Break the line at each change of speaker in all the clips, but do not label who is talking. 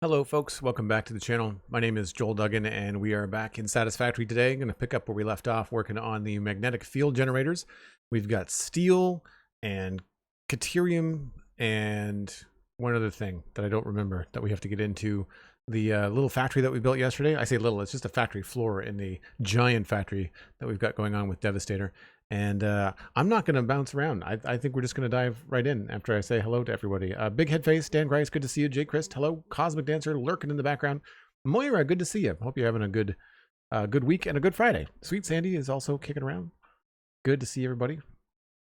Hello folks, welcome back to the channel. My name is Joel Duggan and we are back in Satisfactory today. I'm going to pick up where we left off working on the magnetic field generators. We've got steel and Caterium and one other thing that I don't remember that we have to get into. The little factory that we built yesterday. I say little, it's just a factory floor in the giant factory that we've got going on with Devastator. And I'm not going to bounce around. I think we're just going to dive right in after I say hello to everybody. Big Head Face, Dan Grice, good to see you. JPrice, hello. Cosmic Dancer lurking in the background. Moira, good to see you. Hope you're having a good week and a good Friday. SweetSandi is also kicking around. Good to see everybody.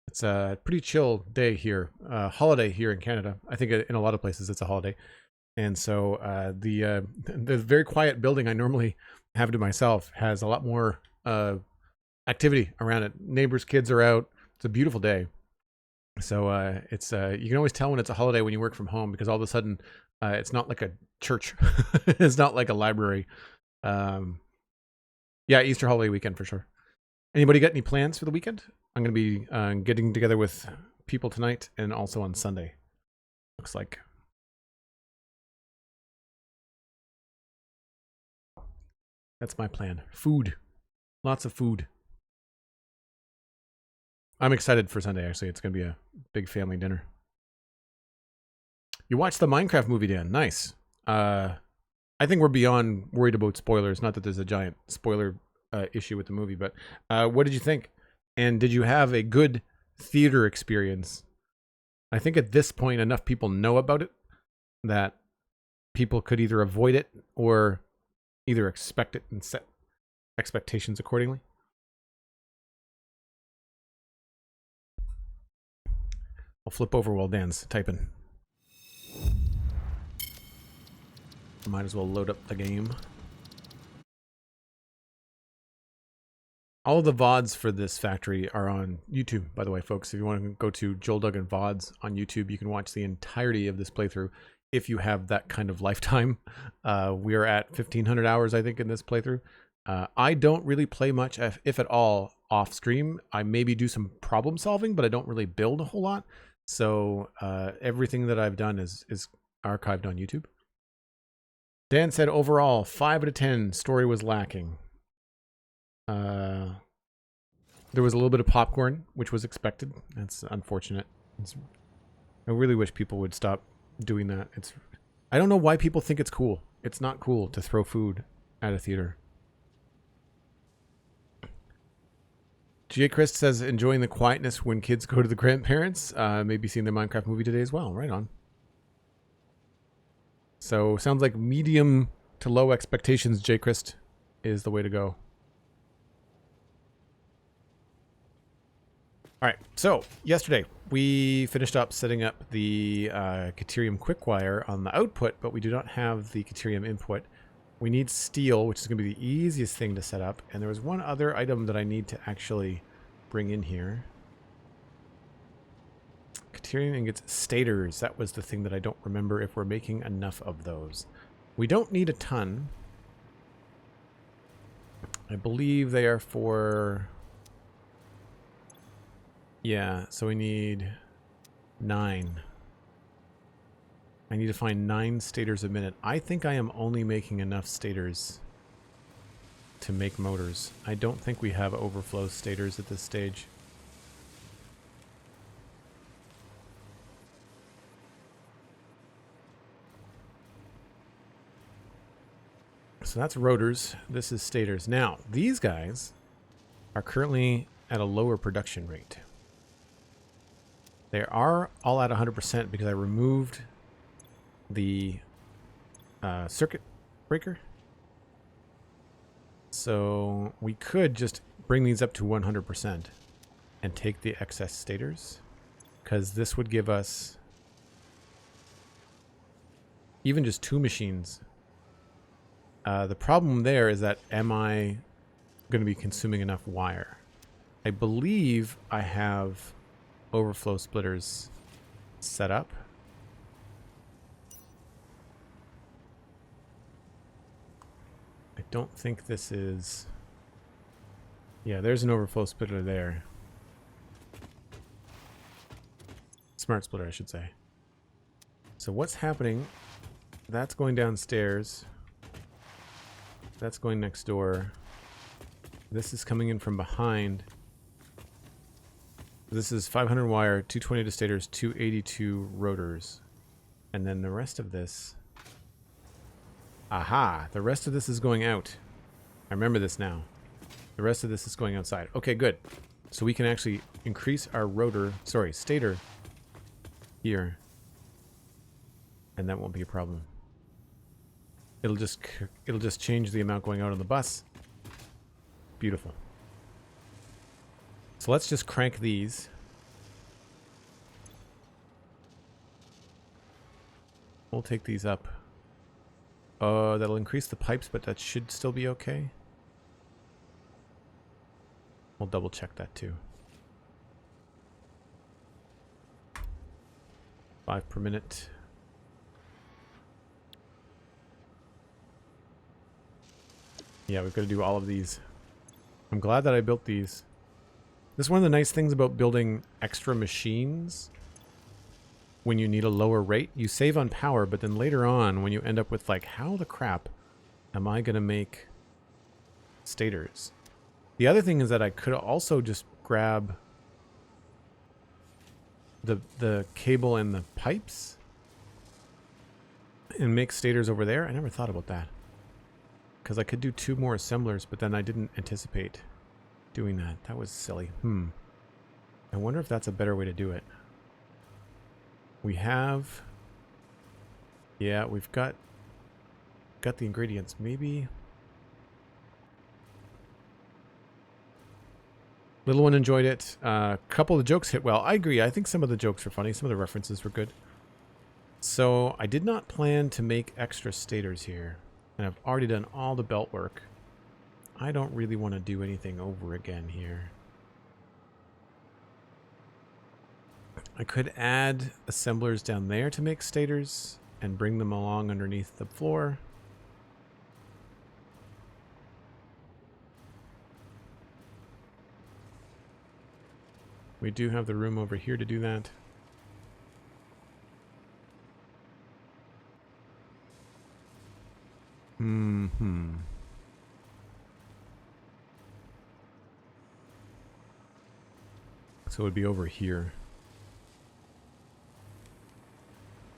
It's a pretty chill day here. Holiday here in Canada. I think in a lot of places it's a holiday. And so the very quiet building I normally have to myself has a lot more activity around it. Neighbors' kids are out. It's a beautiful day. So it's you can always tell when it's a holiday when you work from home, because all of a sudden it's not like a church. It's not like a library. Yeah, Easter holiday weekend for sure. Anybody got any plans for the weekend? I'm going to be getting together with people tonight and also on Sunday. Looks like. That's my plan. Food. Lots of food. I'm excited for Sunday, actually. It's going to be a big family dinner. You watched the Minecraft movie, Dan. Nice. I think we're beyond worried about spoilers. Not that there's a giant spoiler issue with the movie, but what did you think? And did you have a good theater experience? I think at this point, enough people know about it that people could either avoid it or either expect it and set expectations accordingly. I'll flip over while Dan's typing. Might as well load up the game. All of the VODs for this factory are on YouTube, by the way, folks. If you want to go to Joel Duggan VODs on YouTube, you can watch the entirety of this playthrough if you have that kind of lifetime. We are at 1,500 hours, I think, in this playthrough. I don't really play much, if at all, off stream. I maybe do some problem solving, but I don't really build a whole lot. So everything that I've done is archived on YouTube. Dan said overall, 5 out of 10, story was lacking. There was a little bit of popcorn, which was expected. That's unfortunate. I really wish people would stop doing that. I don't know why people think it's cool. It's not cool to throw food at a theater. G.A. Chris says, enjoying the quietness when kids go to the grandparents. Maybe seeing the Minecraft movie today as well. Right on. So, sounds like medium to low expectations, J. Chris, is the way to go. Alright, so, yesterday, we finished up setting up the Caterium quickwire on the output, but we do not have the Caterium input. We need steel, which is going to be the easiest thing to set up. And there was one other item that I need to actually bring in here. Caterium ingots stators. That was the thing that I don't remember if we're making enough of those. We don't need a ton. I believe they are for... Yeah, so we need 9. I need to find 9 stators a minute. I think I am only making enough stators to make motors. I don't think we have overflow stators at this stage. So that's rotors. This is stators. Now, these guys are currently at a lower production rate. They are all at 100% because I removed the circuit breaker. So we could just bring these up to 100% and take the excess stators, because this would give us even just 2 machines. The problem there is that am I going to be consuming enough wire? I believe I have overflow splitters set up. I don't think this is... Yeah, there's an overflow splitter there. Smart splitter, I should say. So what's happening That's going downstairs. That's going next door. This is coming in from behind. This is 500 wire, 220 destators, 282 rotors. And then the rest of this... Aha! The rest of this is going out. I remember this now. The rest of this is going outside. Okay, good. So we can actually increase our stator here. And that won't be a problem. It'll just change the amount going out on the bus. Beautiful. So let's just crank these. We'll take these up. That'll increase the pipes, but that should still be okay. We'll double check that too. 5 per minute. Yeah, we've got to do all of these. I'm glad that I built these. This is one of the nice things about building extra machines. When you need a lower rate, you save on power, but then later on, when you end up with like, how the crap am I going to make stators? The other thing is that I could also just grab the cable and the pipes and make stators over there. I never thought about that. Because I could do 2 more assemblers, but then I didn't anticipate doing that. That was silly. I wonder if that's a better way to do it. We have... Yeah, we've got the ingredients. Maybe... Little one enjoyed it. A couple of the jokes hit well. I agree. I think some of the jokes were funny. Some of the references were good. So I did not plan to make extra stators here. And I've already done all the belt work. I don't really want to do anything over again here. I could add assemblers down there to make stators and bring them along underneath the floor. We do have the room over here to do that. So it would be over here.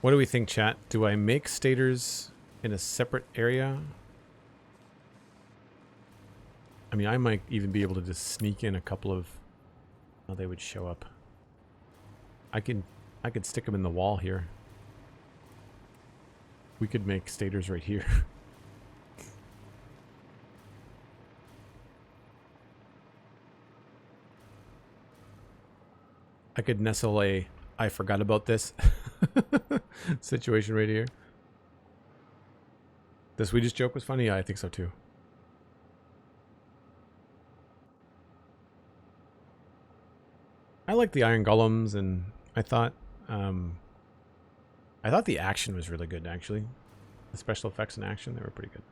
What do we think, chat? Do I make stators in a separate area? I mean, I might even be able to just sneak in a couple of... Oh, they would show up. I could stick them in the wall here. We could make stators right here. I could nestle a I forgot about this situation right here. The Swedish joke was funny? Yeah, I think so too. I like the iron golems, and I thought the action was really good, actually. The special effects in action, they were pretty good.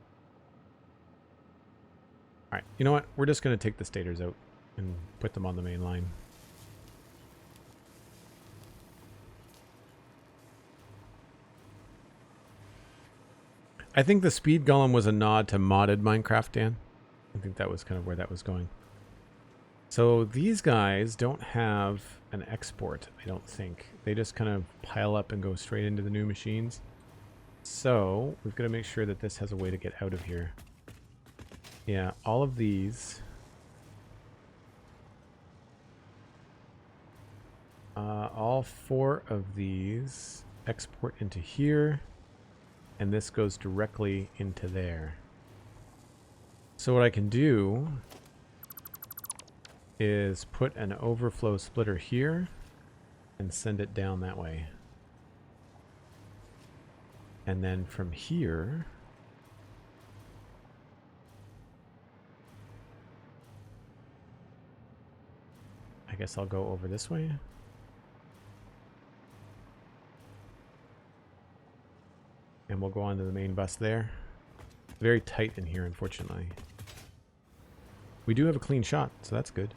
Alright, you know what? We're just going to take the stators out and put them on the main line. I think the speed golem was a nod to modded Minecraft, Dan. I think that was kind of where that was going. So these guys don't have an export, I don't think. They just kind of pile up and go straight into the new machines. So we've got to make sure that this has a way to get out of here. Yeah, all of these. All 4 of these export into here. And this goes directly into there. So what I can do is put an overflow splitter here and send it down that way. And then from here, I guess I'll go over this way. And we'll go on to the main bus there. Very tight in here, unfortunately. We do have a clean shot, so that's good.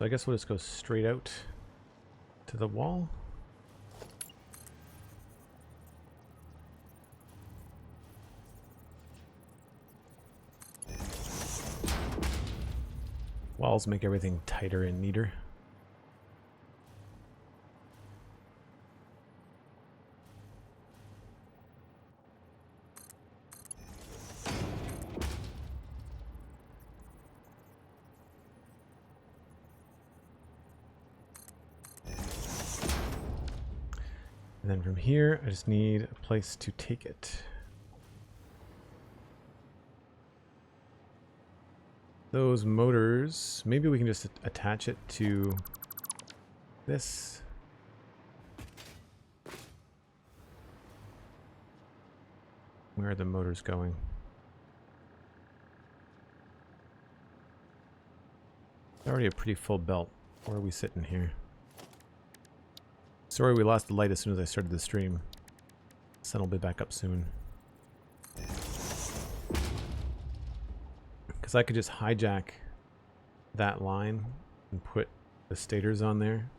So I guess we'll just go straight out to the wall. Walls make everything tighter and neater. And then from here, I just need a place to take it. Those motors, maybe we can just attach it to this. Where are the motors going? It's already a pretty full belt. Where are we sitting here? Sorry we lost the light as soon as I started the stream. Sun will be back up soon. Because I could just hijack that line and put the stators on there.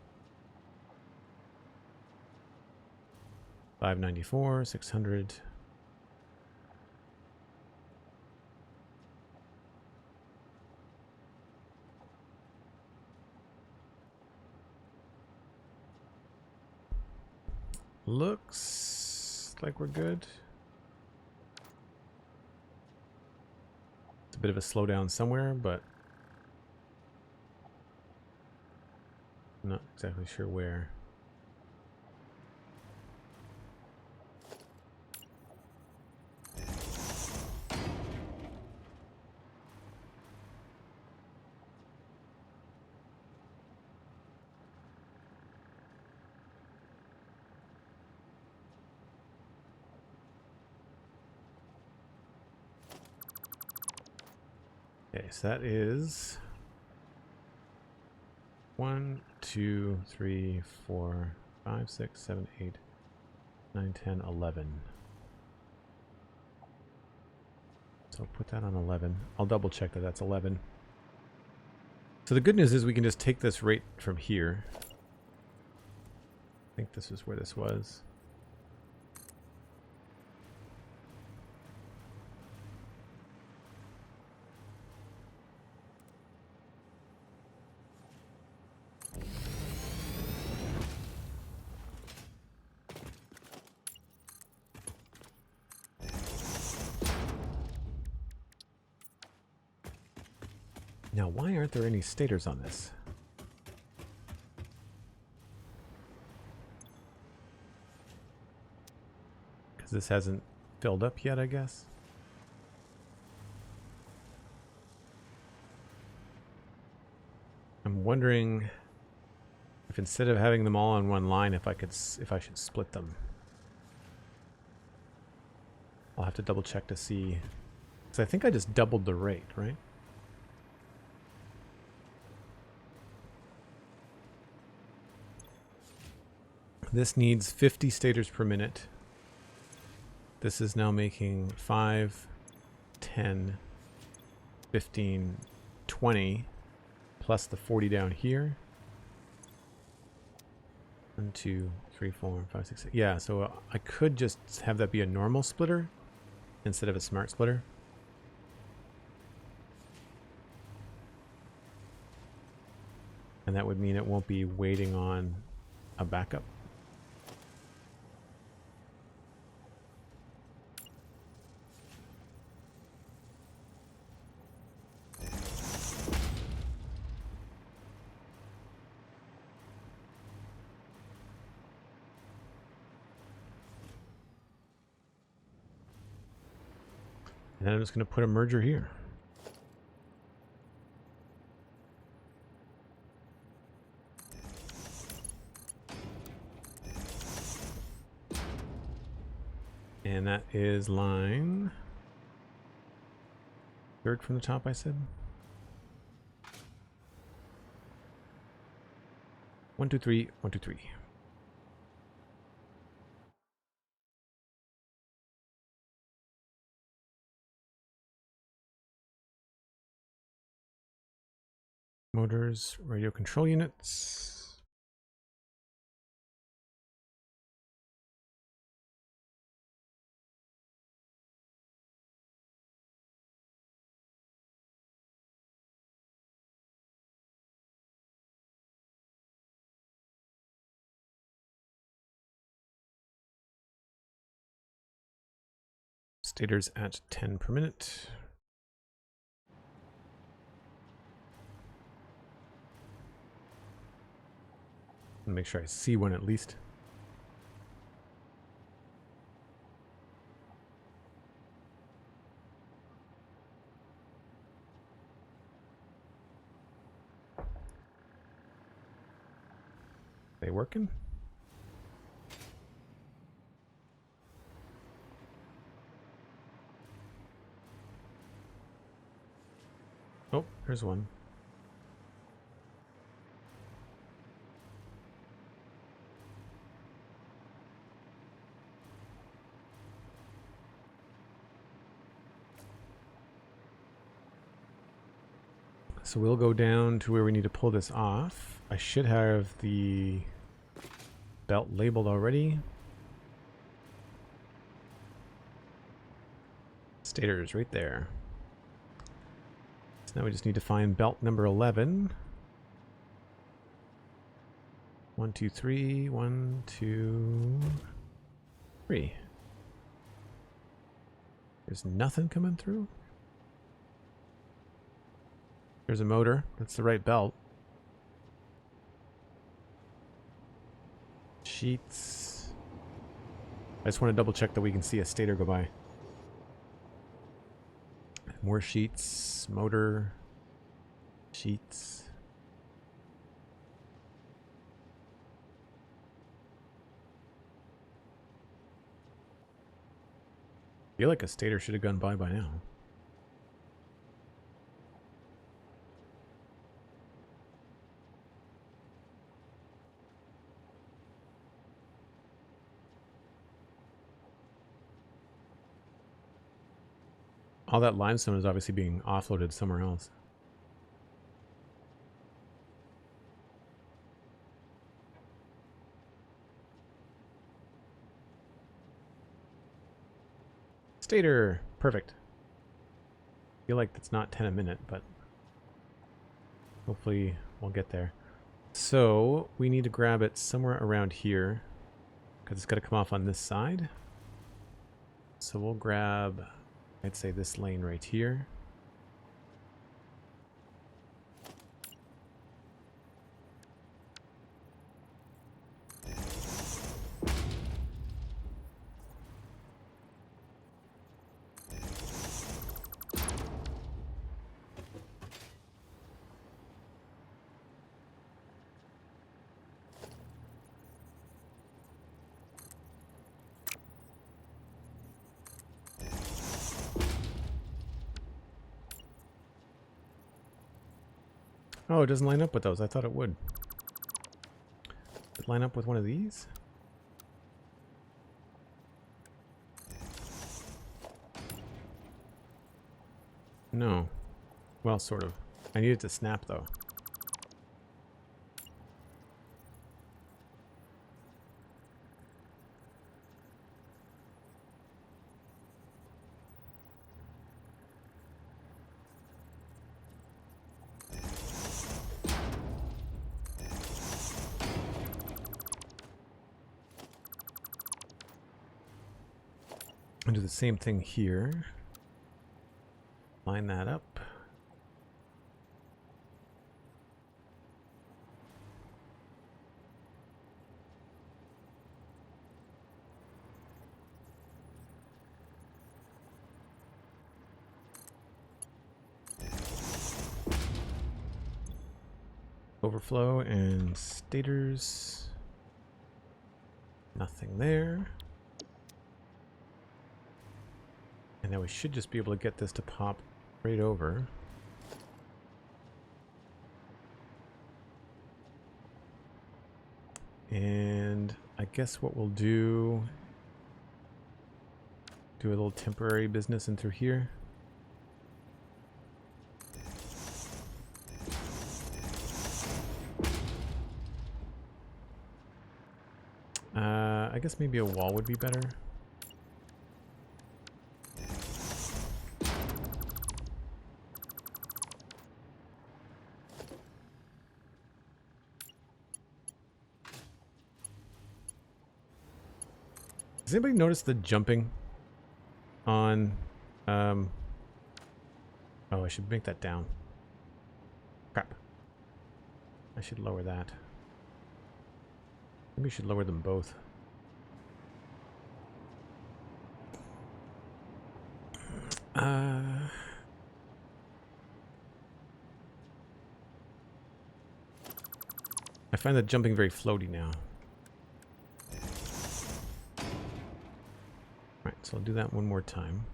594, 600. Looks like we're good. It's a bit of a slowdown somewhere, but I'm not exactly sure where. Okay, so that is 1, 2, 3, 4, 5, 6, 7, 8, 9, 10, 11. So I'll put that on 11. I'll double check that that's 11. So the good news is we can just take this right from here. I think this is where this was. Now, why aren't there any stators on this? Because this hasn't filled up yet, I guess. I'm wondering if instead of having them all on one line, if I should split them. I'll have to double check to see. Because I think I just doubled the rate, right? This needs 50 stators per minute. This is now making 5, 10, 15, 20, plus the 40 down here. 1, 2, 3, 4, 5, 6, 7. Yeah, so I could just have that be a normal splitter instead of a smart splitter. And that would mean it won't be waiting on a backup. And then I'm just going to put a merger here. And that is line 3rd from the top, I said. 1, 2, 3, 1, 2, 3. Motors, radio control units. Stators at 10 per minute. Make sure I see one at least. They working? Oh, here's one. So we'll go down to where we need to pull this off. I should have the belt labeled already. Stator is right there. So now we just need to find belt number 11. 1, 2, 3. 1, 2, 3. There's nothing coming through. There's a motor. That's the right belt. Sheets. I just want to double check that we can see a stator go by. More sheets. Motor. Sheets. I feel like a stator should have gone by now. All that limestone is obviously being offloaded somewhere else. Stator! Perfect. I feel like that's not 10 a minute, but hopefully we'll get there. So we need to grab it somewhere around here because it's got to come off on this side. So we'll grab, I'd say, this lane right here. Oh, it doesn't line up with those. I thought it would. Does it line up with one of these? No. Well, sort of. I need it to snap, though. I'll do the same thing here. Line that up. Overflow and stators. Nothing there. And now we should just be able to get this to pop right over. And I guess what we'll do a little temporary business in through here. I guess maybe a wall would be better. Does anybody notice the jumping on... oh, I should make that down. Crap. I should lower that. Maybe we should lower them both. I find that jumping very floaty now. Alright, so I'll do that one more time.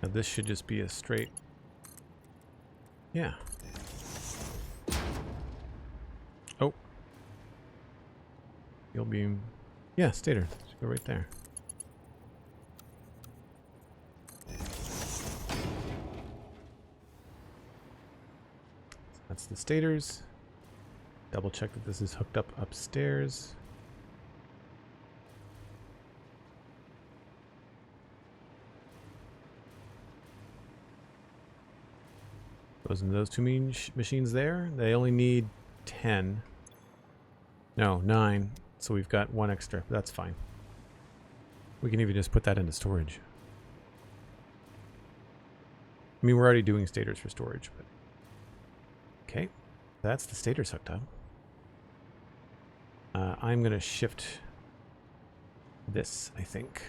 Now this should just be a straight... Yeah. Oh. You'll be... Yeah, stator. Should go right there. That's the stators. Double check that this is hooked up upstairs. Those two machines there, they only need 10. No, 9. So we've got 1 extra. That's fine. We can even just put that into storage. I mean, we're already doing stators for storage, but... Okay, that's the stators hooked up. I'm going to shift this, I think.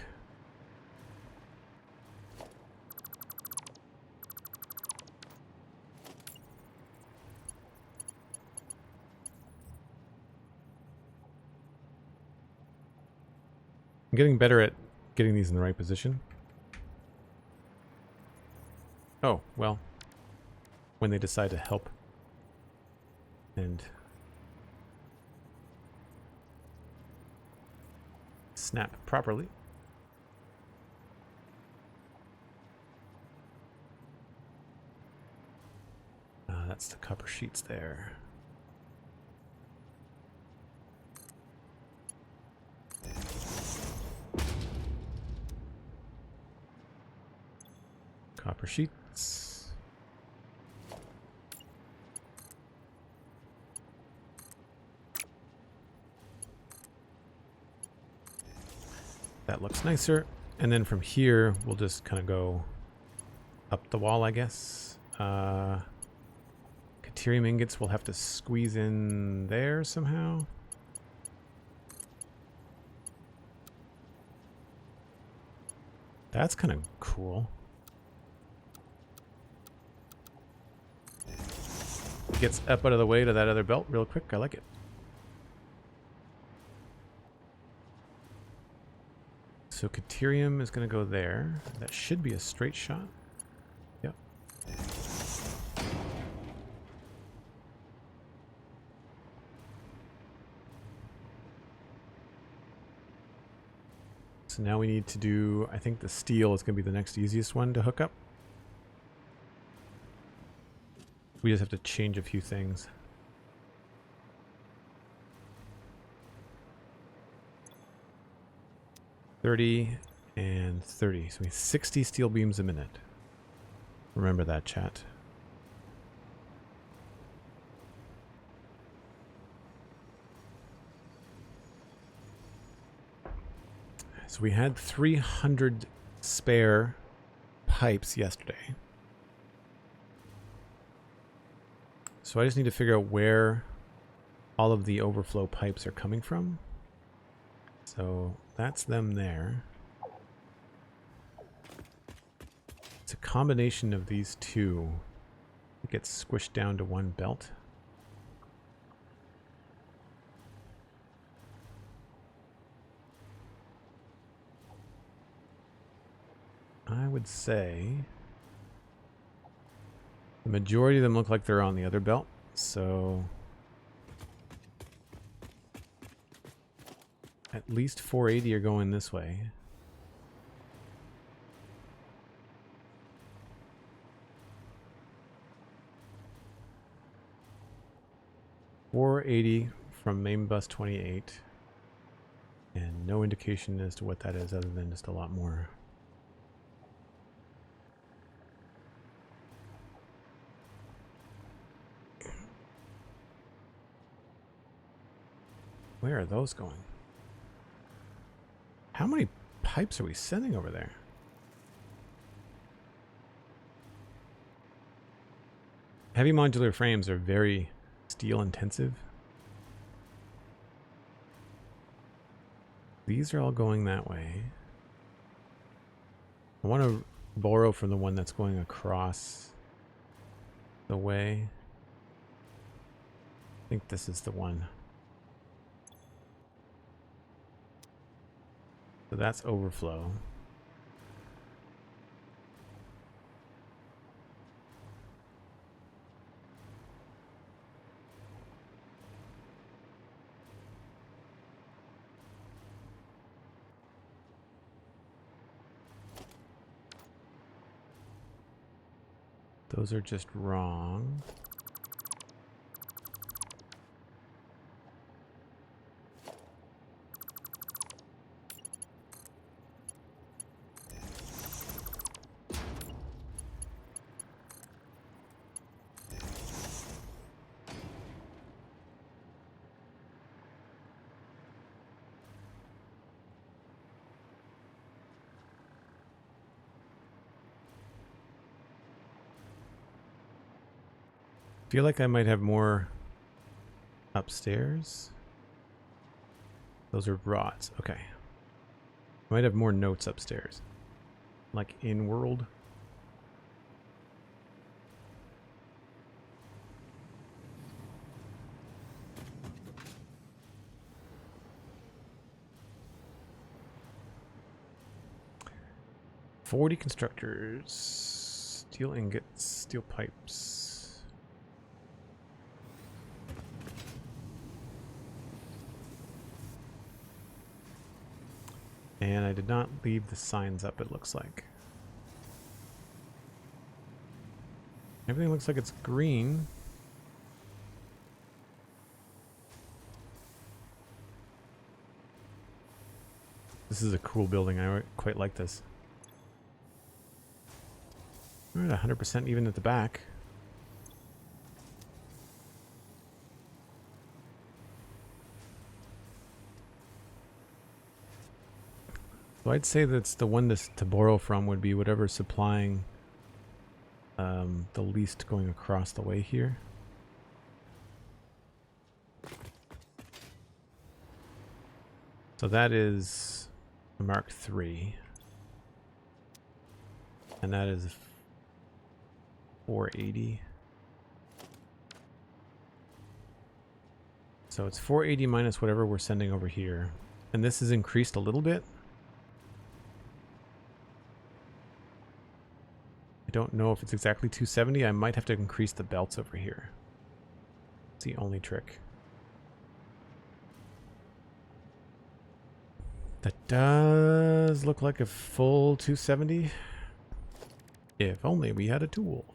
I'm getting better at getting these in the right position. Oh, well, when they decide to help and snap properly. That's the copper sheets there. Copper sheets. That looks nicer. And then from here, we'll just kind of go up the wall, I guess. Caterium ingots we'll have to squeeze in there somehow. That's kind of cool. Gets up out of the way to that other belt real quick. I like it. So Caterium is going to go there. That should be a straight shot. Yep. So now we need to do, I think the steel is going to be the next easiest one to hook up. We just have to change a few things. $30 and $30. So we have 60 steel beams a minute. Remember that, chat. So we had 300 spare pipes yesterday. So I just need to figure out where all of the overflow pipes are coming from. So that's them there. It's a combination of these two. It gets squished down to one belt. I would say the majority of them look like they're on the other belt, so at least 480 are going this way. $480 from main bus 28, and no indication as to what that is other than just a lot more. Where are those going? How many pipes are we sending over there? Heavy modular frames are very steel intensive. These are all going that way. I want to borrow from the one that's going across the way. I think this is the one. So that's overflow. Those are just wrong. Feel like I might have more upstairs. Those are rods. Okay. I might have more notes upstairs. Like in world. $40 constructors. Steel ingots, steel pipes. And I did not leave the signs up, it looks like. Everything looks like it's green. This is a cool building. I quite like this. We're at 100% even at the back. So I'd say that's the one to borrow from would be whatever's supplying the least going across the way here. So that is a Mark III. And that is 480. So it's 480 minus whatever we're sending over here. And this is increased a little bit. I don't know if it's exactly 270. I might have to increase the belts over here. It's the only trick. That does look like a full 270. If only we had a tool.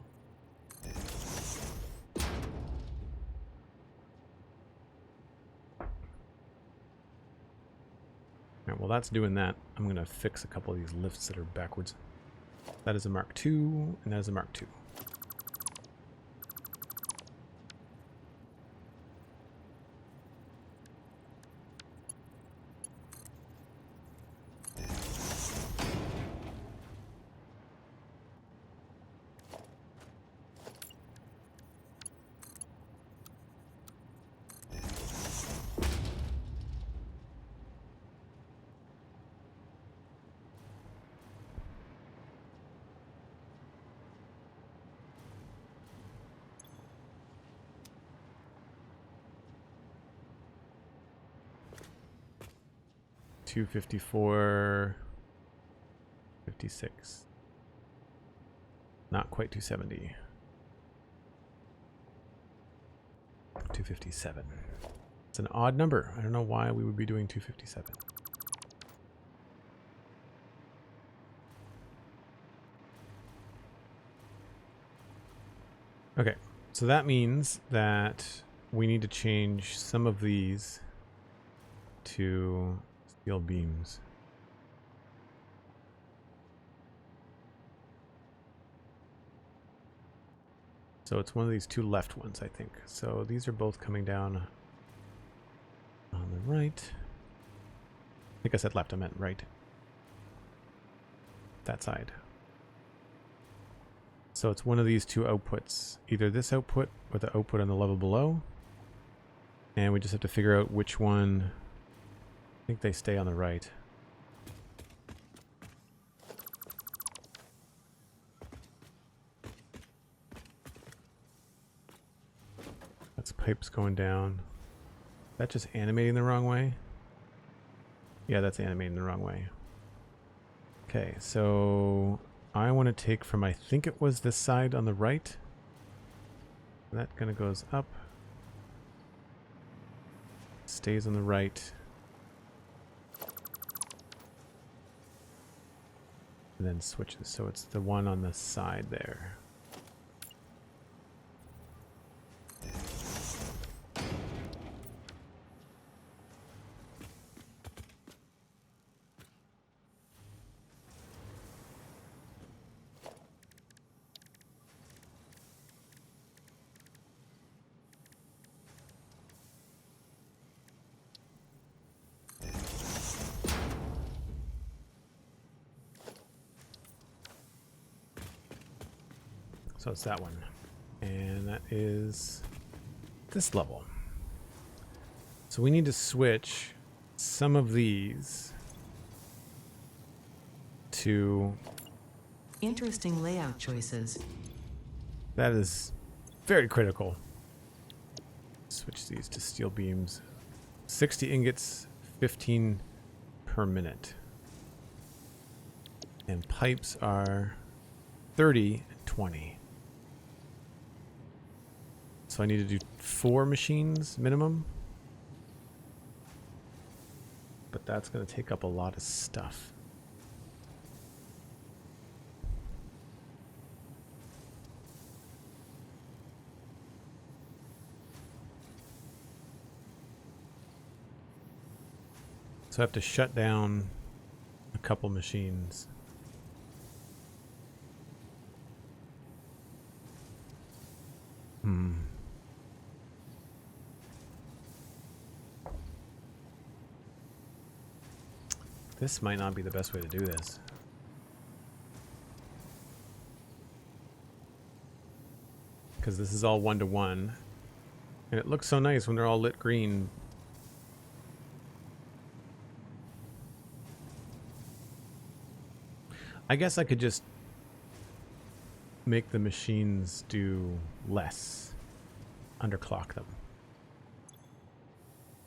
Alright, well that's doing that. I'm going to fix a couple of these lifts that are backwards. That is a Mark II, and that is a Mark II. $254, $56. Not quite 270. 257. It's an odd number. I don't know why we would be doing 257. Okay, so that means that we need to change some of these to steel beams. So it's one of these two left ones, I think. So these are both coming down on the right. I think I said left, I meant right. That side. So it's one of these two outputs. Either this output or the output on the level below. And we just have to figure out which one. I think they stay on the right. That's pipes going down. That just animating the wrong way? Yeah, that's animating the wrong way. Okay, so I want to take from, I think it was this side on the right. That kind of goes up. Stays on the right. And then switches. So it's the one on the side there. So it's that one. And that is this level. So we need to switch some of these to...
Interesting layout choices.
That is very critical. Switch these to steel beams. 60 ingots, 15 per minute. And pipes are 30 and 20. So I need to do 4 machines minimum. But that's going to take up a lot of stuff. So I have to shut down a couple machines. This might not be the best way to do this. Because this is all 1-to-1. And it looks so nice when they're all lit green. I guess I could just make the machines do less. Underclock them.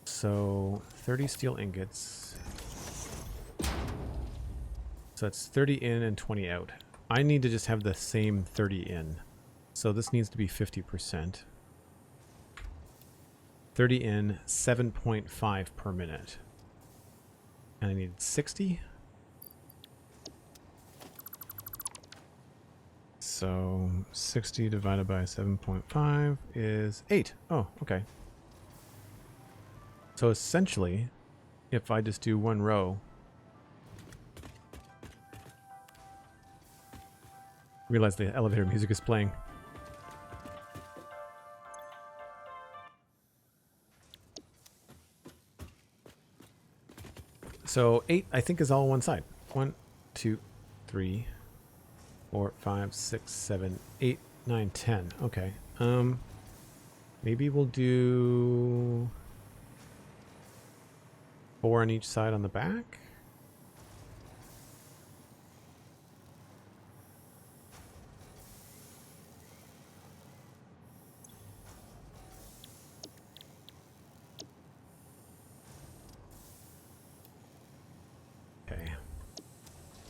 So 30 steel ingots. So that's 30 in and 20 out. I need to just have the same 30 in. So this needs to be 50%. 30 in, 7.5 per minute. And I need 60. So 60 divided by 7.5 is 8. Oh, okay. So essentially, if I just do one row, realize the elevator music is playing. So 8, I think, is all on one side. 1, 2, 3, 4, 5, 6, 7, 8, 9, 10. Okay. Maybe we'll do 4 on each side on the back.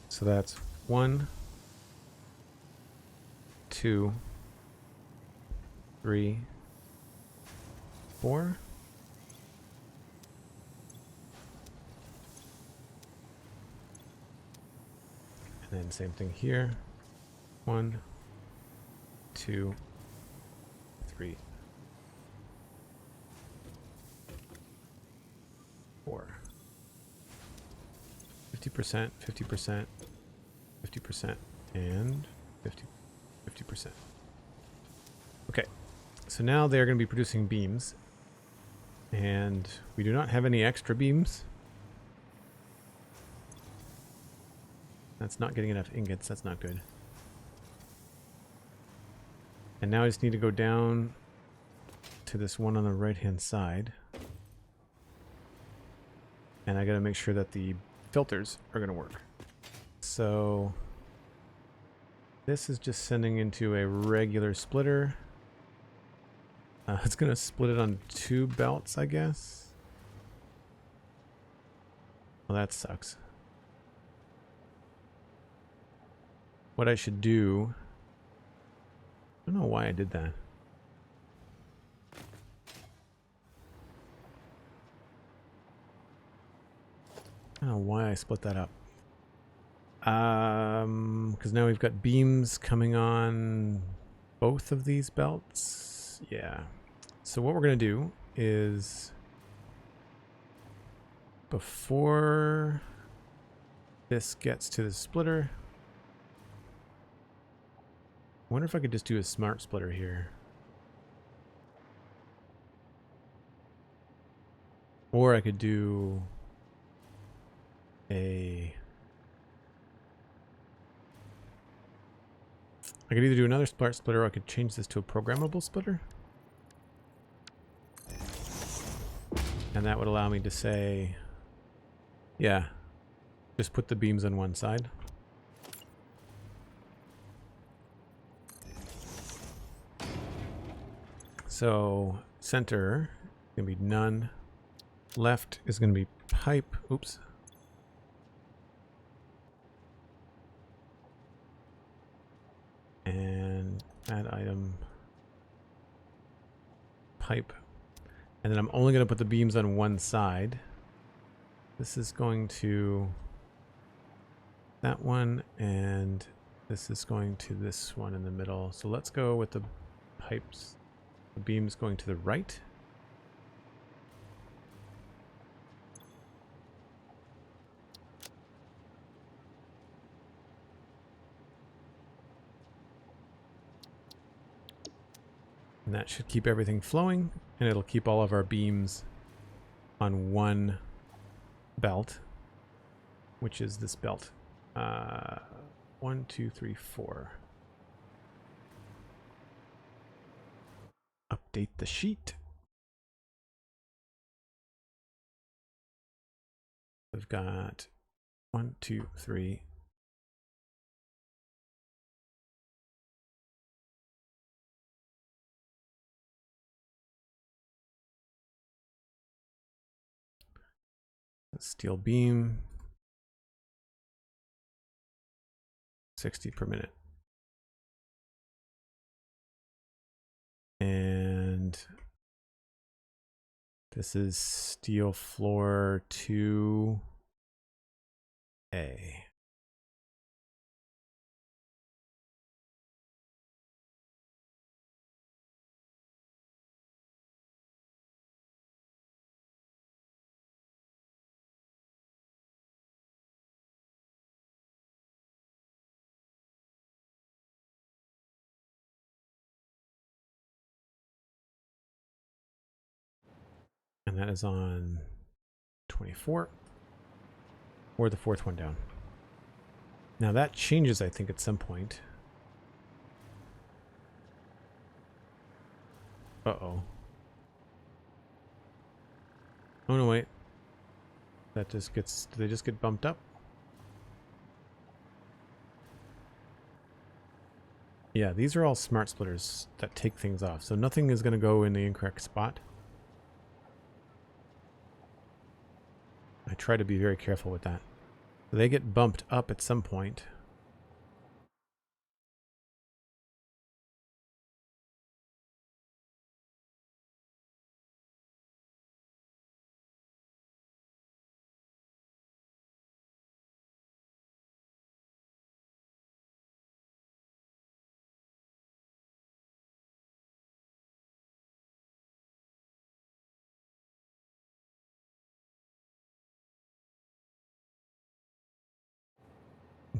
So that's 1, 2, 3, 4. And then same thing here. 1, 2, 3, 4. 50%, 50%, 50%, and 50%. Okay, so now they're going to be producing beams, and we do not have any extra beams. That's not getting enough ingots, that's not good. And now I just need to go down to this one on the right hand side. And I gotta make sure that the filters are gonna work. So this is just sending into a regular splitter. It's gonna split it on 2 belts, I guess. Well, that sucks. What I should do, I don't know why I did that. I don't know why I split that up. Because now we've got beams coming on both of these belts. Yeah. So what we're going to do is, before this gets to the splitter, I wonder if I could just do a smart splitter here. Or I could do I could either do another smart splitter or I could change this to a programmable splitter. And that would allow me to say, yeah, just put the beams on one side. So center is going to be none. Left is going to be pipe. Oops. And add item pipe. And then I'm only going to put the beams on one side. This is going to that one, and this is going to this one in the middle. So let's go with the pipes. The beams going to the right. And that should keep everything flowing, and it'll keep all of our beams on one belt, which is this belt. 1, 2, 3, 4. Update the sheet. We've got 1, 2, 3. Steel beam. 60 per minute. And this is steel floor 2A. And that is on 24, or the 4th one down. Now that changes, I think, at some point. Uh-oh. Oh no, wait. That just gets, do they just get bumped up? Yeah, these are all smart splitters that take things off, so nothing is going to go in the incorrect spot. I try to be very careful with that. They get bumped up at some point.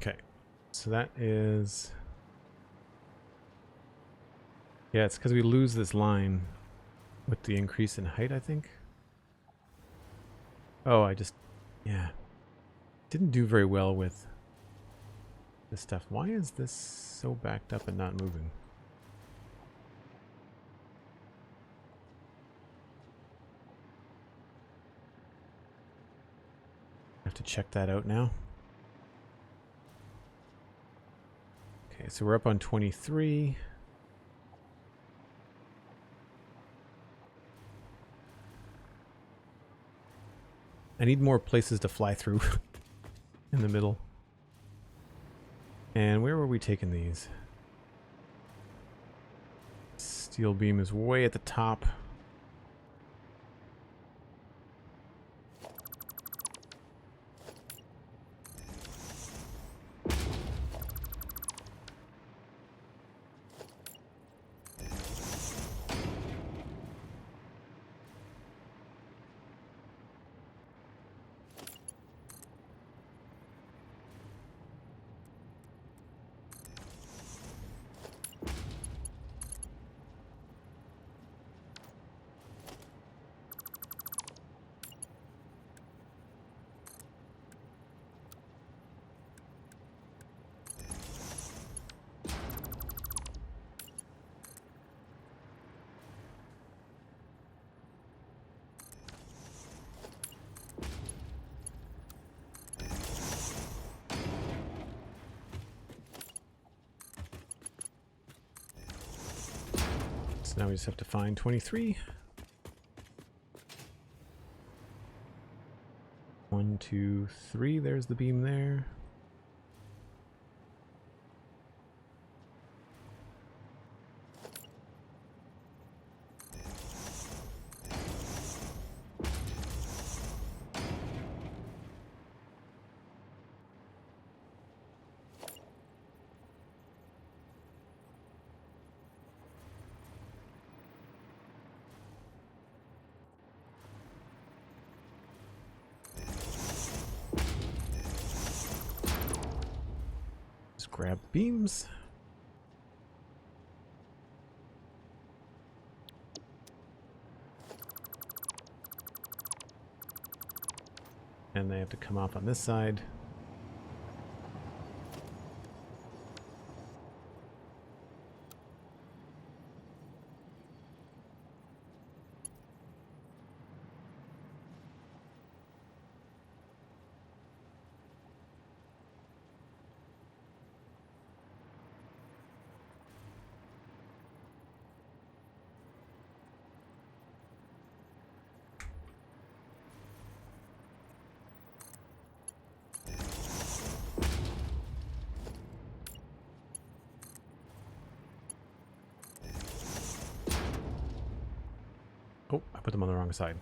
Okay, so that is... Yeah, it's because we lose this line with the increase in height, I think. Oh, yeah, didn't do very well with this stuff. Why is this so backed up and not moving? I have to check that out now. Okay, so we're up on 23. I need more places to fly through in the middle. And where were we taking these? Steel beam is way at the top. So now we just have to find 23. 1, 2, 3. There's the beam there. Grab beams. And they have to come off on this side. Oh, I put them on the wrong side.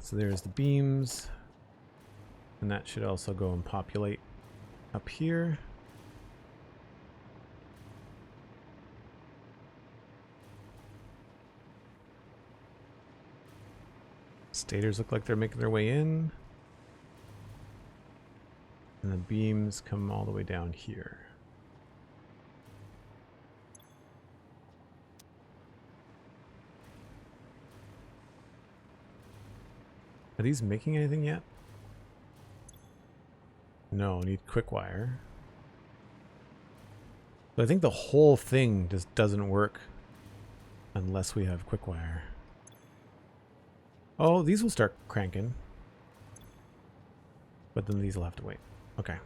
So there's the beams. And that should also go and populate up here. Stators look like they're making their way in. And the beams come all the way down here. Are these making anything yet? No, need quick wire. So I think the whole thing just doesn't work unless we have quick wire. Oh, these will start cranking. But then these will have to wait. Okay.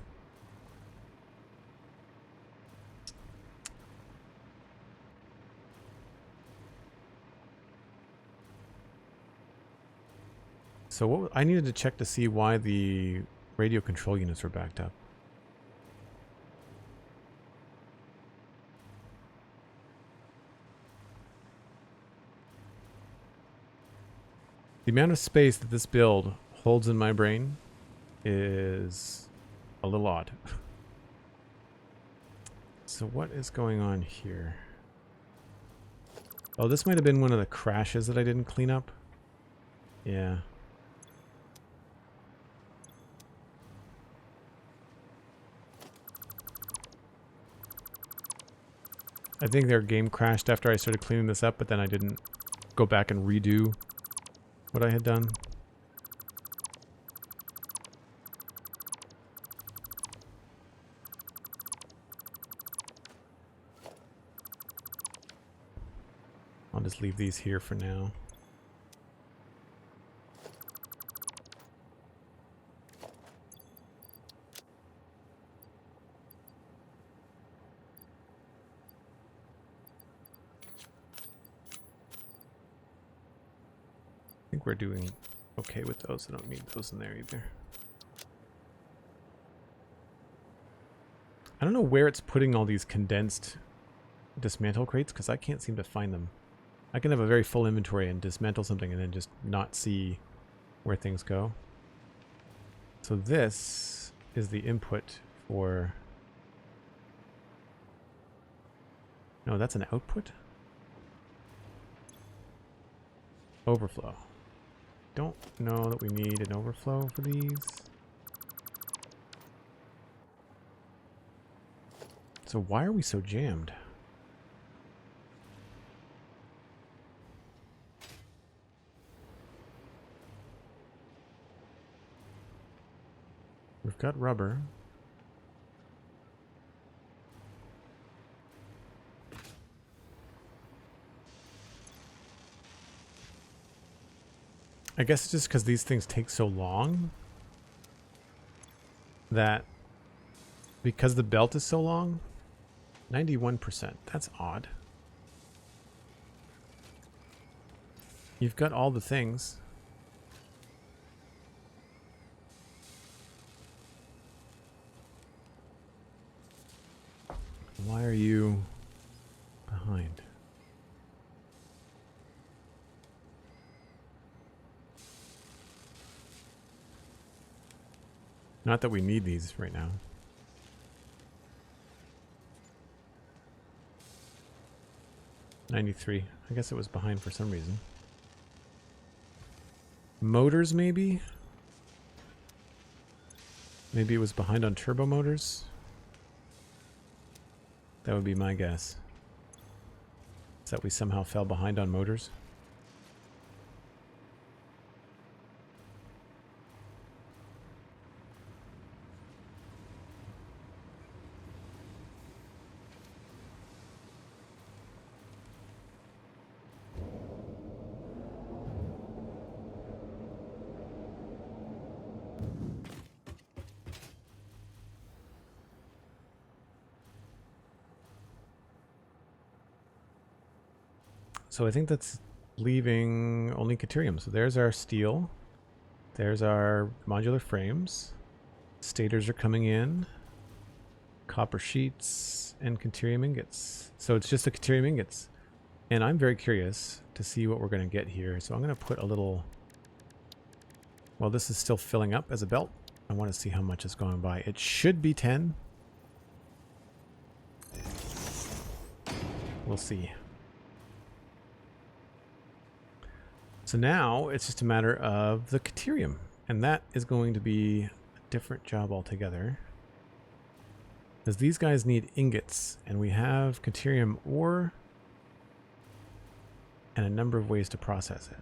So what I needed to check to see why the radio control units were backed up. The amount of space that this build holds in my brain is a little odd. so what is going on here? Oh, this might have been one of the crashes that I didn't clean up. Yeah. I think their game crashed after I started cleaning this up, but then I didn't go back and redo what I had done. I'll just leave these here for now. I think we're doing okay with those. I don't need those in there either. I don't know where it's putting all these condensed dismantle crates because I can't seem to find them. I can have a very full inventory and dismantle something and then just not see where things go. So this is the input for... No, that's an output? Overflow. Don't know that we need an overflow for these. So why are we so jammed? We've got rubber. I guess it's just because these things take so long that because the belt is so long, 91%. That's odd. You've got all the things. Why are you behind? Not that we need these right now. $93. I guess it was behind for some reason. Motors, maybe? Maybe it was behind on turbo motors? That would be my guess. Is that we somehow fell behind on motors? So I think that's leaving only Caterium. So there's our steel. There's our modular frames. Stators are coming in. Copper sheets and Caterium ingots. So it's just the Caterium ingots. And I'm very curious to see what we're going to get here. So I'm going to put a little... Well, this is still filling up as a belt. I want to see how much is going by. It should be 10. We'll see. So now it's just a matter of the Caterium, and that is going to be a different job altogether. Because these guys need ingots, and we have Caterium ore and a number of ways to process it.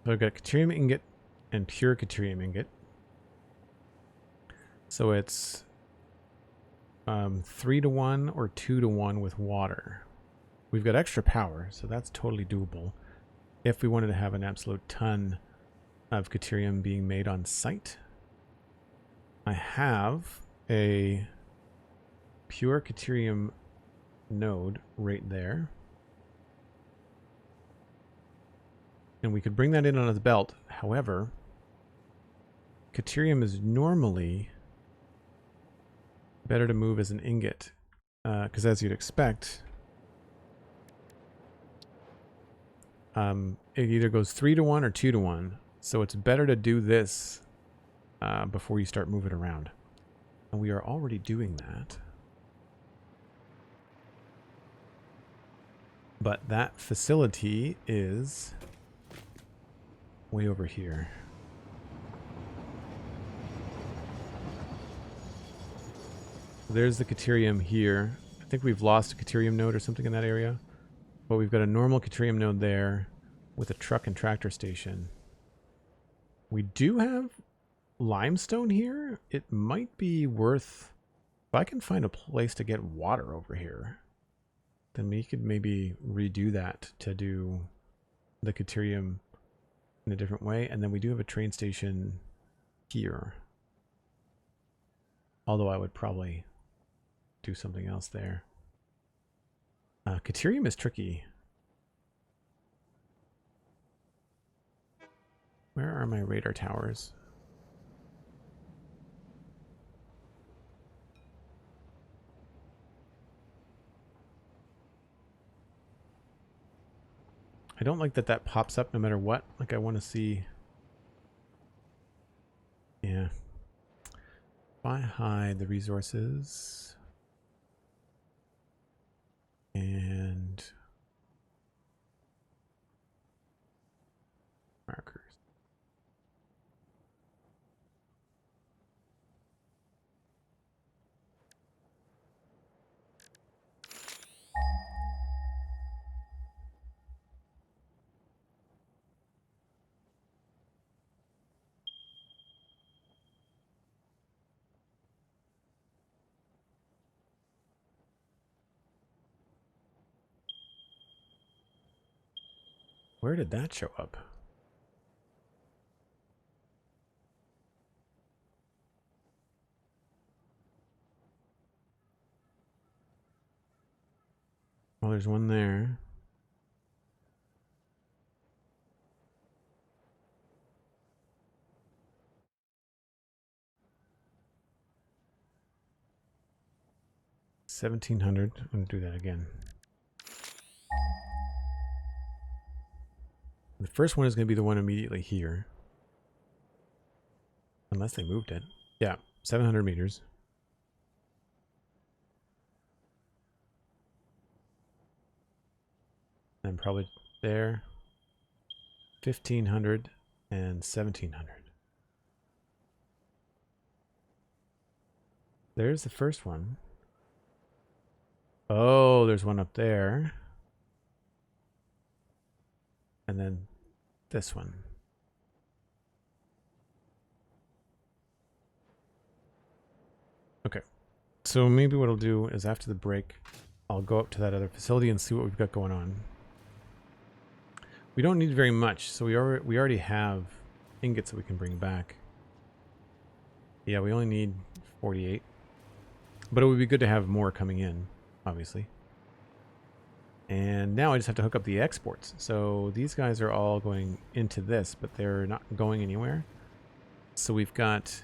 So I've got Caterium ingot and pure Caterium ingot. So it's 3-to-1 or 2-to-1 with water. We've got extra power, so that's totally doable. If we wanted to have an absolute ton of Caterium being made on site. I have a pure Caterium node right there. And we could bring that in on the belt. However, Caterium is normally better to move as an ingot, because as you'd expect, It either goes 3 to 1 or 2 to 1. So it's better to do this before you start moving around. And we are already doing that. But that facility is way over here. There's the Caterium here. I think we've lost a Caterium node or something in that area. But we've got a normal Caterium node there with a truck and tractor station. We do have limestone here. It might be worth... If I can find a place to get water over here, then we could maybe redo that to do the Caterium in a different way. And then we do have a train station here. Although I would probably do something else there. Caterium is tricky. Where are my radar towers? I don't like that that pops up no matter what. Like, I want to see... Yeah. If I hide the resources... and... markers. Where did that show up? Well, there's one there. $1,700. I'm going to do that again. The first one is going to be the one immediately here. Unless they moved it. Yeah, 700 meters. And probably there. 1,500 and 1,700. There's the first one. Oh, there's one up there. And then this one. Okay. So maybe what I'll do is after the break, I'll go up to that other facility and see what we've got going on. We don't need very much, so we already have ingots that we can bring back. Yeah, we only need 48. But it would be good to have more coming in, obviously. And now I just have to hook up the exports. So these guys are all going into this, but they're not going anywhere. So we've got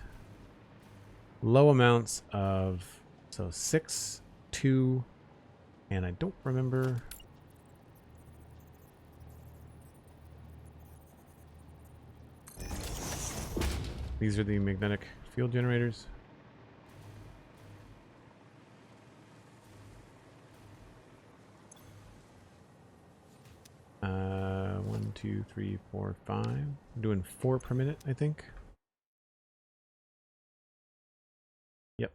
low amounts of, so 6, 2, and I don't remember. These are the magnetic field generators. One, 2, 3, 4, 5. I'm doing 4 per minute, I think. Yep.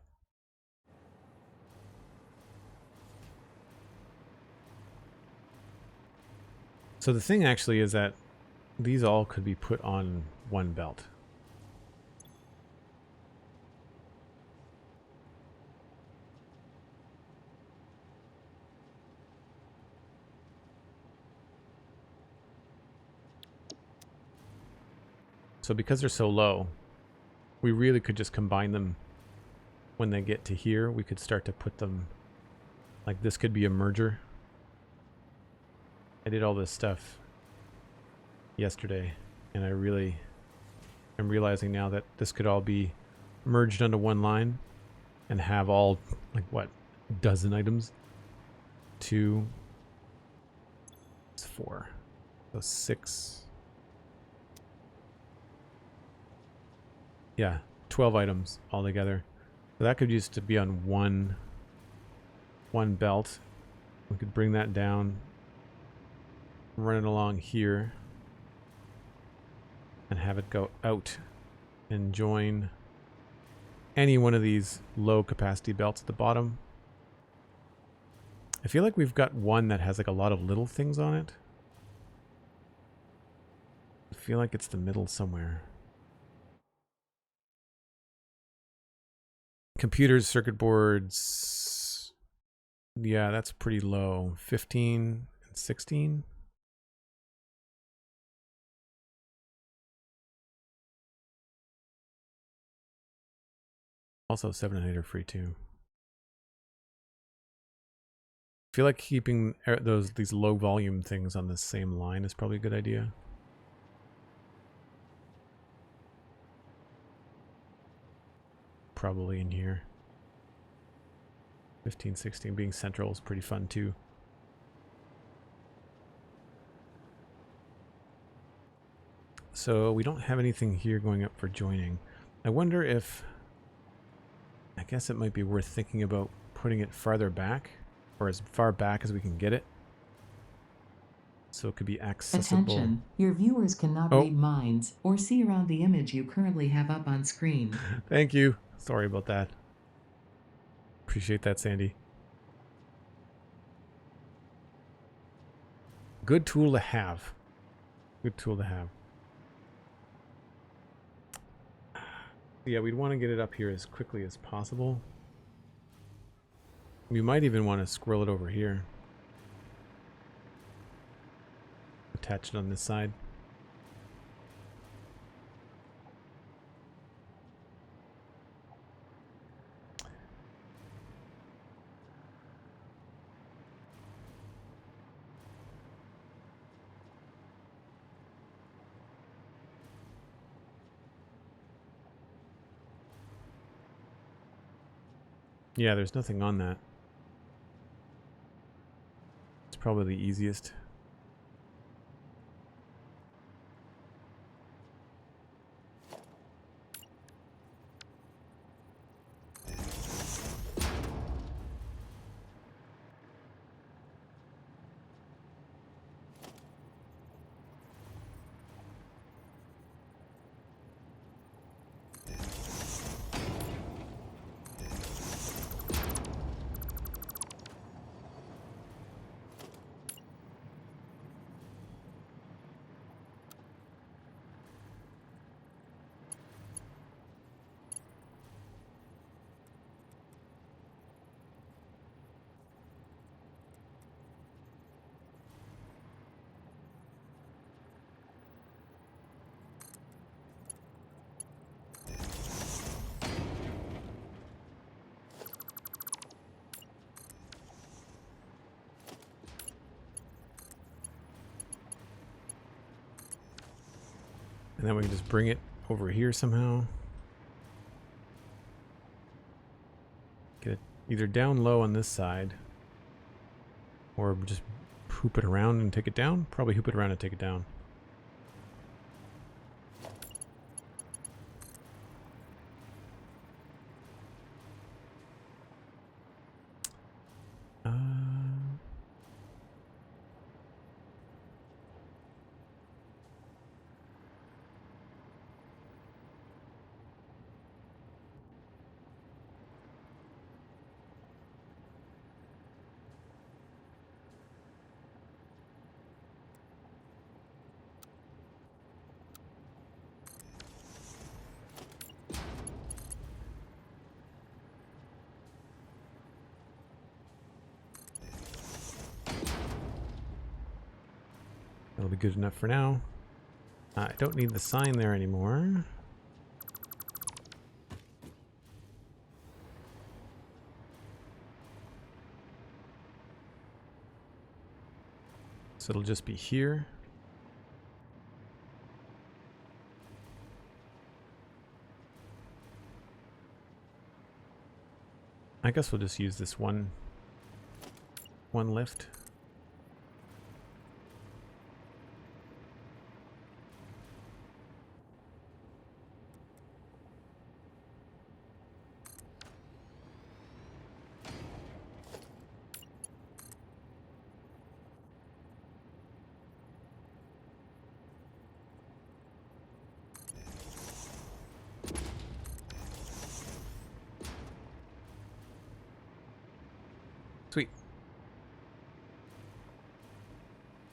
So the thing actually is that these all could be put on one belt. So because they're so low, we really could just combine them when they get to here. We could start to put them, like this could be a merger. I did all this stuff yesterday, and I really am realizing now that this could all be merged onto one line and have all, like what, a dozen items? 2, 4. So 6. Yeah, 12 items altogether. So that could used to be on one belt. We could bring that down, run it along here, and have it go out and join any one of these low capacity belts at the bottom. I feel like we've got one that has like a lot of little things on it. I feel like it's the middle somewhere. Computers, circuit boards. Yeah, that's pretty low. 15 and 16. Also 7 and 8 are free too. I feel like keeping these low volume things on the same line is probably a good idea. Probably in here. 15, 16 being central is pretty fun too. So we don't have anything here going up for joining. I wonder if, I guess it might be worth thinking about putting it farther back, or as far back as we can get it. So it could be accessible.
Attention, your viewers cannot read minds or see around the image you currently have up on screen.
Thank you. Sorry about that. Appreciate that, Sandy. Good tool to have. Good tool to have. Yeah, we'd want to get it up here as quickly as possible. We might even want to squirrel it over here. Attach it on this side. Yeah, there's nothing on that. It's probably the easiest. And then we can just bring it over here somehow. Get it either down low on this side, or just hoop it around and take it down. Probably hoop it around and take it down. That'll be good enough for now. I don't need the sign there anymore. So it'll just be here. I guess we'll just use this one lift.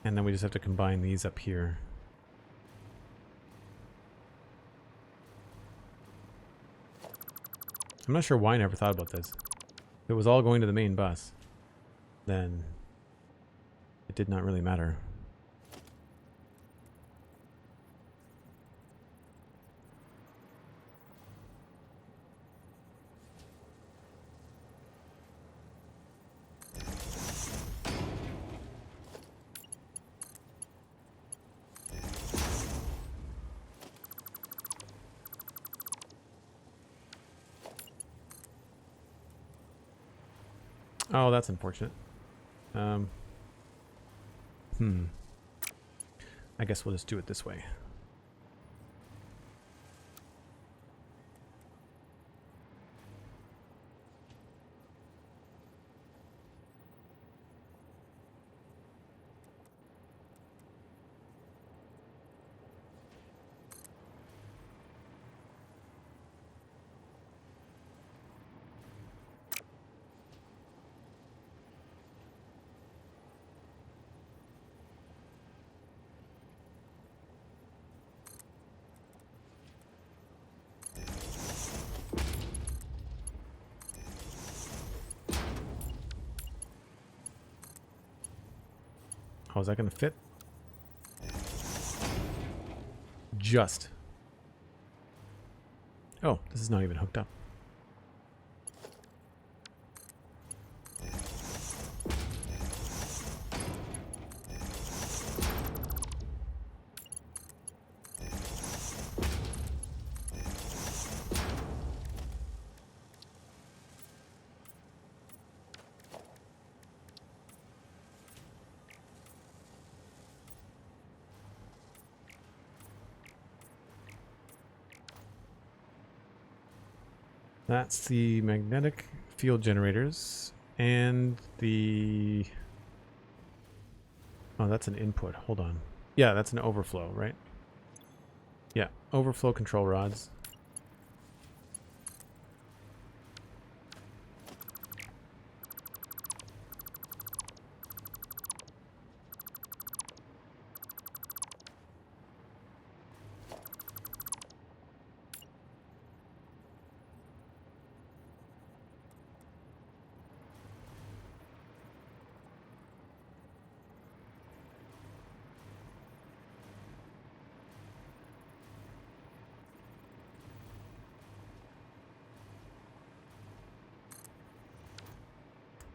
And then we just have to combine these up here. I'm not sure why I never thought about this. If it was all going to the main bus, then it did not really matter. Oh, that's unfortunate. I guess we'll just do it this way. Oh, is that going to fit? Just. Oh, this is not even hooked up. That's the magnetic field generators and the... Oh, that's an input. Hold on. Yeah, that's an overflow, right? Yeah, overflow control rods.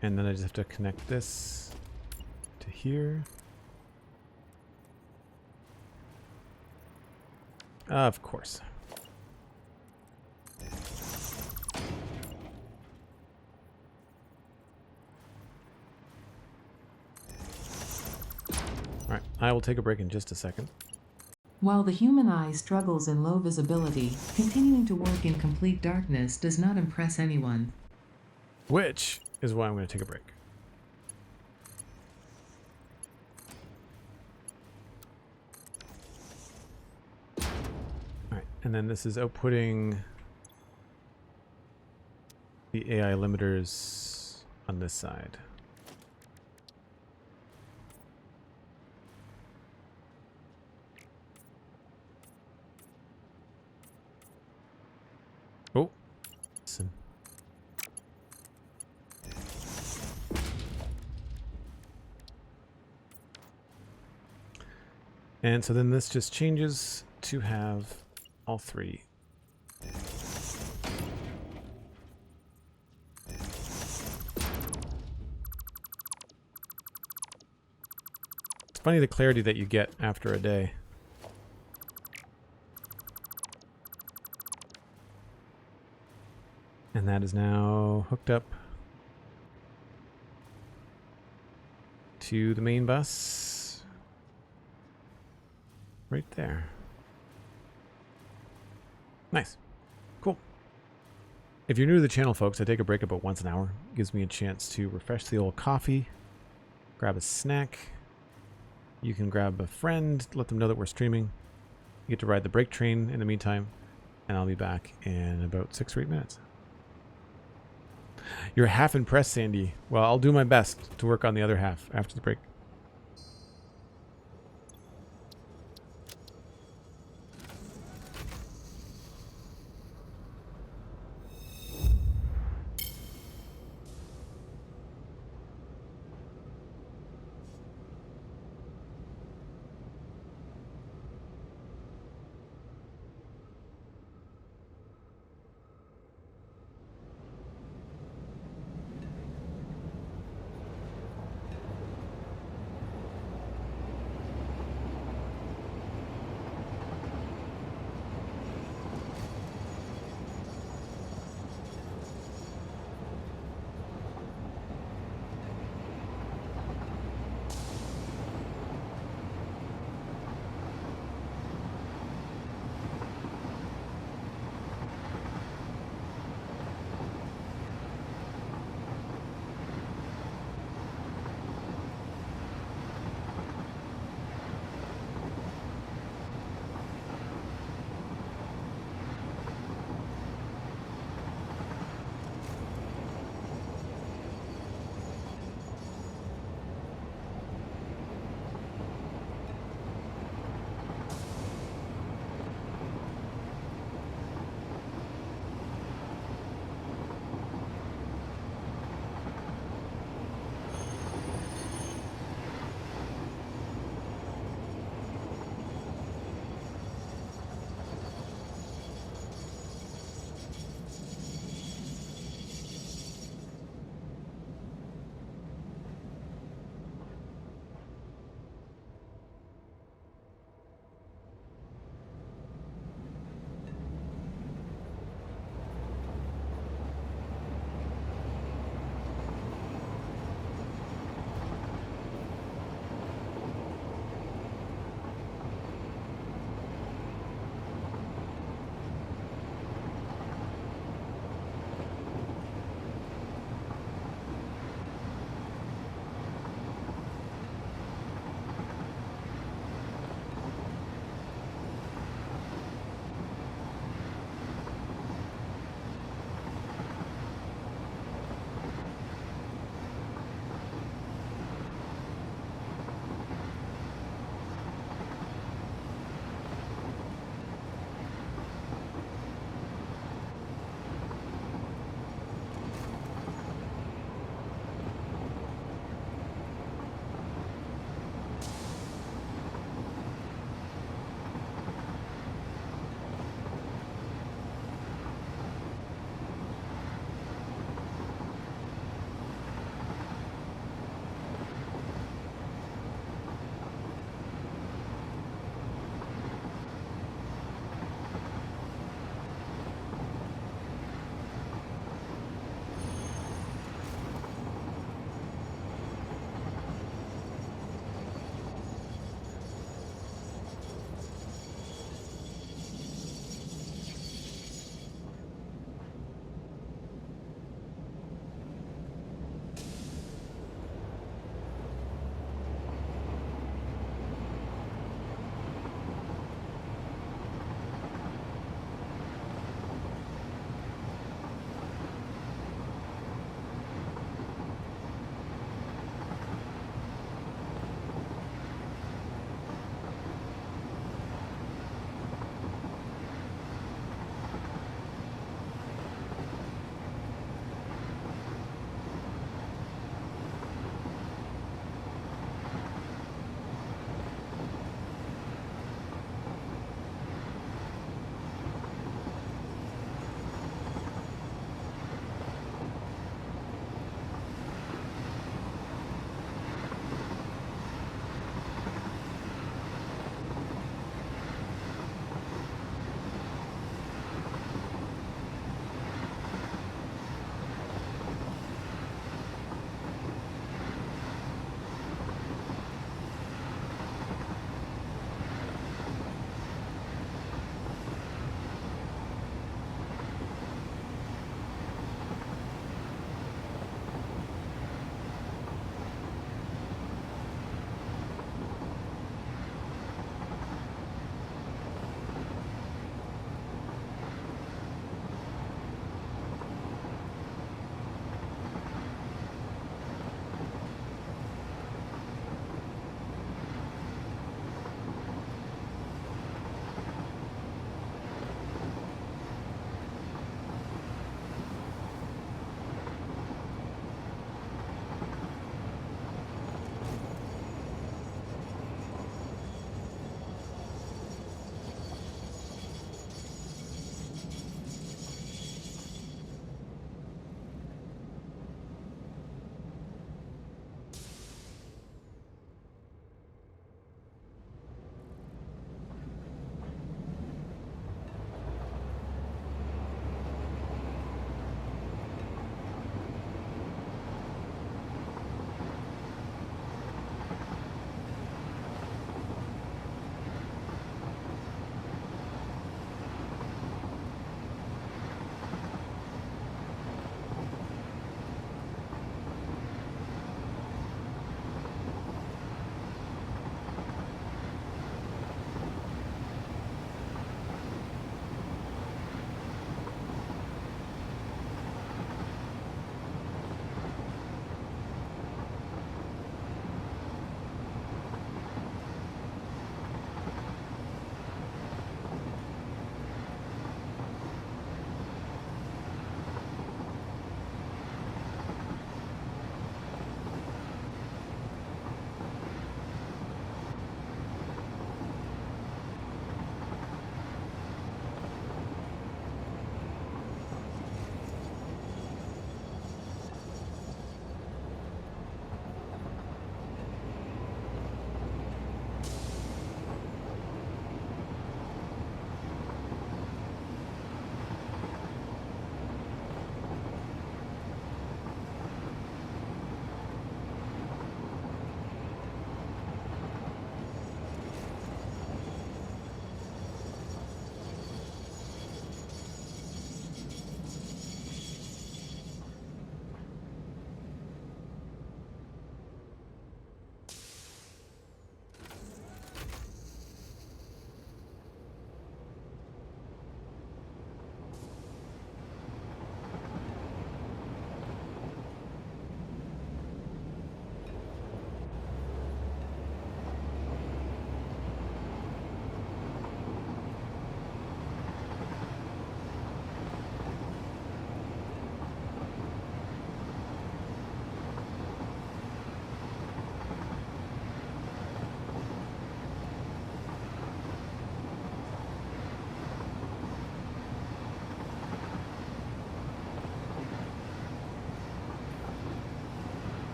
And then I just have to connect this to here. Of course. Alright, I will take a break in just a second.
While the human eye struggles in low visibility, continuing to work in complete darkness does not impress anyone.
Which is why I'm going to take a break. Alright, and then this is outputting the AI limiters on this side. Oh, listen. And so then this just changes to have all three. It's funny the clarity that you get after a day. And that is now hooked up to the main bus right there. Nice. Cool. If you're new to the channel, folks, I take a break about once an hour. It gives me a chance to refresh the old coffee, grab a snack. You can grab a friend, let them know that we're streaming. You get to ride the break train in the meantime, and I'll be back in about 6 or 8 minutes. You're half impressed, Sandy. Well, I'll do my best to work on the other half after the break.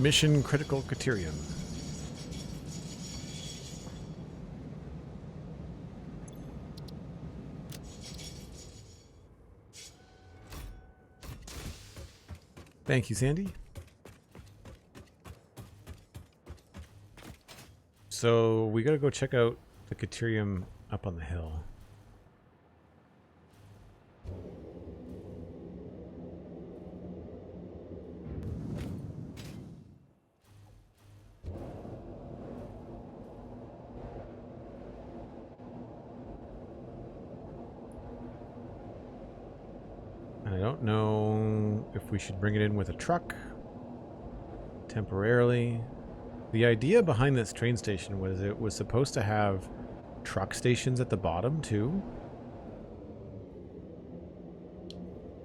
Mission Critical Caterium. Thank you, Sandy. So we gotta go check out the Caterium up on the hill. And I don't know if we should bring it in with a truck temporarily. The idea behind this train station was it was supposed to have truck stations at the bottom too.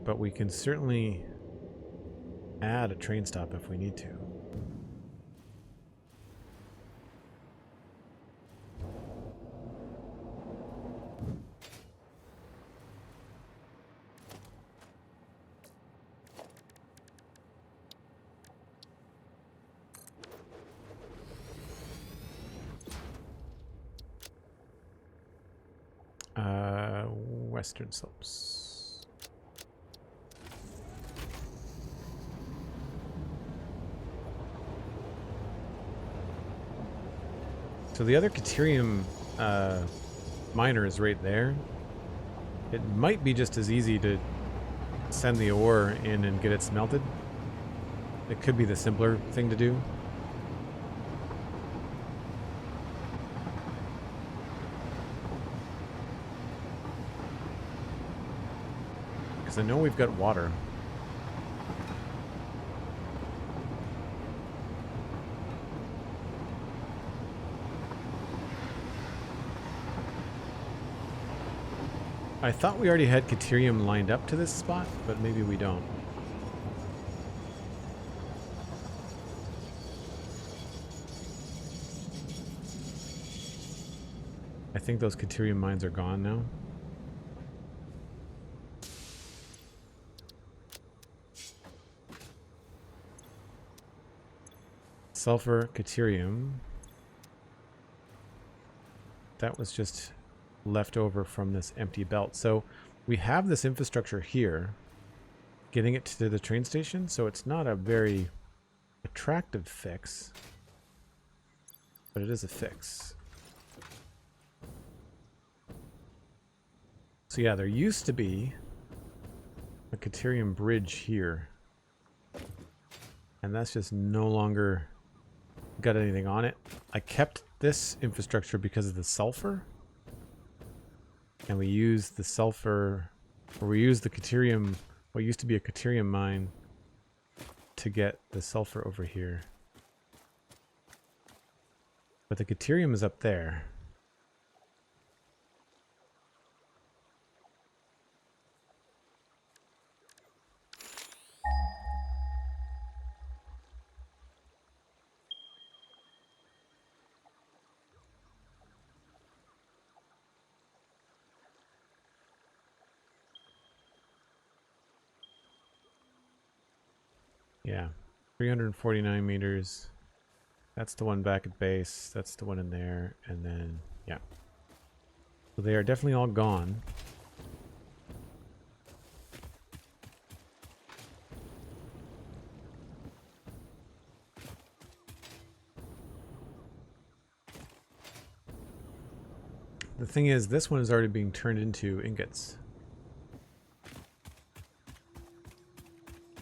But we can certainly add a train stop if we need to. Western slopes. So the other Caterium miner is right there. It might be just as easy to send the ore in and get it smelted. It could be the simpler thing to do. Because I know we've got water. I thought we already had Caterium lined up to this spot, but maybe we don't. I think those Caterium mines are gone now. Sulfur, Caterium. That was just left over from this empty belt. So we have this infrastructure here, getting it to the train station, so it's not a very attractive fix, but it is a fix. So yeah, there used to be a Caterium bridge here, and that's just no longer got anything on it. I kept this infrastructure because of the sulfur, and we used the sulfur, or we used the Caterium, what used to be a Caterium mine, to get the sulfur over here. But the Caterium is up there. Yeah, 349 meters. That's the one back at base. That's the one in there. And then, yeah. So they are definitely all gone. The thing is, this one is already being turned into ingots.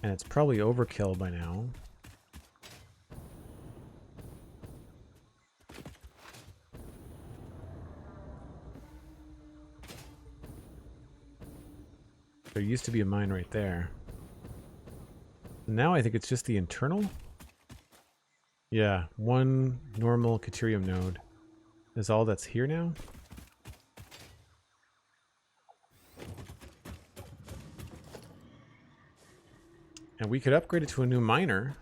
And it's probably overkill by now. There used to be a mine right there. Now I think it's just the internal. Yeah, one normal Caterium node is all that's here now. And we could upgrade it to a new miner.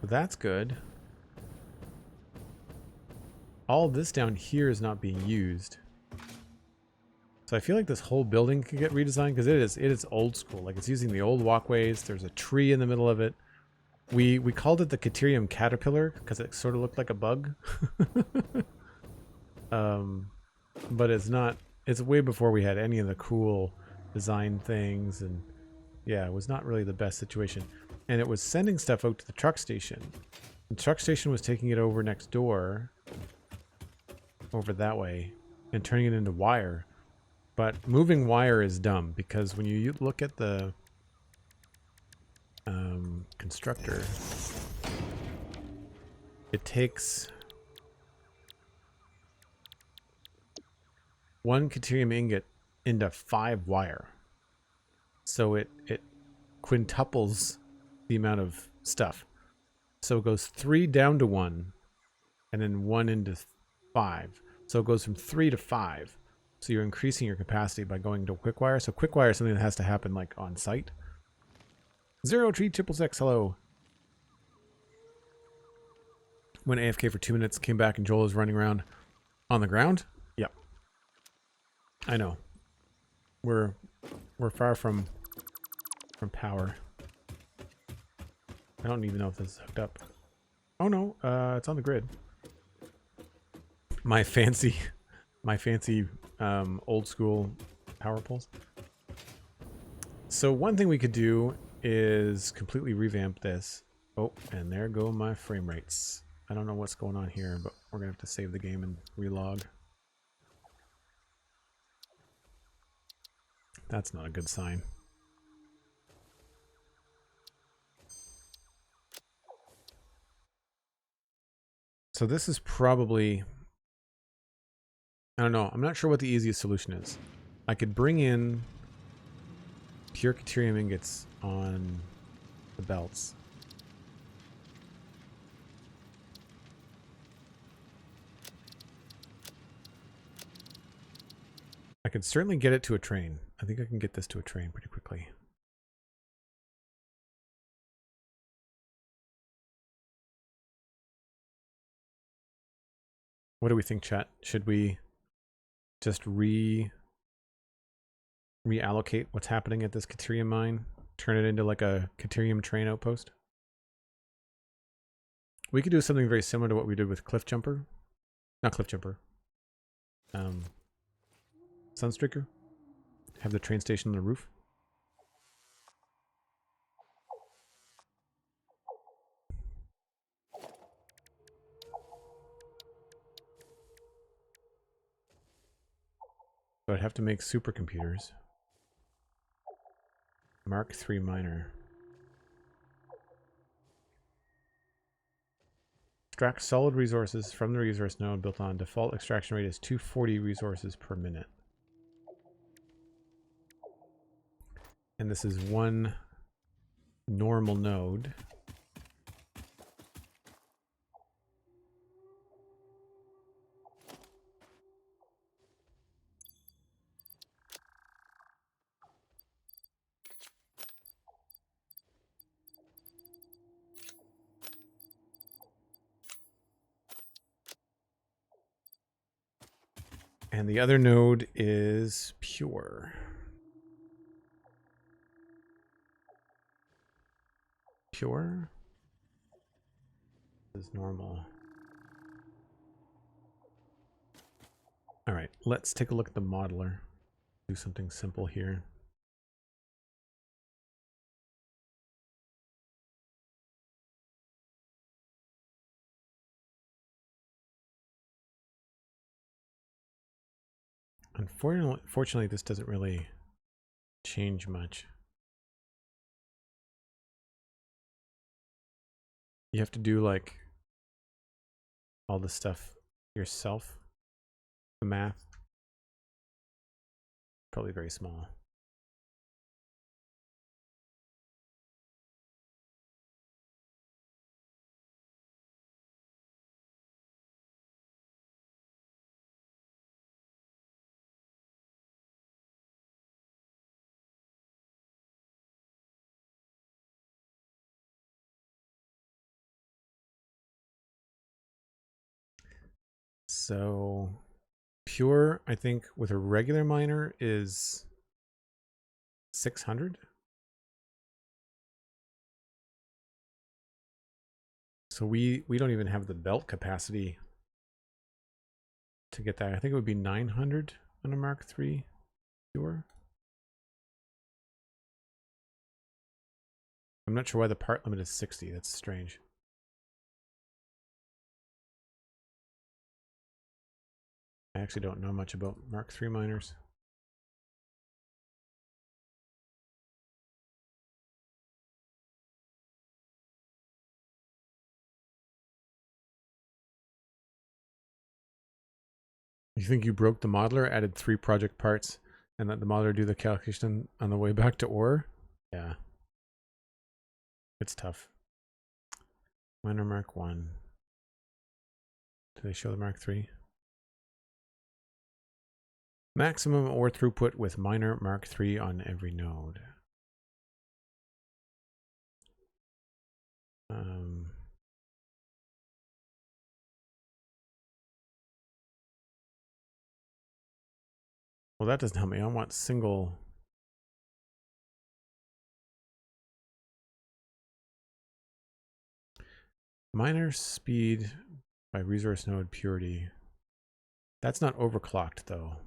So that's good. All of this down here is not being used. So I feel like this whole building could get redesigned because it is old school. Like, it's using the old walkways. There's a tree in the middle of it. We called it the Caterium caterpillar because it sort of looked like a bug. But it's not. It's way before we had any of the cool design things, and yeah, it was not really the best situation. And it was sending stuff out to the truck station. The truck station was taking it over next door, over that way, and turning it into wire. But moving wire is dumb because when you look at the constructor, it takes one Caterium ingot into 5 wire. So it quintuples the amount of stuff. So it goes 3 down to 1, and then 1 into 5. So it goes from 3 to 5. So you're increasing your capacity by going to quick wire. So quick wire is something that has to happen like on site. 0G666, hello. Went AFK for 2 minutes, came back, and Joel is running around on the ground. Yep. I know. We're far from power. I don't even know if this is hooked up. Oh no, it's on the grid. My fancy old school power poles. So one thing we could do is completely revamp this. Oh, and there go my frame rates. I don't know what's going on here, but we're gonna have to save the game and relog. That's not a good sign. So this is probably, I don't know, I'm not sure what the easiest solution is. I could bring in pure Caterium ingots on the belts. I could certainly get it to a train. I think I can get this to a train pretty quickly. What do we think, chat? Should we just reallocate what's happening at this Caterium mine? Turn it into like a Caterium train outpost? We could do something very similar to what we did with Cliff Jumper. Not Cliff Jumper. Sunstreaker. Have the train station on the roof. So I'd have to make supercomputers. Mark III miner. Extract solid resources from the resource node built on. Default extraction rate is 240 resources per minute. And this is one normal node. And the other node is pure. Pure? This is normal. All right, let's take a look at the modeler. Do something simple here. Unfortunately, this doesn't really change much. You have to do like all the stuff yourself. The math. Probably very small. So pure, I think with a regular miner is 600. So we don't even have the belt capacity to get that. I think it would be 900 on a Mark III pure. I'm not sure why the part limit is 60. That's strange. I actually don't know much about Mark III miners. You think you broke the modeler, added 3 project parts, and let the modeler do the calculation on the way back to ore? Yeah. It's tough. Miner Mark 1. Do they show the Mark 3? Maximum ore throughput with miner Mark 3 on every node. Well, that doesn't help me. I want single. Miner speed by resource node purity. That's not overclocked though.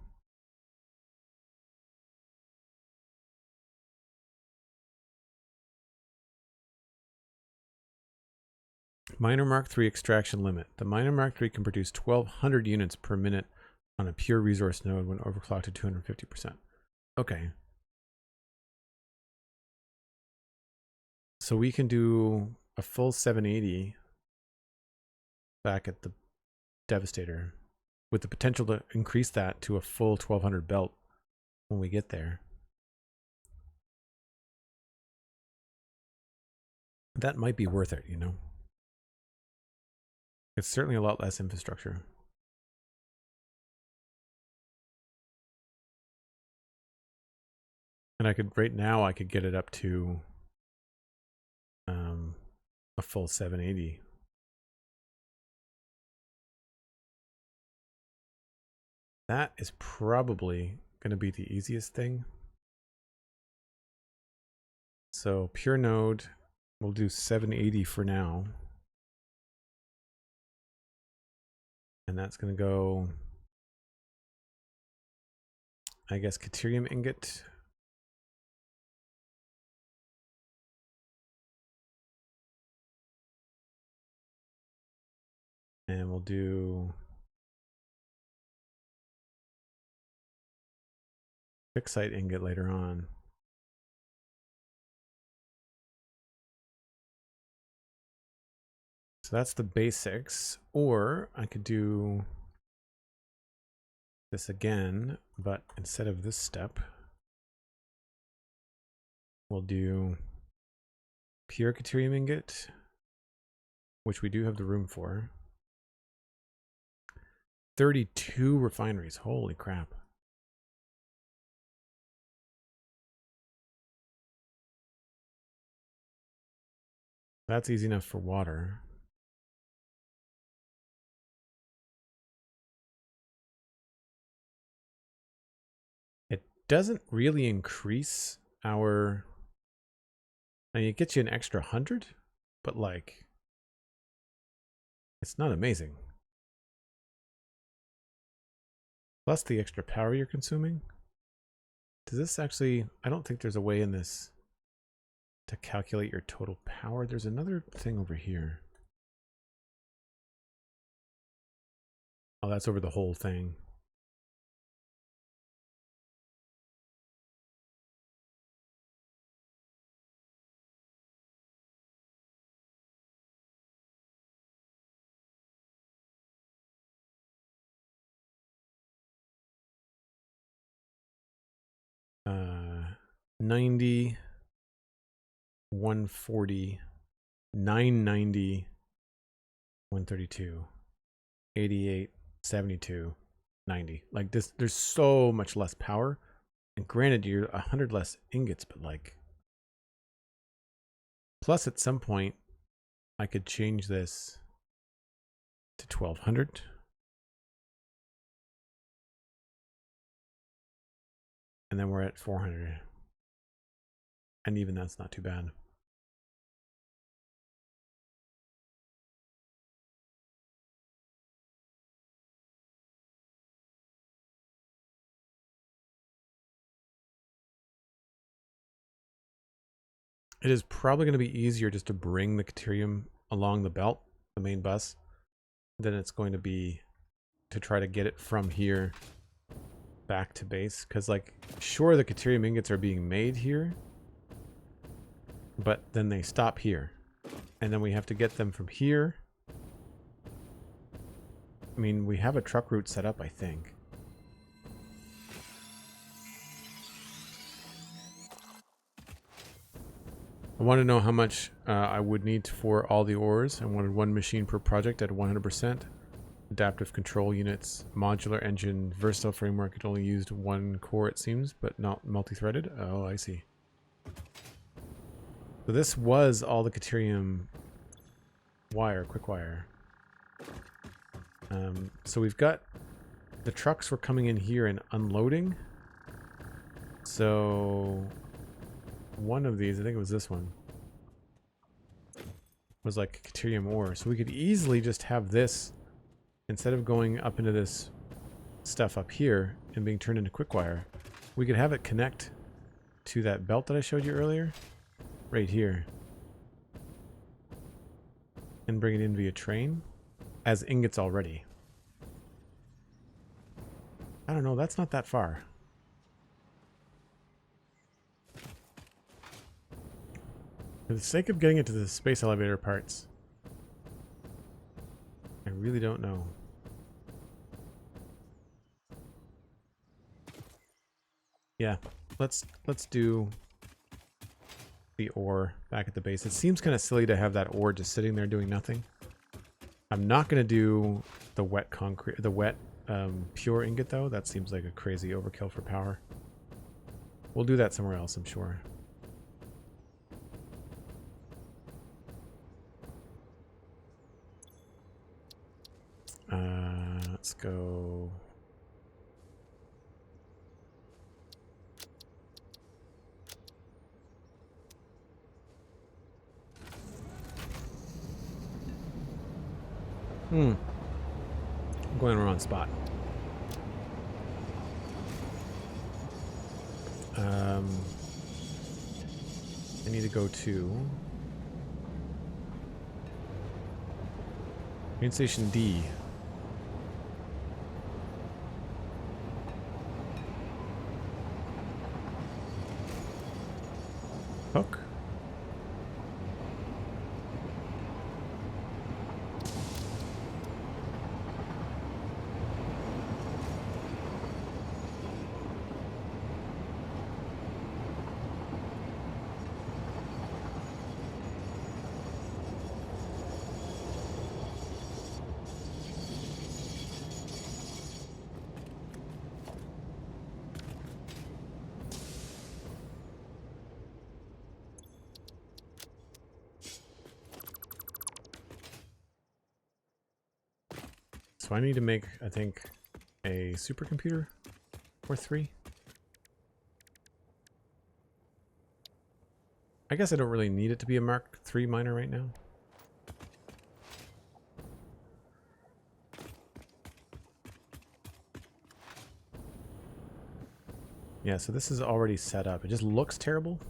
Miner Mark III extraction limit. The Miner Mark III can produce 1200 units per minute on a pure resource node when overclocked to 250%. Okay. So we can do a full 780 back at the Devastator with the potential to increase that to a full 1200 belt when we get there. That might be worth it, you know? It's certainly a lot less infrastructure. And I could, right now, I could get it up to a full 780. That is probably going to be the easiest thing. So pure node, we'll do 780 for now. And that's going to go, I guess, Caterium ingot. And we'll do fixite ingot later on. So that's the basics. Or I could do this again, but instead of this step, we'll do pure Caterium ingot, which we do have the room for. 32 refineries. Holy crap. That's easy enough for water. It doesn't really increase our... I mean, it gets you an extra 100, but like, it's not amazing. Plus the extra power you're consuming. Does this actually... I don't think there's a way in this to calculate your total power. There's another thing over here. Oh, that's over the whole thing. Uh, 90, 140, 990, 132, 88, 72, 90. Like this, there's so much less power. And granted, you're 100 less ingots, but like, plus at some point, I could change this to 1200. And then we're at 400. And even that's not too bad. It is probably going to be easier just to bring the Caterium along the belt, the main bus, than it's going to be to try to get it from here back to base. Because, like, sure, the Caterium ingots are being made here, but then they stop here. And then we have to get them from here. I mean, we have a truck route set up, I think. I want to know how much I would need for all the ores. I wanted 1 machine per project at 100%. Adaptive control units, modular engine, versatile framework. It only used 1 core, it seems, but not multi-threaded. Oh, I see. So this was all the Caterium wire, quick wire. So we've got the trucks were coming in here and unloading. So one of these, I think it was this one, was like Caterium ore. So we could easily just have this, instead of going up into this stuff up here and being turned into quick wire, we could have it connect to that belt that I showed you earlier, right here, and bring it in via train as ingots already. I don't know, that's not that far. For the sake of getting it to the space elevator parts, I really don't know. Yeah, let's do the ore back at the base. It seems kind of silly to have that ore just sitting there doing nothing. I'm not going to do the wet concrete, the wet pure ingot though. That seems like a crazy overkill for power. We'll do that somewhere else, I'm sure. Let's go. I'm going in the wrong spot. I need to go to main station D. Hook. So I need to make, I think, a supercomputer or 3. I guess I don't really need it to be a Mark III miner right now. Yeah, so this is already set up. It just looks terrible.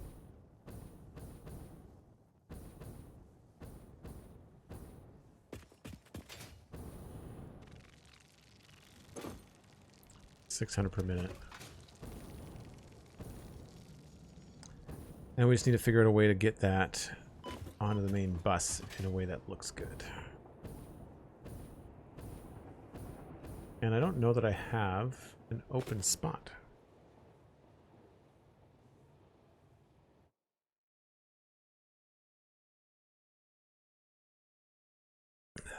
$600 per minute. And we just need to figure out a way to get that onto the main bus in a way that looks good. And I don't know that I have an open spot.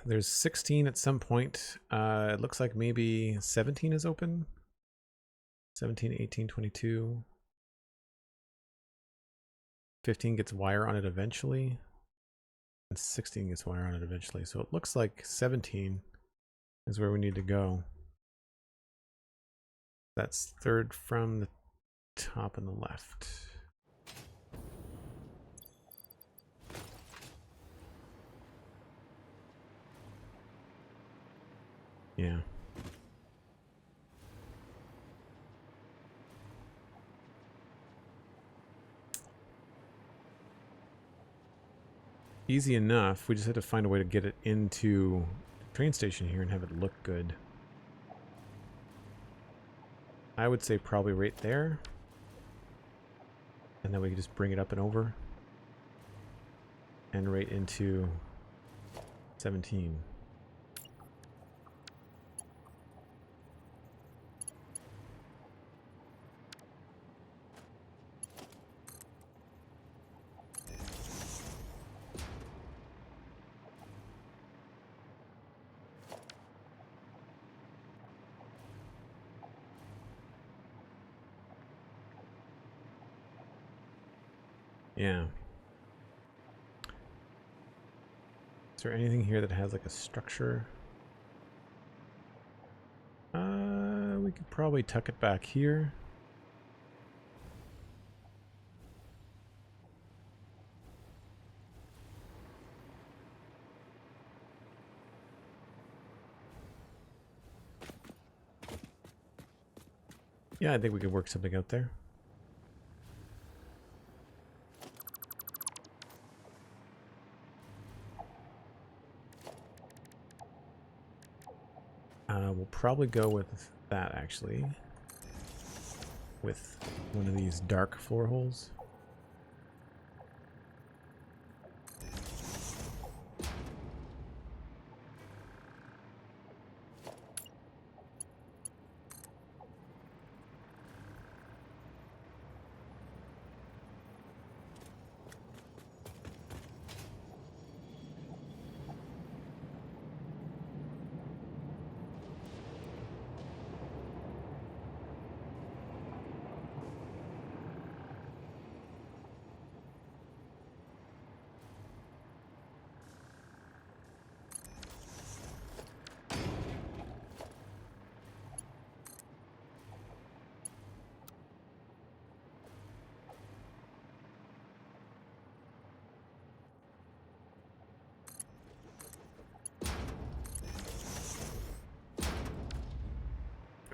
There's 16 at some point. It looks like maybe 17 is open. 17, 18, 22. 15 gets wire on it eventually. And 16 gets wire on it eventually. So it looks like 17 is where we need to go. That's third from the top on the left. Yeah. easy enough. We just had to find a way to get it into the train station here and have it look good. I would say probably right there. And then we can just bring it up and over. And right into 17. Yeah. Is there anything here that has like a structure? We could probably tuck it back here. Yeah, I think we could work something out there. We'll probably go with that, actually. With one of these dark floor holes.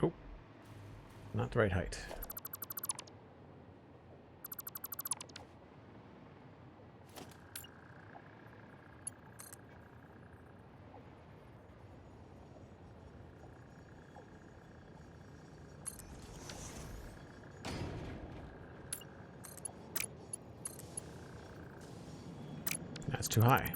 Oh, not the right height. That's too high.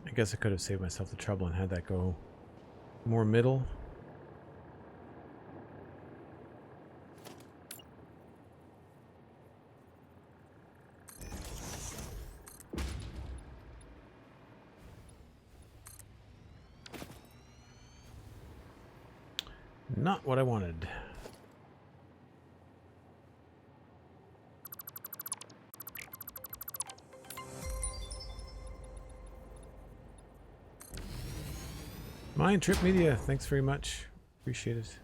I guess I could have saved myself the trouble and had that go more middle. Not what I wanted. MindTripMedia, thanks very much. Appreciate it.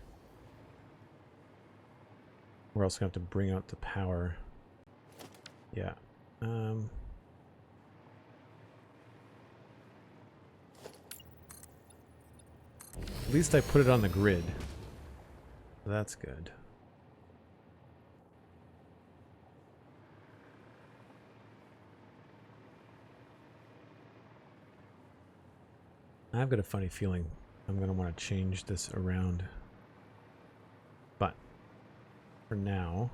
We're also going to have to bring out the power. Yeah. At least I put it on the grid. That's good. I've got a funny feeling I'm going to want to change this around. But for now,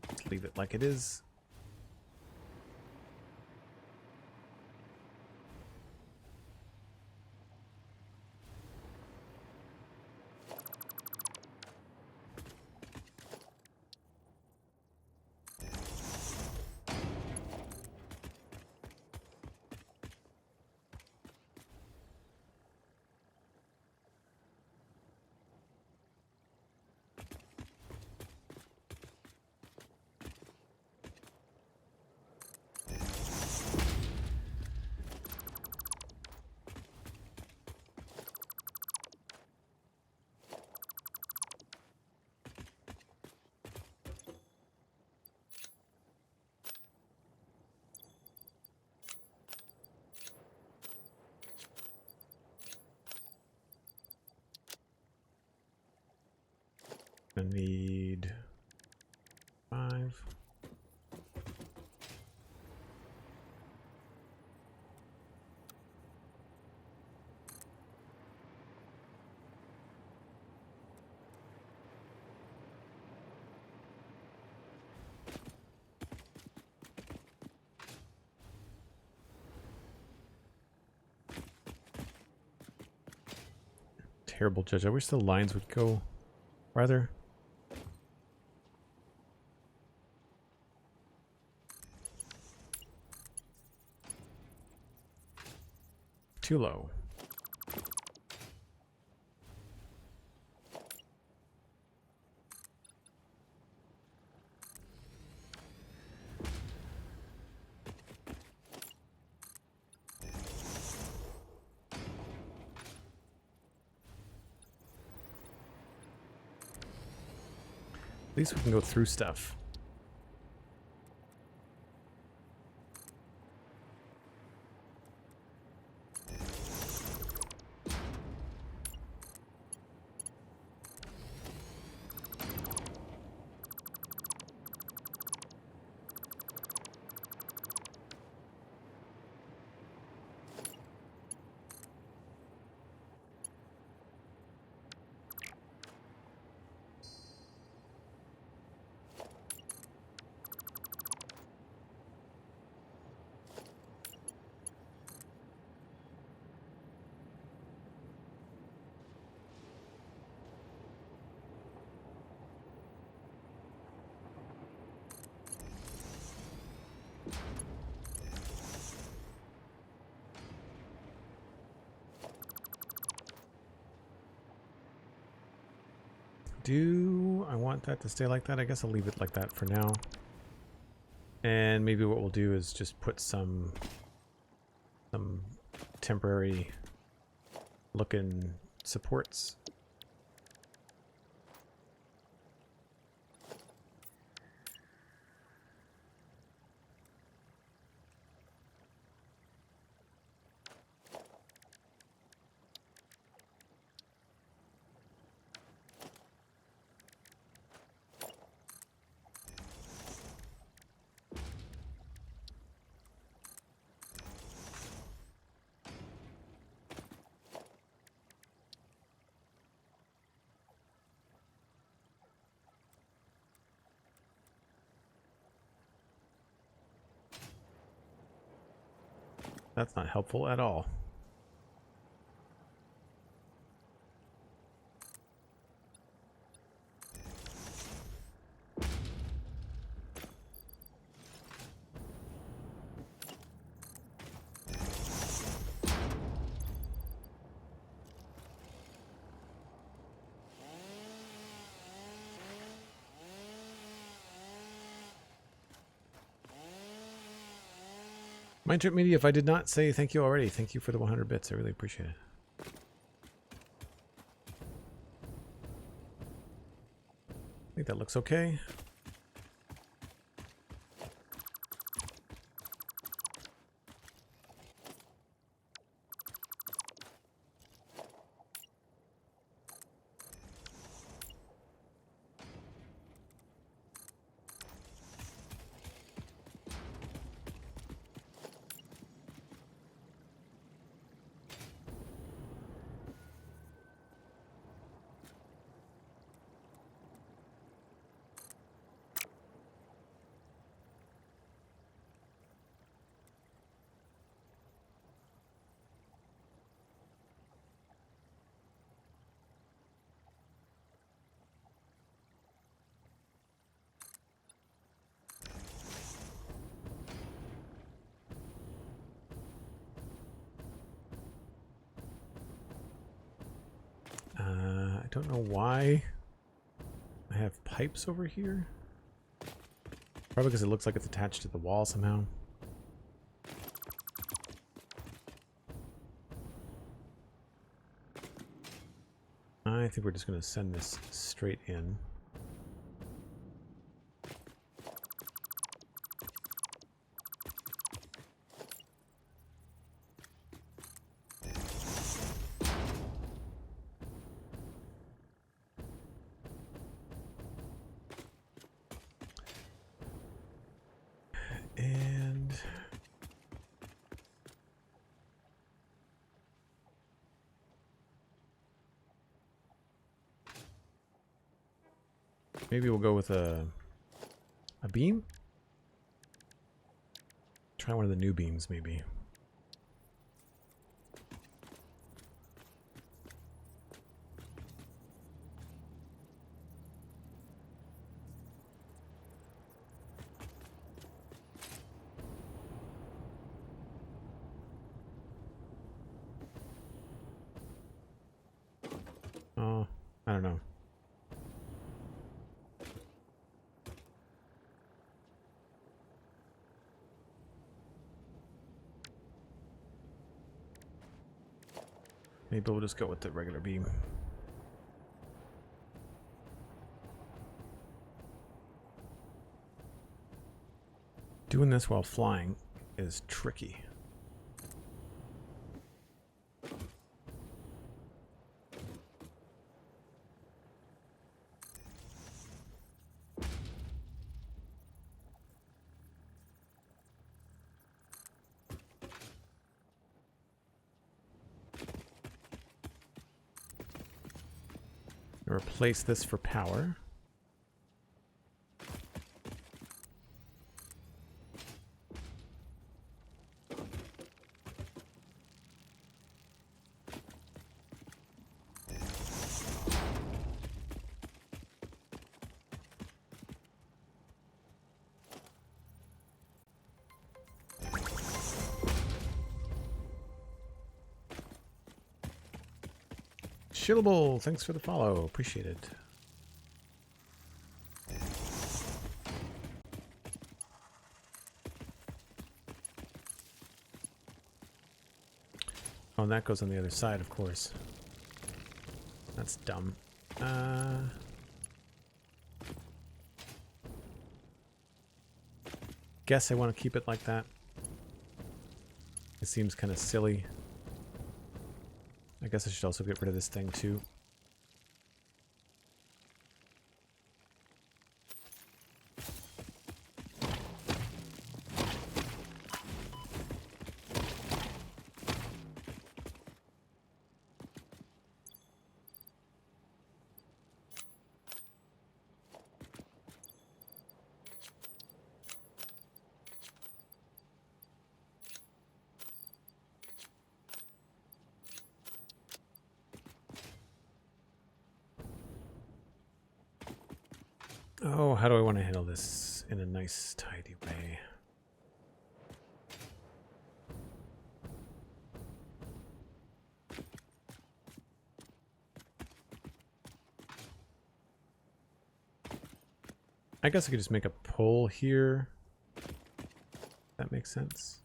let's leave it like it is. Gonna need 5. Terrible judge. I wish the lines would go farther. Too low. At least we can go through stuff. Do I want that to stay like that? I guess I'll leave it like that for now. And maybe what we'll do is just put some temporary looking supports. That's not helpful at all. MindTripMedia, if I did not say thank you already, thank you for the 100 bits. I really appreciate it. I think that looks okay. I don't know why I have pipes over here. Probably because it looks like it's attached to the wall somehow. I think we're just going to send this straight in. Maybe we'll go with a beam? Try one of the new beams, maybe. Oh, I don't know. Maybe we'll just go with the regular beam. Doing this while flying is tricky. Replace this for power. Shillable, thanks for the follow. Appreciate it. Oh, and that goes on the other side, of course. That's dumb. Guess I want to keep it like that. It seems kind of silly. I guess I should also get rid of this thing too. Oh, how do I want to handle this in a nice, tidy way? I guess I could just make a pole here. That makes sense.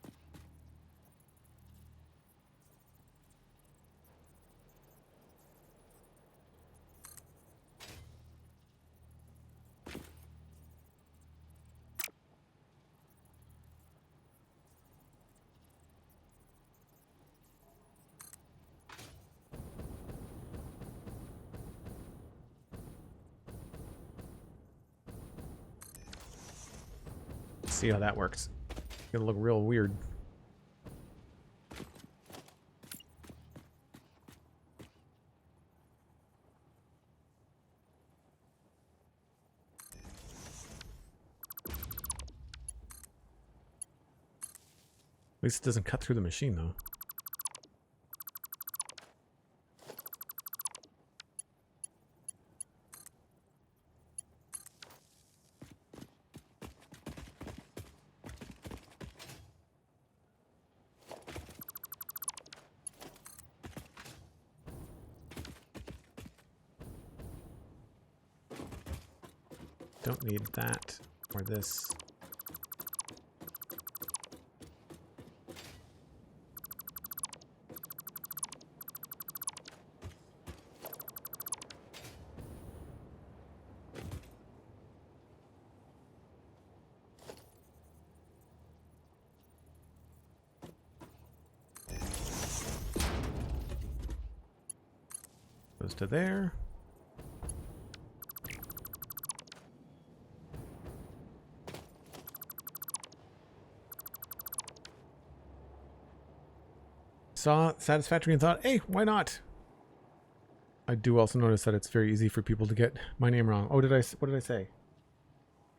See how that works. It's gonna look real weird. At least it doesn't cut through the machine, though. Don't need that or this. Goes to there. Saw Satisfactory and thought, hey, why not? I do also notice that it's very easy for people to get my name wrong. Oh, what did I say?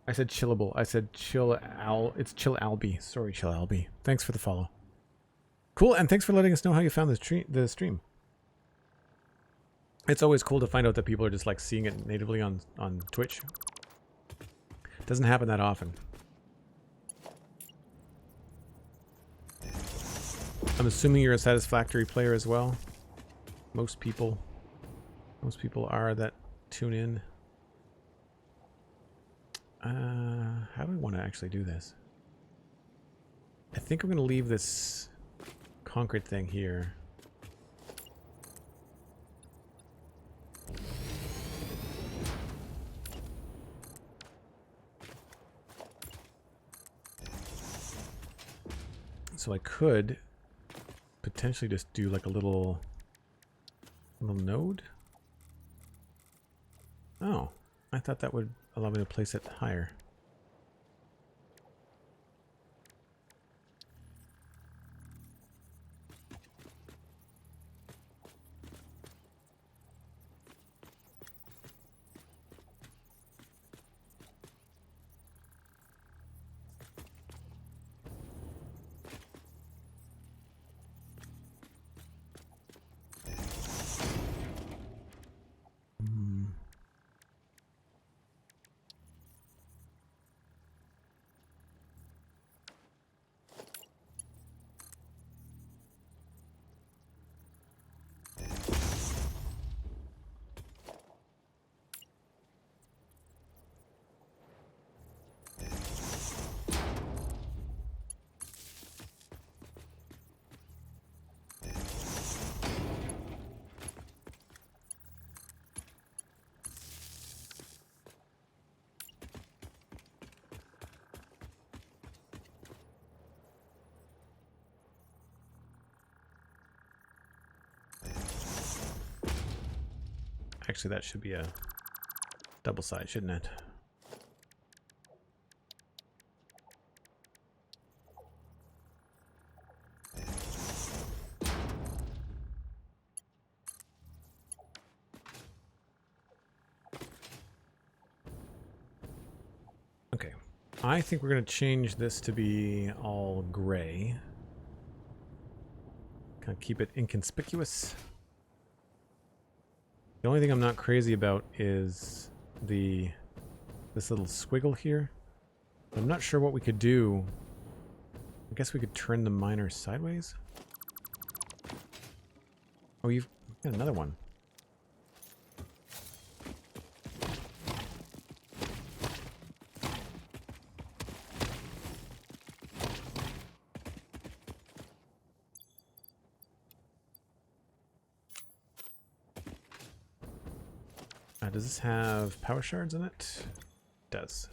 I said chillable. I said it's Chill Alby. Sorry, Chill Alby. Thanks for the follow. Cool, and thanks for letting us know how you found the stream. It's always cool to find out that people are just like seeing it natively on Twitch. Doesn't happen that often. I'm assuming you're a Satisfactory player as well. Most people are that tune in. How do we want to actually do this? I think I'm going to leave this concrete thing here. So I could potentially just do like a little node. Oh, I thought that would allow me to place it higher. Actually, that should be a double side, shouldn't it? Okay. I think we're going to change this to be all gray. Kind of keep it inconspicuous. The only thing I'm not crazy about is this little squiggle here. I'm not sure what we could do. I guess we could turn the miner sideways. Oh, you've got another one. Does this have power shards in it? It does.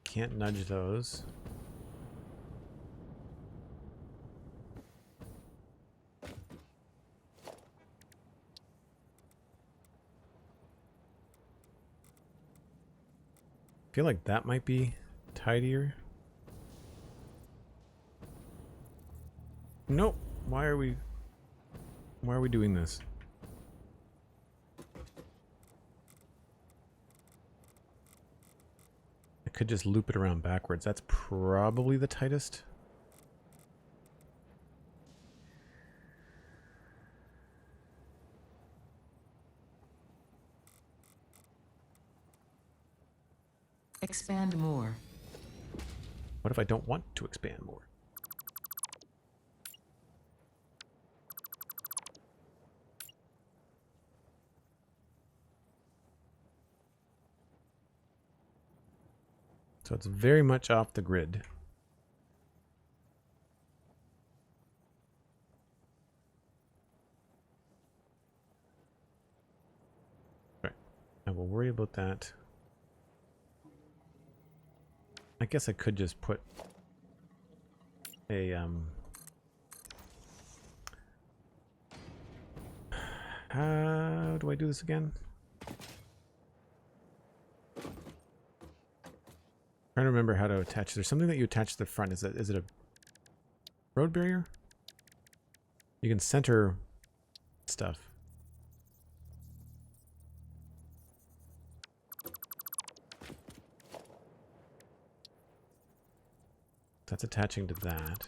Can't nudge those. I feel like that might be tidier. Nope. Why are we doing this? I could just loop it around backwards. That's probably the tightest.
Expand more.
What if I don't want to expand more? So it's very much off the grid. Right. I will worry about that. I guess I could just put a How do I do this again? Trying to remember how to attach. There's something that you attach to the front. Is it a road barrier? You can center stuff. That's attaching to that.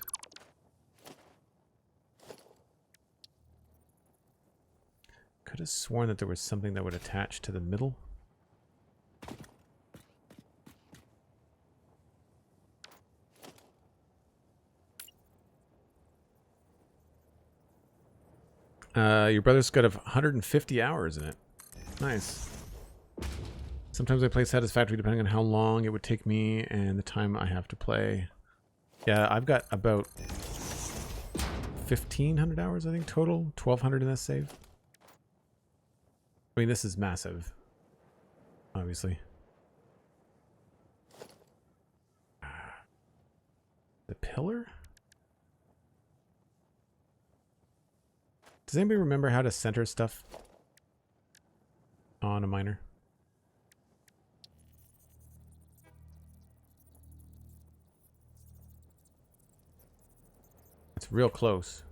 Could have sworn that there was something that would attach to the middle. Your brother's got 150 hours in it. Nice. Sometimes I play Satisfactory depending on how long it would take me and the time I have to play. Yeah, I've got about 1,500 hours, I think, total. 1,200 in this save. I mean, this is massive, obviously. The pillar? Does anybody remember how to center stuff on a miner? It's real close.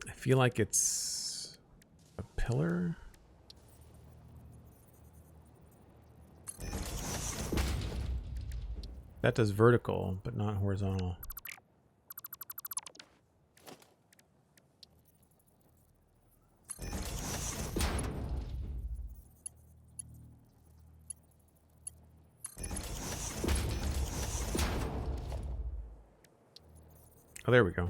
I feel like it's a pillar. That does vertical, but not horizontal. Oh, there we go.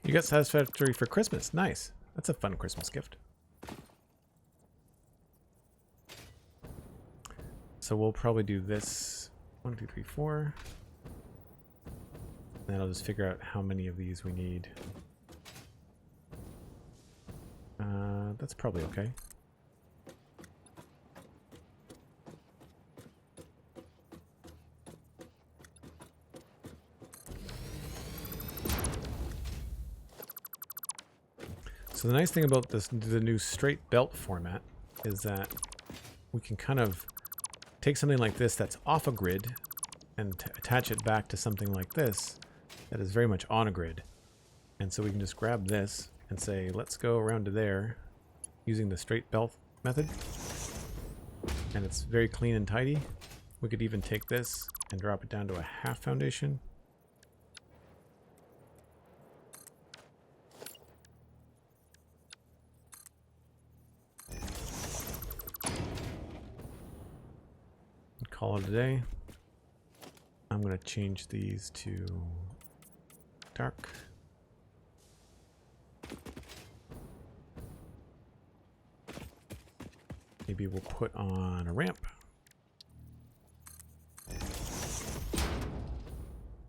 You got Satisfactory for Christmas. Nice. That's a fun Christmas gift. So we'll probably do this 1, 2, 3, 4. And then I'll just figure out how many of these we need. That's probably okay. So the nice thing about the new straight belt format is that we can kind of take something like this that's off a grid and attach it back to something like this that is very much on a grid. And so we can just grab this and say, let's go around to there using the straight belt method. And it's very clean and tidy. We could even take this and drop it down to a half foundation. Call it a day. I'm going to change these to dark. Maybe we'll put on a ramp.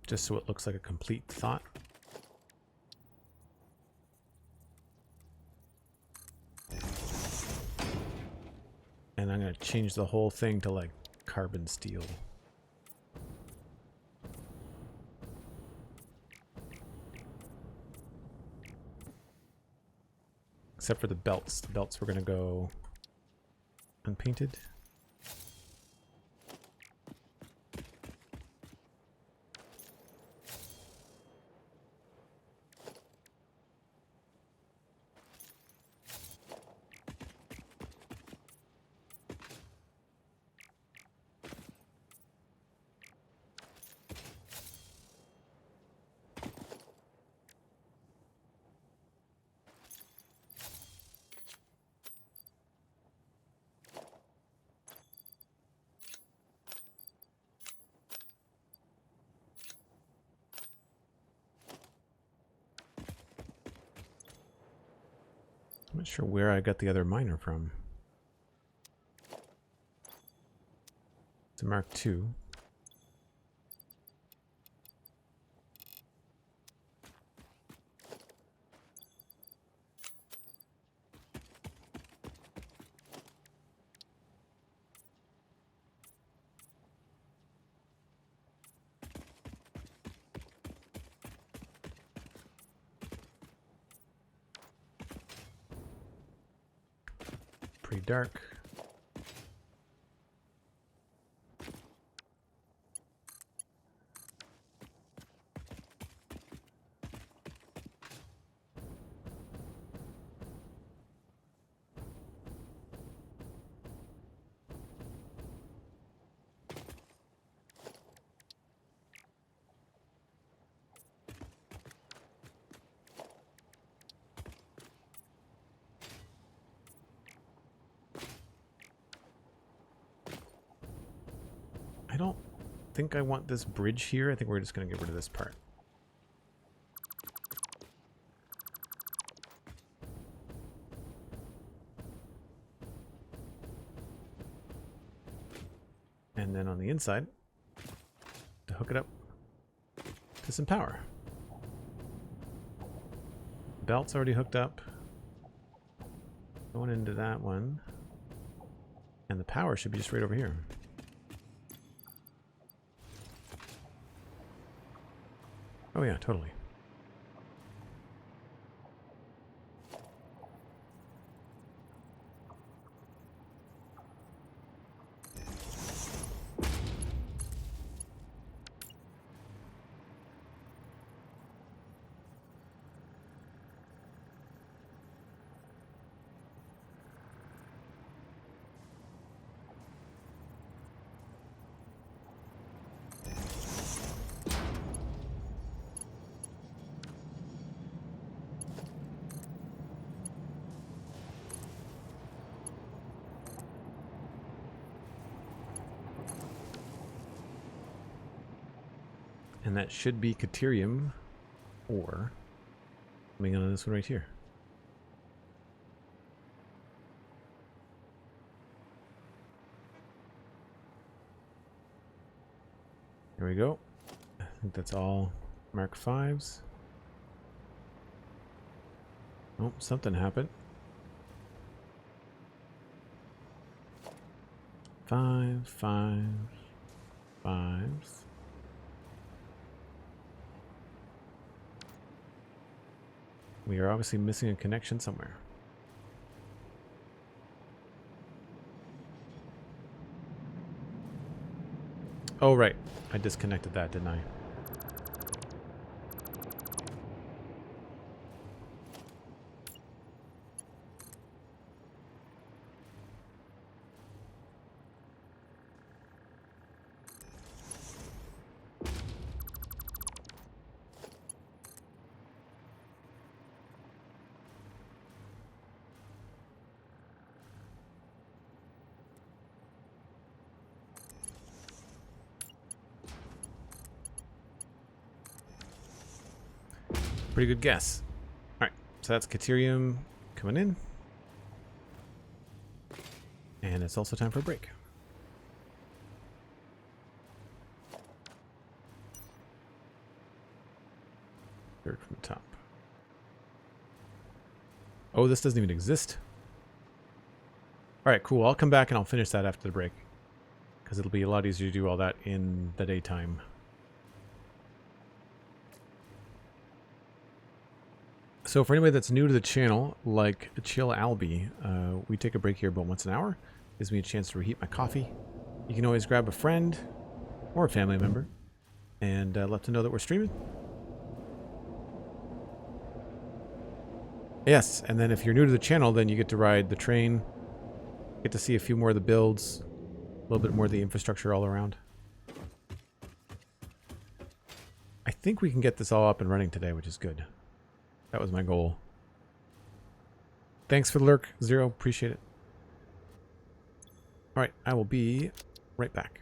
Just so it looks like a complete thought. And I'm going to change the whole thing to like carbon steel. Except for the belts. The belts were going to go unpainted. I'm not sure where I got the other miner from. It's a Mark II. Pretty dark. I don't think I want this bridge here. I think we're just going to get rid of this part. And then on the inside, to hook it up to some power. Belt's already hooked up. Going into that one. And the power should be just right over here. Oh yeah, totally. And that should be Caterium or coming on this one right here. There we go. I think that's all Mark V's. Oh, something happened. 5, 5, 5s. We are obviously missing a connection somewhere. Oh, right. I disconnected that, didn't I? Pretty good guess. Alright, so that's Caterium coming in. And it's also time for a break. Third from the top. Oh, this doesn't even exist. Alright, cool. I'll come back and I'll finish that after the break. Because it'll be a lot easier to do all that in the daytime. So for anybody that's new to the channel, like Chill Albie, we take a break here about once an hour. Gives me a chance to reheat my coffee. You can always grab a friend or a family member and let them know that we're streaming. Yes, and then if you're new to the channel, then you get to ride the train, get to see a few more of the builds, a little bit more of the infrastructure all around. I think we can get this all up and running today, which is good. That was my goal. Thanks for the lurk, Zero. Appreciate it. All right, I will be right back.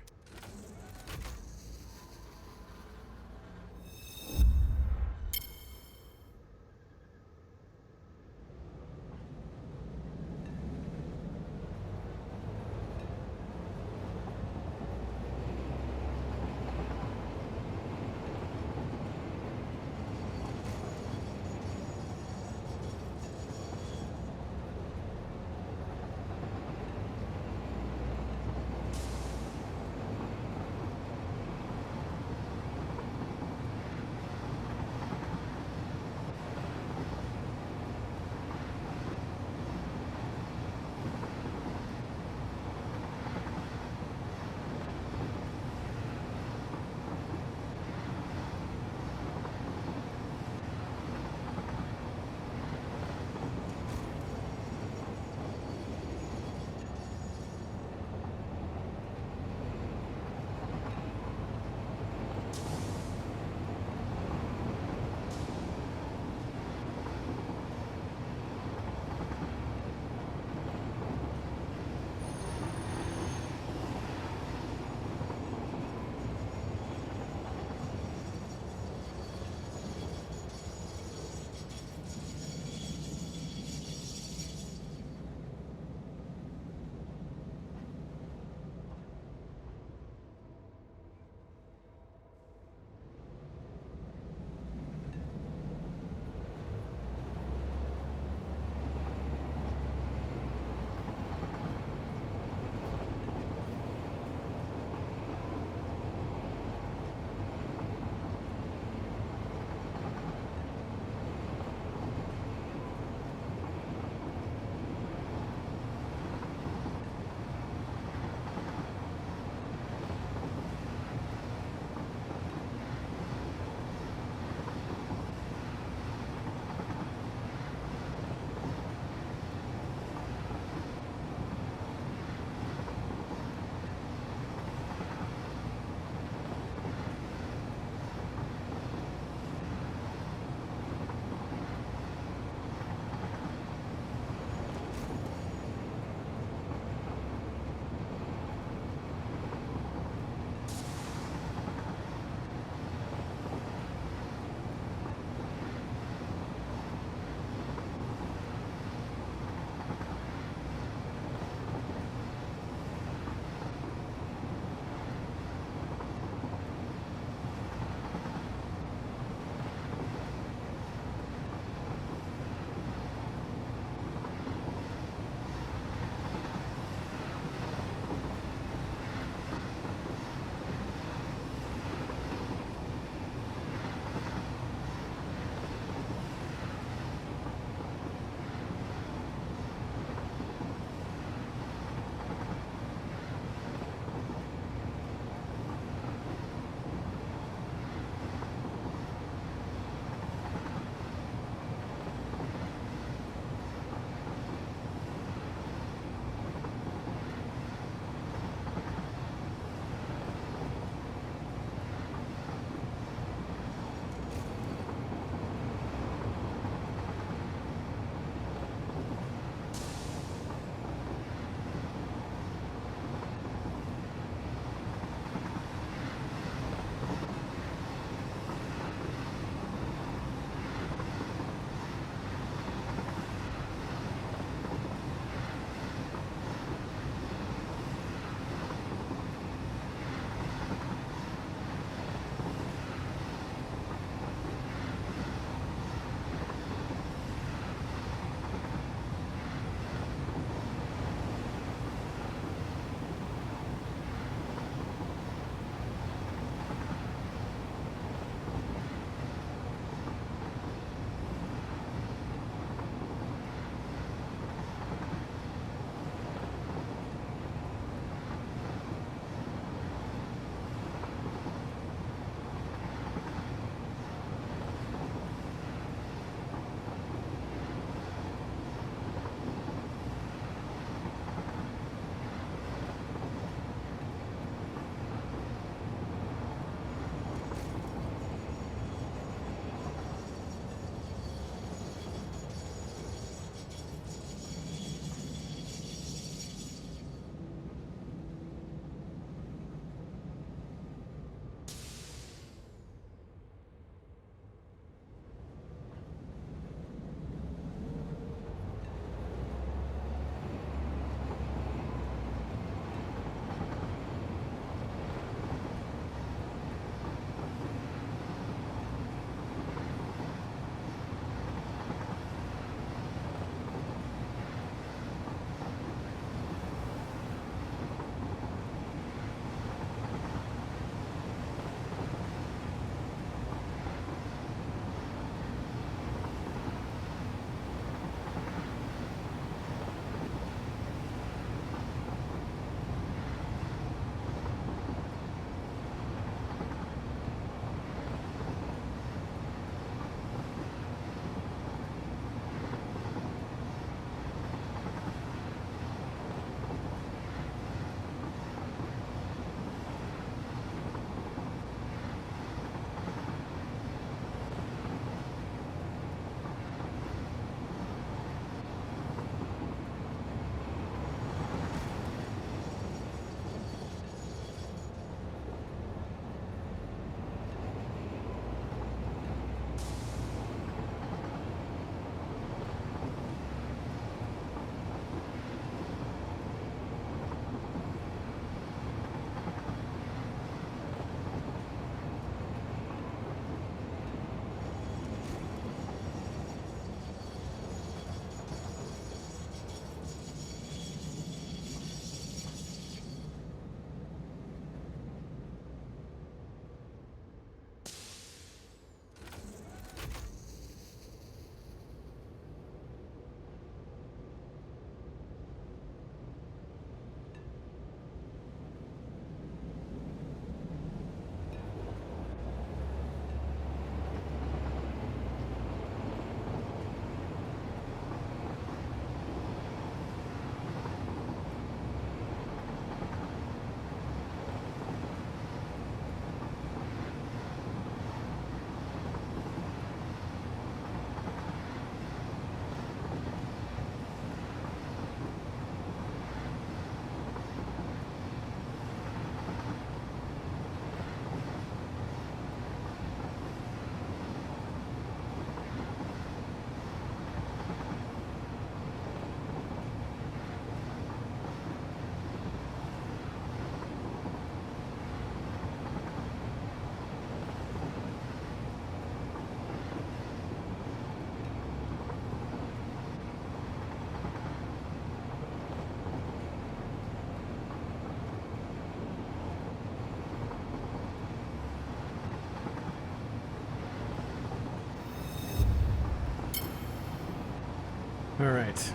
Alright.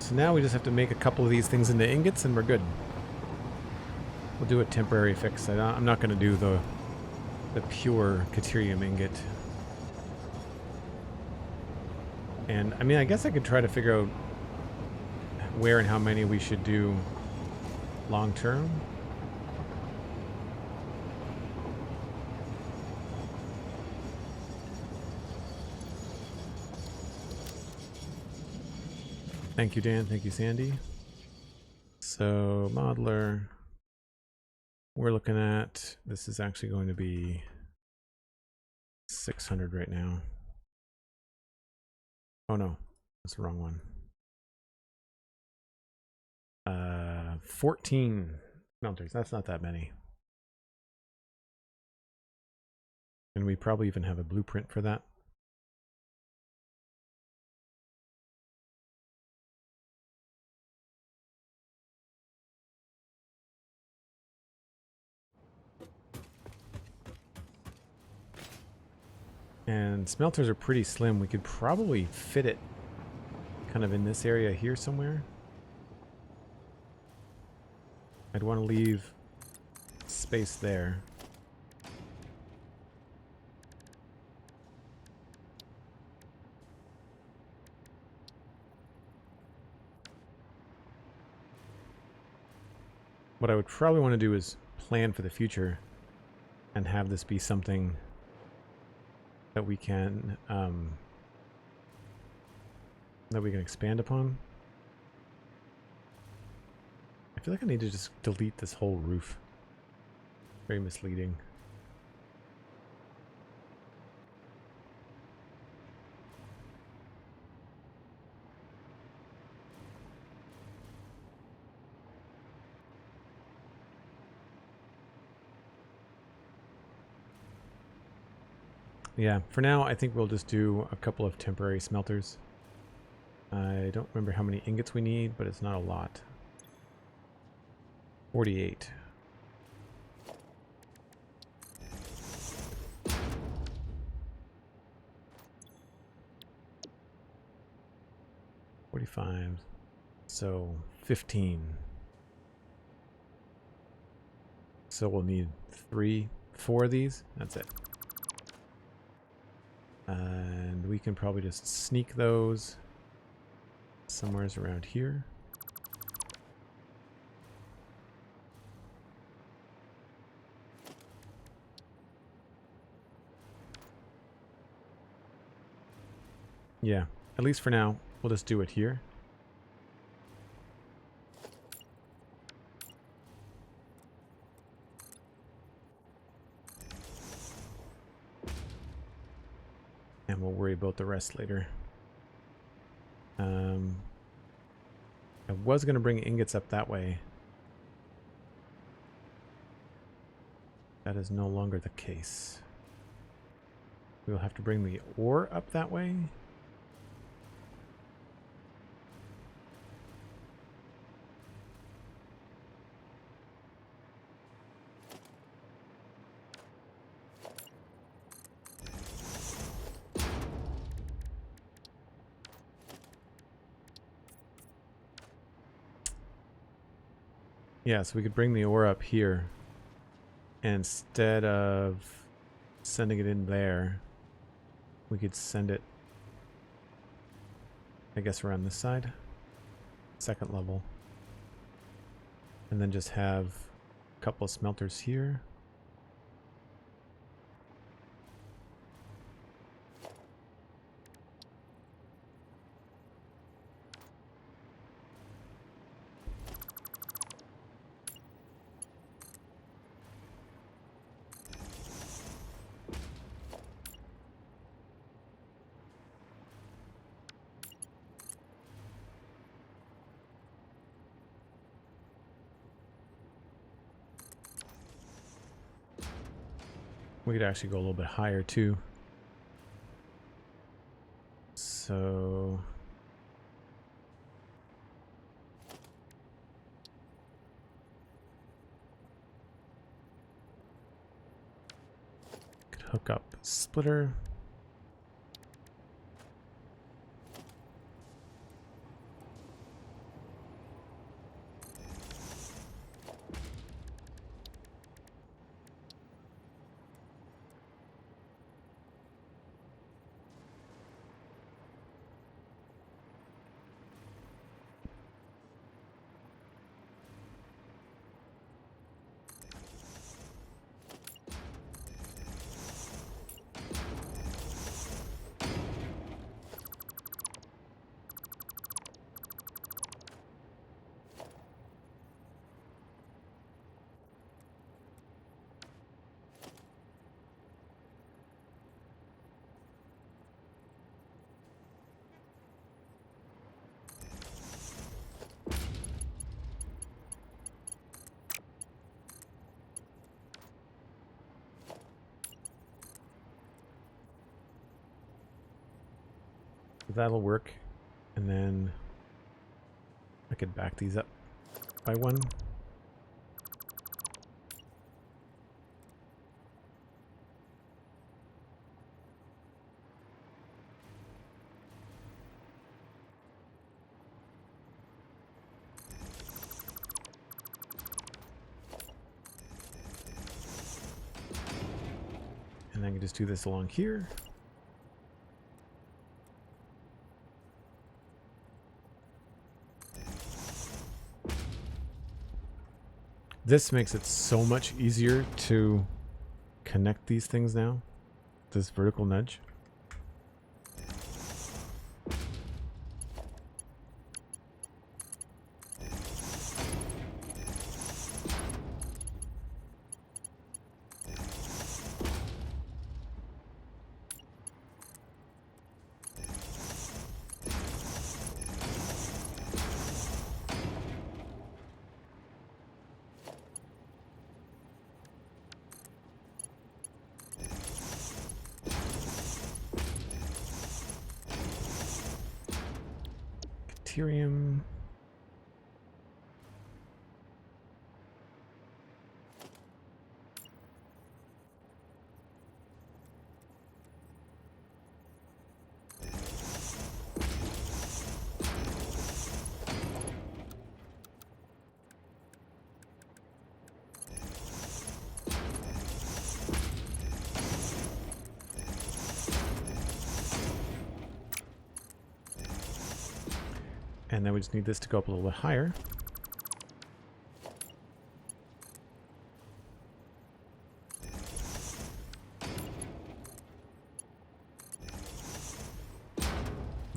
So now we just have to make a couple of these things into ingots and we're good. We'll do a temporary fix. I'm not going to do the pure Caterium ingot. And, I mean, I guess I could try to figure out where and how many we should do long term. Thank you, Dan. Thank you, Sandy. So, modeler, we're looking at, this is actually going to be 600 right now. Oh no, that's the wrong one. 14 smelters, that's not that many. And we probably even have a blueprint for that. And smelters are pretty slim. We could probably fit it kind of in this area here somewhere. I'd want to leave space there. What I would probably want to do is plan for the future and have this be something that we can expand upon. I feel like I need to just delete this whole roof. Very misleading. Yeah, for now I think we'll just do a couple of temporary smelters. I don't remember how many ingots we need, but it's not a lot. 48. So 15. So we'll need 4 of these. That's it. And we can probably just sneak those somewheres around here. Yeah, at least for now, we'll just do it here. And we'll worry about the rest later. I was going to bring ingots up that way. That is no longer the case. We'll have to bring the ore up that way. Yeah, so we could bring the ore up here. And instead of sending it in there, we could send it, I guess, around this side. Second level. And then just have a couple of smelters here. We could actually go a little bit higher too. So could hook up splitter. So that'll work. And then I could back these up by one. And I can just do this along here. This makes it so much easier to connect these things now. This vertical nudge. Caterium. And then we just need this to go up a little bit higher.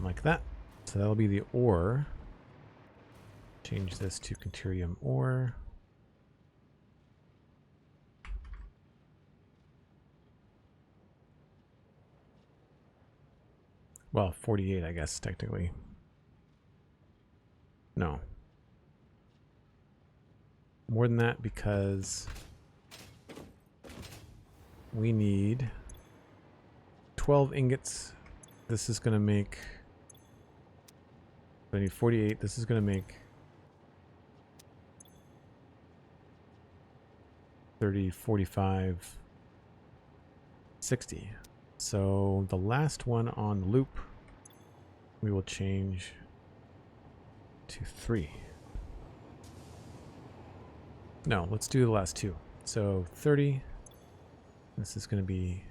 Like that. So that'll be the ore. Change this to Caterium ore. Well, 48, I guess, technically. No. More than that because we need 12 ingots. This is going to make... I need 48. This is going to make 30, 45, 60. So the last one on the loop, we will change to 3. No, let's do the last two. So 30. This is going to be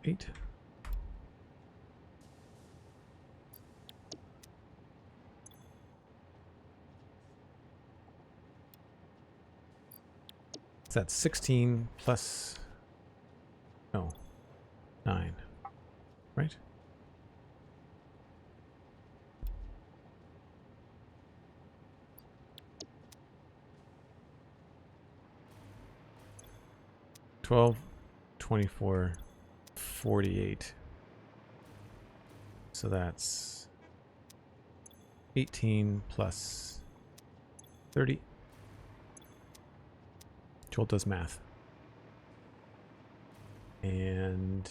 8. So that's 16 plus, no, 9, right? $12, $24, $48. So that's 18 plus 30. Joel does math. And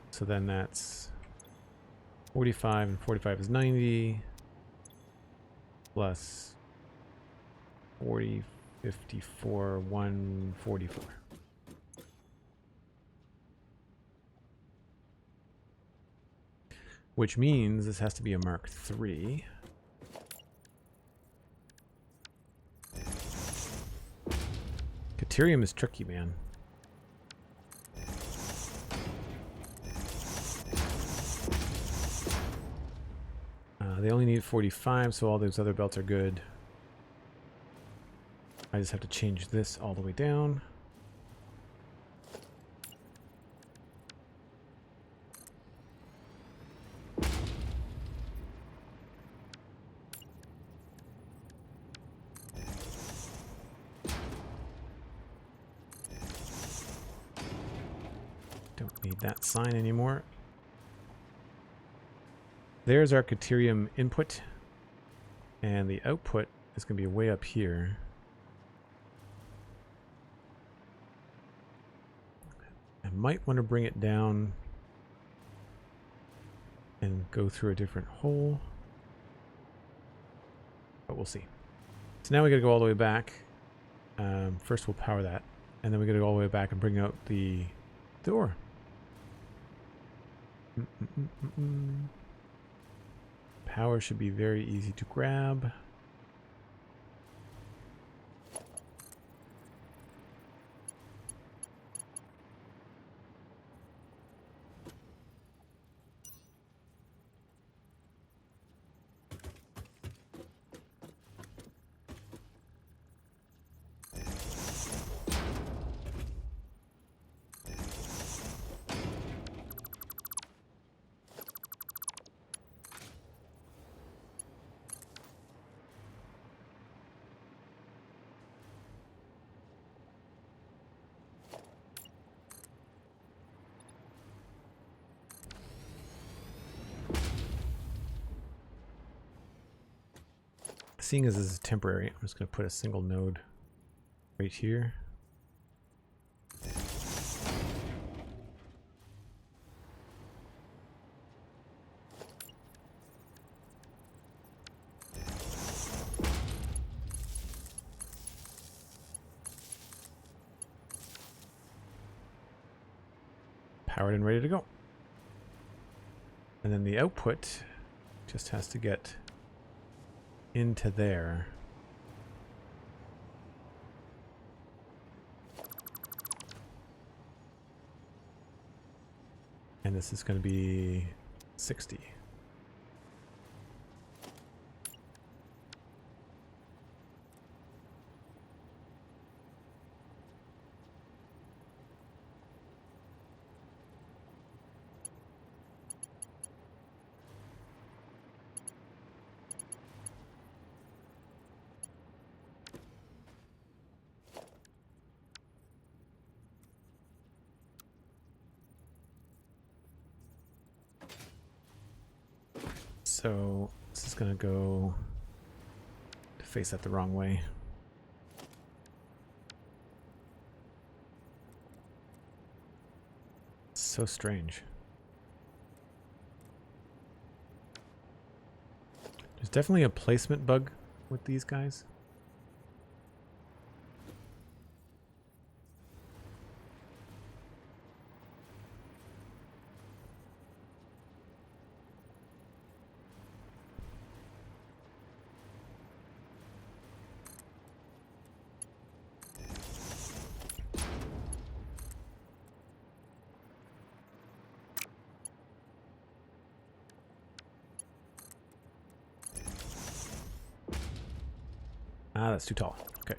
so then that's 45, and 45 is 90 plus 40, 54, 144. Which means this has to be a Mark III. Caterium is tricky, man. They only need 45, so all those other belts are good. I just have to change this all the way down. Don't need that sign anymore. There's our Caterium input, and the output is going to be way up here. I might want to bring it down and go through a different hole. But we'll see. So now we gotta go all the way back. First we'll power that, and then we gotta go all the way back and bring out the door. Power should be very easy to grab. Seeing as this is temporary, I'm just going to put a single node right here. Powered and ready to go. And then the output just has to get into there. And this is going to be 60. So this is going to go to face that the wrong way. So strange. There's definitely a placement bug with these guys. Ah, that's too tall. Okay.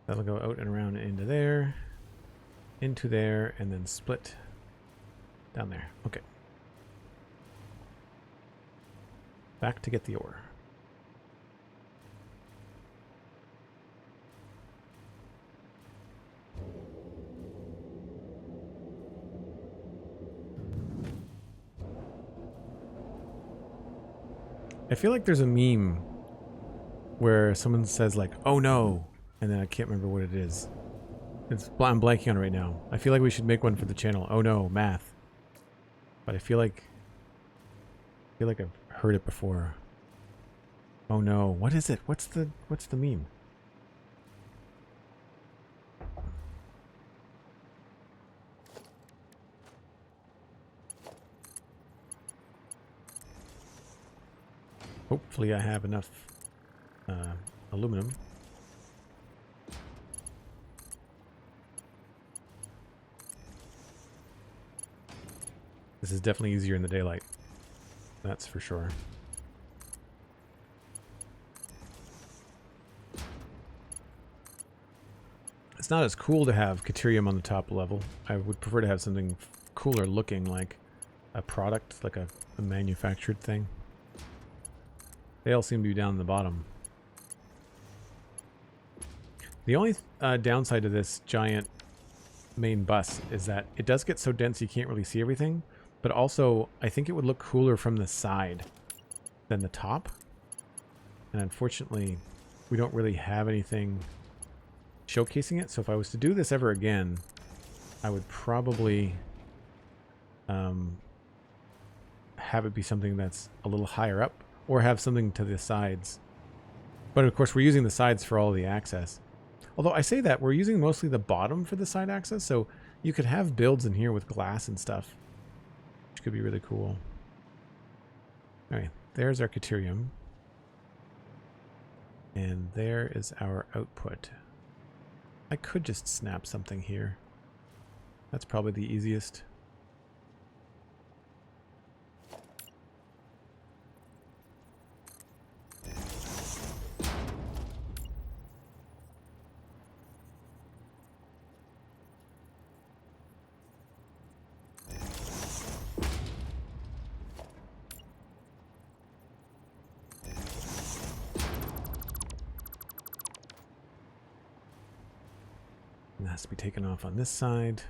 That'll go out and around into there, and then split down there. Okay. Back to get the ore. I feel like there's a meme where someone says like, "Oh no," and then I can't remember what it is. I'm blanking on it right now. I feel like we should make one for the channel. Oh no, math. But I feel like I've heard it before. Oh no, what is it? What's the meme? Hopefully I have enough aluminum. This is definitely easier in the daylight. That's for sure. It's not as cool to have Caterium on the top level. I would prefer to have something cooler looking, like a product, like a manufactured thing. They all seem to be down the bottom. The only downside to this giant main bus is that it does get so dense you can't really see everything, but also I think it would look cooler from the side than the top. And unfortunately, we don't really have anything showcasing it. So if I was to do this ever again, I would probably have it be something that's a little higher up, or have something to the sides. But of course, we're using the sides for all the access. Although I say that, we're using mostly the bottom for the side access, so you could have builds in here with glass and stuff, which could be really cool. Alright, there's our Caterium. And there is our output. I could just snap something here. That's probably the easiest. And that has to be taken off on this side.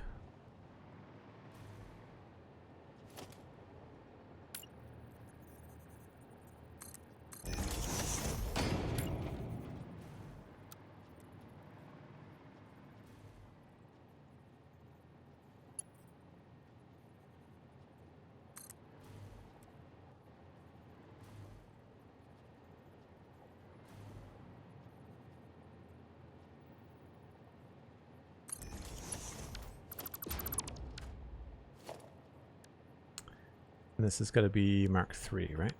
And this is going to be Mark III, right?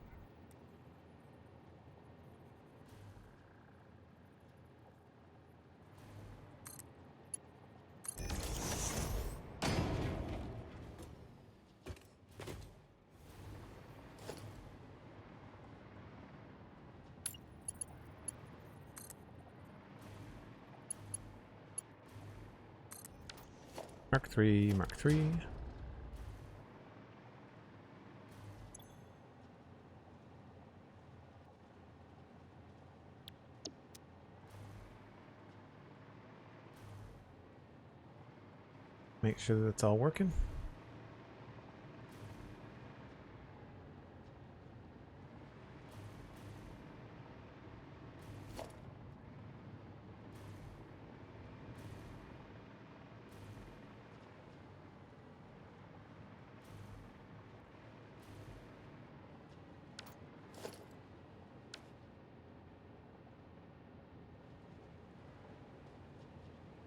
Mark III, Mark III. Make sure that it's all working.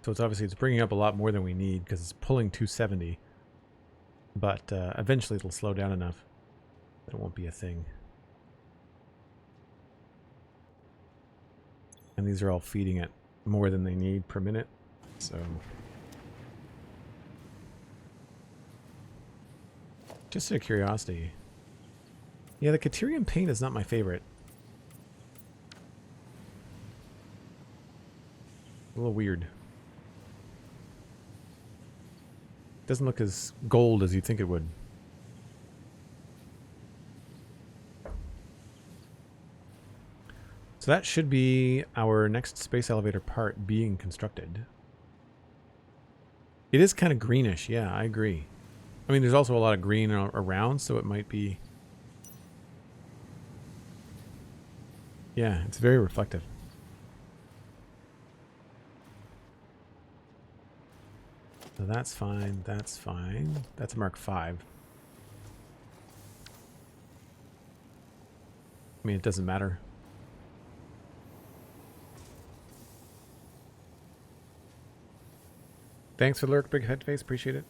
So it's bringing up a lot more than we need because it's pulling 270. But eventually it'll slow down enough that it won't be a thing. And these are all feeding it more than they need per minute. So just out of curiosity. Yeah, the Caterium paint is not my favorite. A little weird. Doesn't look as gold as you'd think it would. So that should be our next space elevator part being constructed. It is kind of greenish, yeah, I agree. I mean, there's also a lot of green around, so it might be... Yeah, it's very reflective. So that's fine, that's fine. That's a Mark V. I mean, it doesn't matter. Thanks for the lurk, Big Headface. Appreciate it.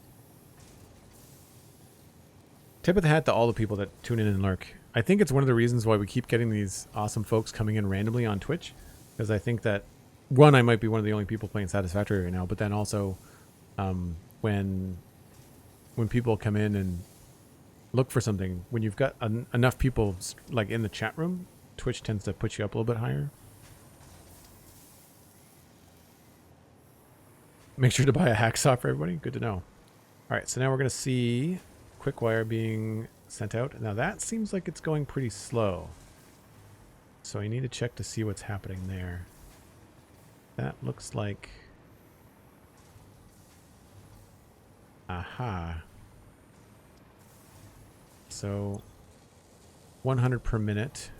Tip of the hat to all the people that tune in and lurk. I think it's one of the reasons why we keep getting these awesome folks coming in randomly on Twitch. Because I think that, one, I might be one of the only people playing Satisfactory right now. But then also, when people come in and look for something, when you've got enough people like in the chat room, Twitch tends to put you up a little bit higher. Make sure to buy a hacksaw for everybody. Good to know. All right, so now we're going to see Quickwire being sent out. Now that seems like it's going pretty slow. So I need to check to see what's happening there. That looks like... Aha. So 100 per minute.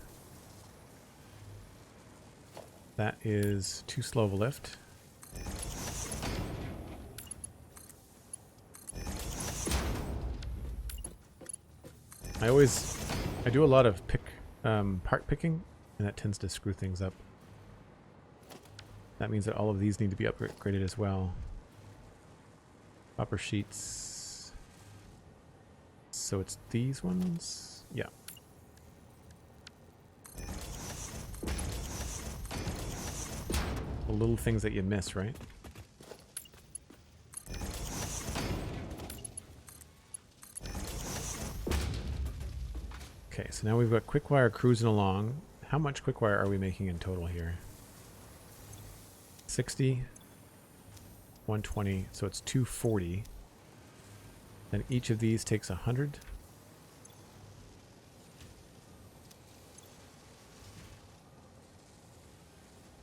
That is too slow of a lift. I do a lot of part picking, and that tends to screw things up. That means that all of these need to be upgraded as well. Upper sheets. So it's these ones? Yeah. The little things that you miss, right? Okay, so now we've got Quickwire cruising along. How much Quickwire are we making in total here? 60, 120, so it's 240. Then each of these takes 100.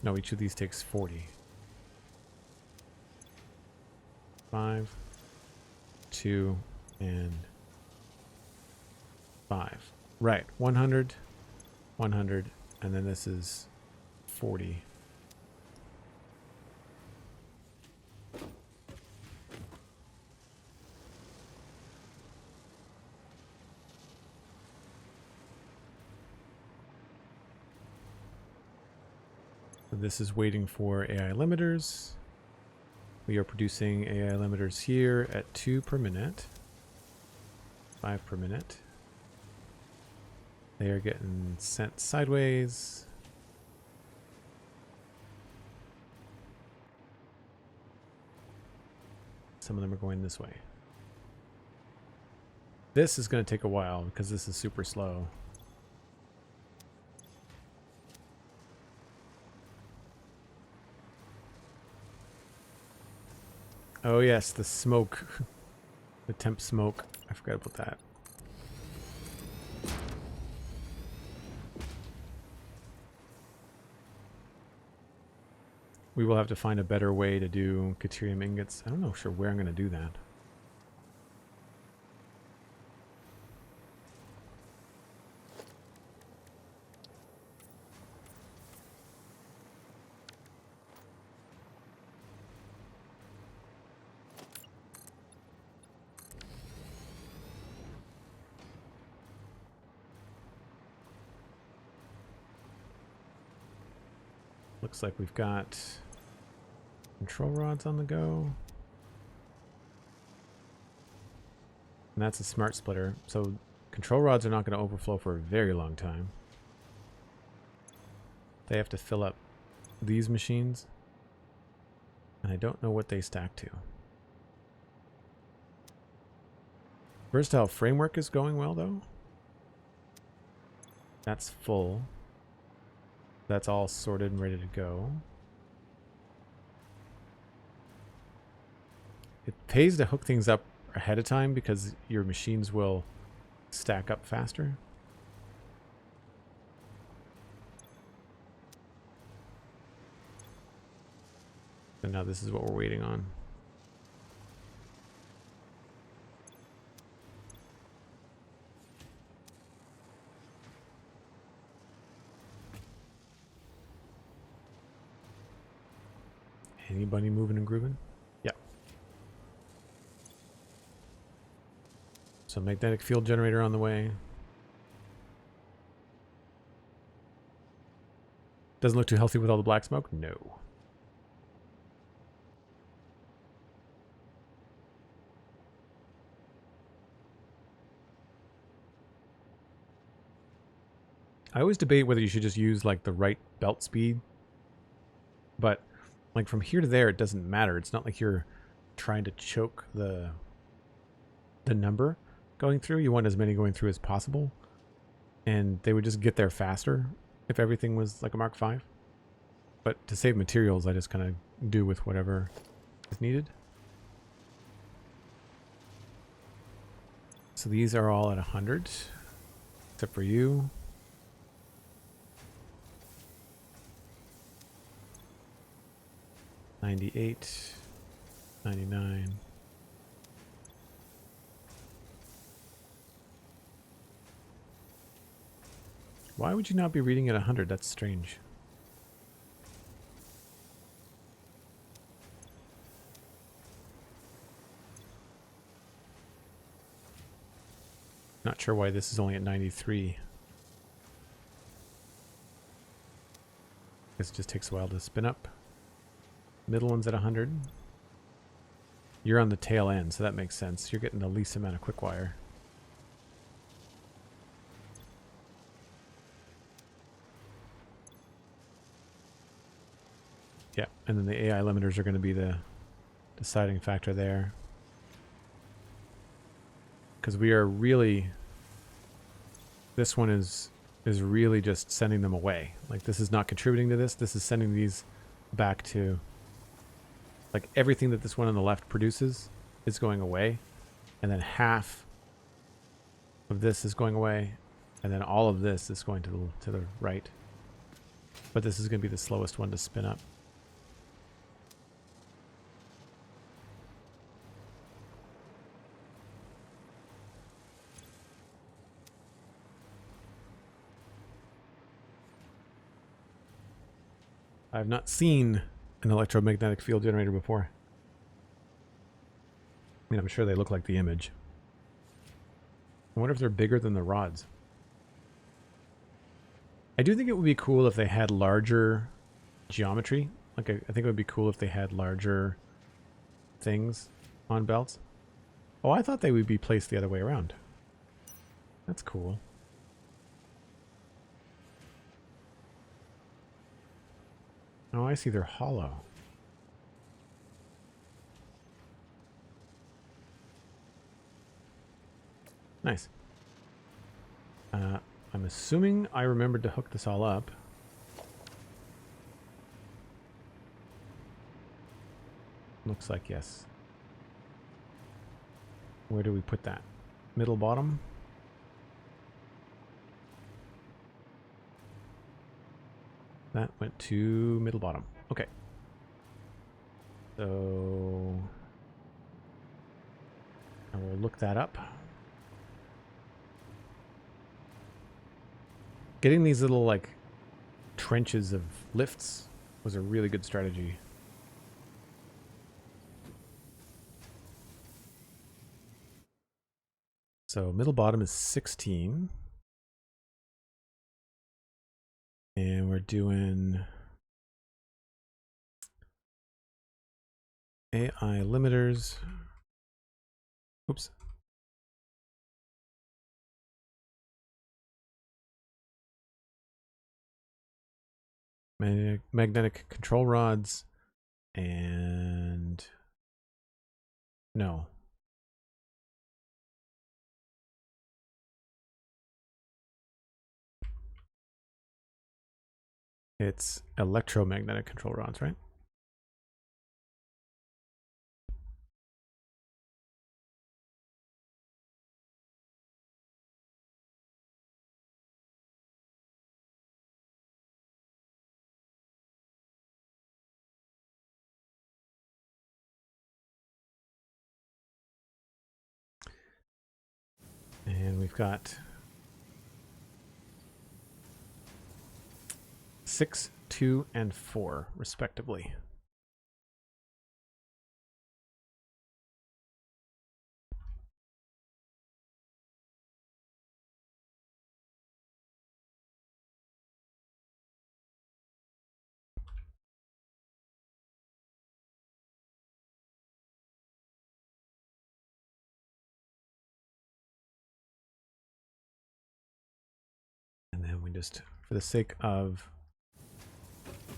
No, each of these takes 40. 5, 2, and 5. Right, 100, 100, and then this is 40. So this is waiting for AI limiters. We are producing AI limiters here at 2 per minute, 5 per minute. They are getting sent sideways. Some of them are going this way. This is going to take a while because this is super slow. Oh yes, the smoke. The temp smoke. I forgot about that. We will have to find a better way to do Caterium ingots. I don't know sure where I'm going to do that. Looks like we've got control rods on the go. And that's a smart splitter. So control rods are not going to overflow for a very long time. They have to fill up these machines. And I don't know what they stack to. Versatile framework is going well though. That's full. That's all sorted and ready to go. It pays to hook things up ahead of time because your machines will stack up faster. And now this is what we're waiting on. Anybody moving and grooving? Yeah. So magnetic field generator on the way. Doesn't look too healthy with all the black smoke? No. I always debate whether you should just use like the right belt speed, but like from here to there, it doesn't matter. It's not like you're trying to choke the number going through. You want as many going through as possible, and they would just get there faster if everything was like a Mark V. But to save materials, I just kind of do with whatever is needed. So these are all at 100, except for you. $98, $99. Why would you not be reading at 100? That's strange. Not sure why this is only at 93. Guess it just takes a while to spin up. Middle one's at 100. You're on the tail end, so that makes sense. You're getting the least amount of quick wire. Yeah, and then the AI limiters are going to be the deciding factor there. Because we are really... This one is really just sending them away. Like, this is not contributing to this. This is sending these back to... Like, everything that this one on the left produces is going away. And then half of this is going away. And then all of this is going to the right. But this is going to be the slowest one to spin up. I've not seen an electromagnetic field generator before. I mean, I'm sure they look like the image. I wonder if they're bigger than the rods. I do think it would be cool if they had larger geometry. Like, I think it would be cool if they had larger things on belts. Oh, I thought they would be placed the other way around. That's cool. Oh, I see. They're hollow. Nice. I'm assuming I remembered to hook this all up. Looks like yes. Where do we put that? Middle, bottom? That went to middle, bottom. Okay. So I will look that up. Getting these little, like, trenches of lifts was a really good strategy. So middle bottom is 16. And we're doing AI limiters. Oops. Magnetic control rods and no. It's electromagnetic control rods, right? And we've got 6, 2, and 4, respectively. And then we just, for the sake of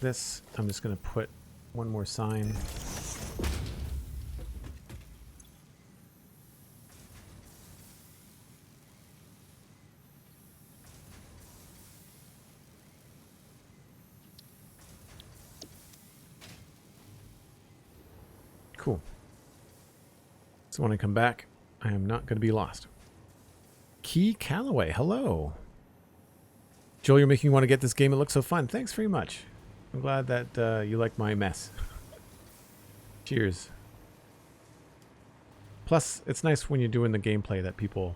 this, I'm just going to put one more sign. Cool. So when I come back, I am not going to be lost. Key Calloway, hello. Joel, you're making me want to get this game. It looks so fun. Thanks very much. I'm glad that you like my mess. Cheers. Plus, it's nice when you're doing the gameplay that people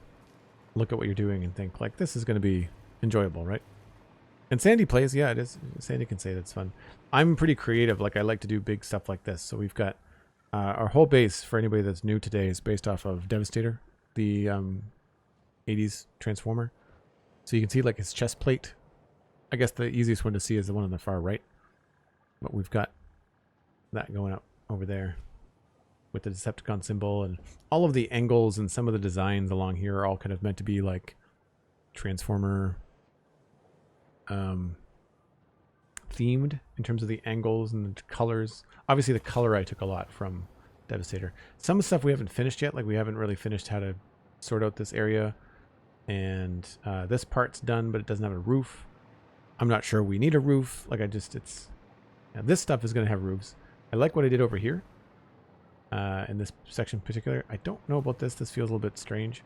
look at what you're doing and think, like, this is going to be enjoyable, right? And Sandy plays, yeah, it is. Sandy can say that's fun. I'm pretty creative. Like, I like to do big stuff like this. So we've got our whole base, for anybody that's new today, is based off of Devastator, the 80s Transformer. So you can see, like, his chest plate. I guess the easiest one to see is the one on the far right. But we've got that going up over there with the Decepticon symbol. And all of the angles and some of the designs along here are all kind of meant to be, like, Transformer themed in terms of the angles and the colors. Obviously the color I took a lot from Devastator. Some of the stuff we haven't finished yet, like we haven't really finished how to sort out this area, and this part's done but it doesn't have a roof. I'm not sure we need a roof. Like this stuff is going to have roofs. I like what I did over here in this section in particular. I don't know about this. This feels a little bit strange.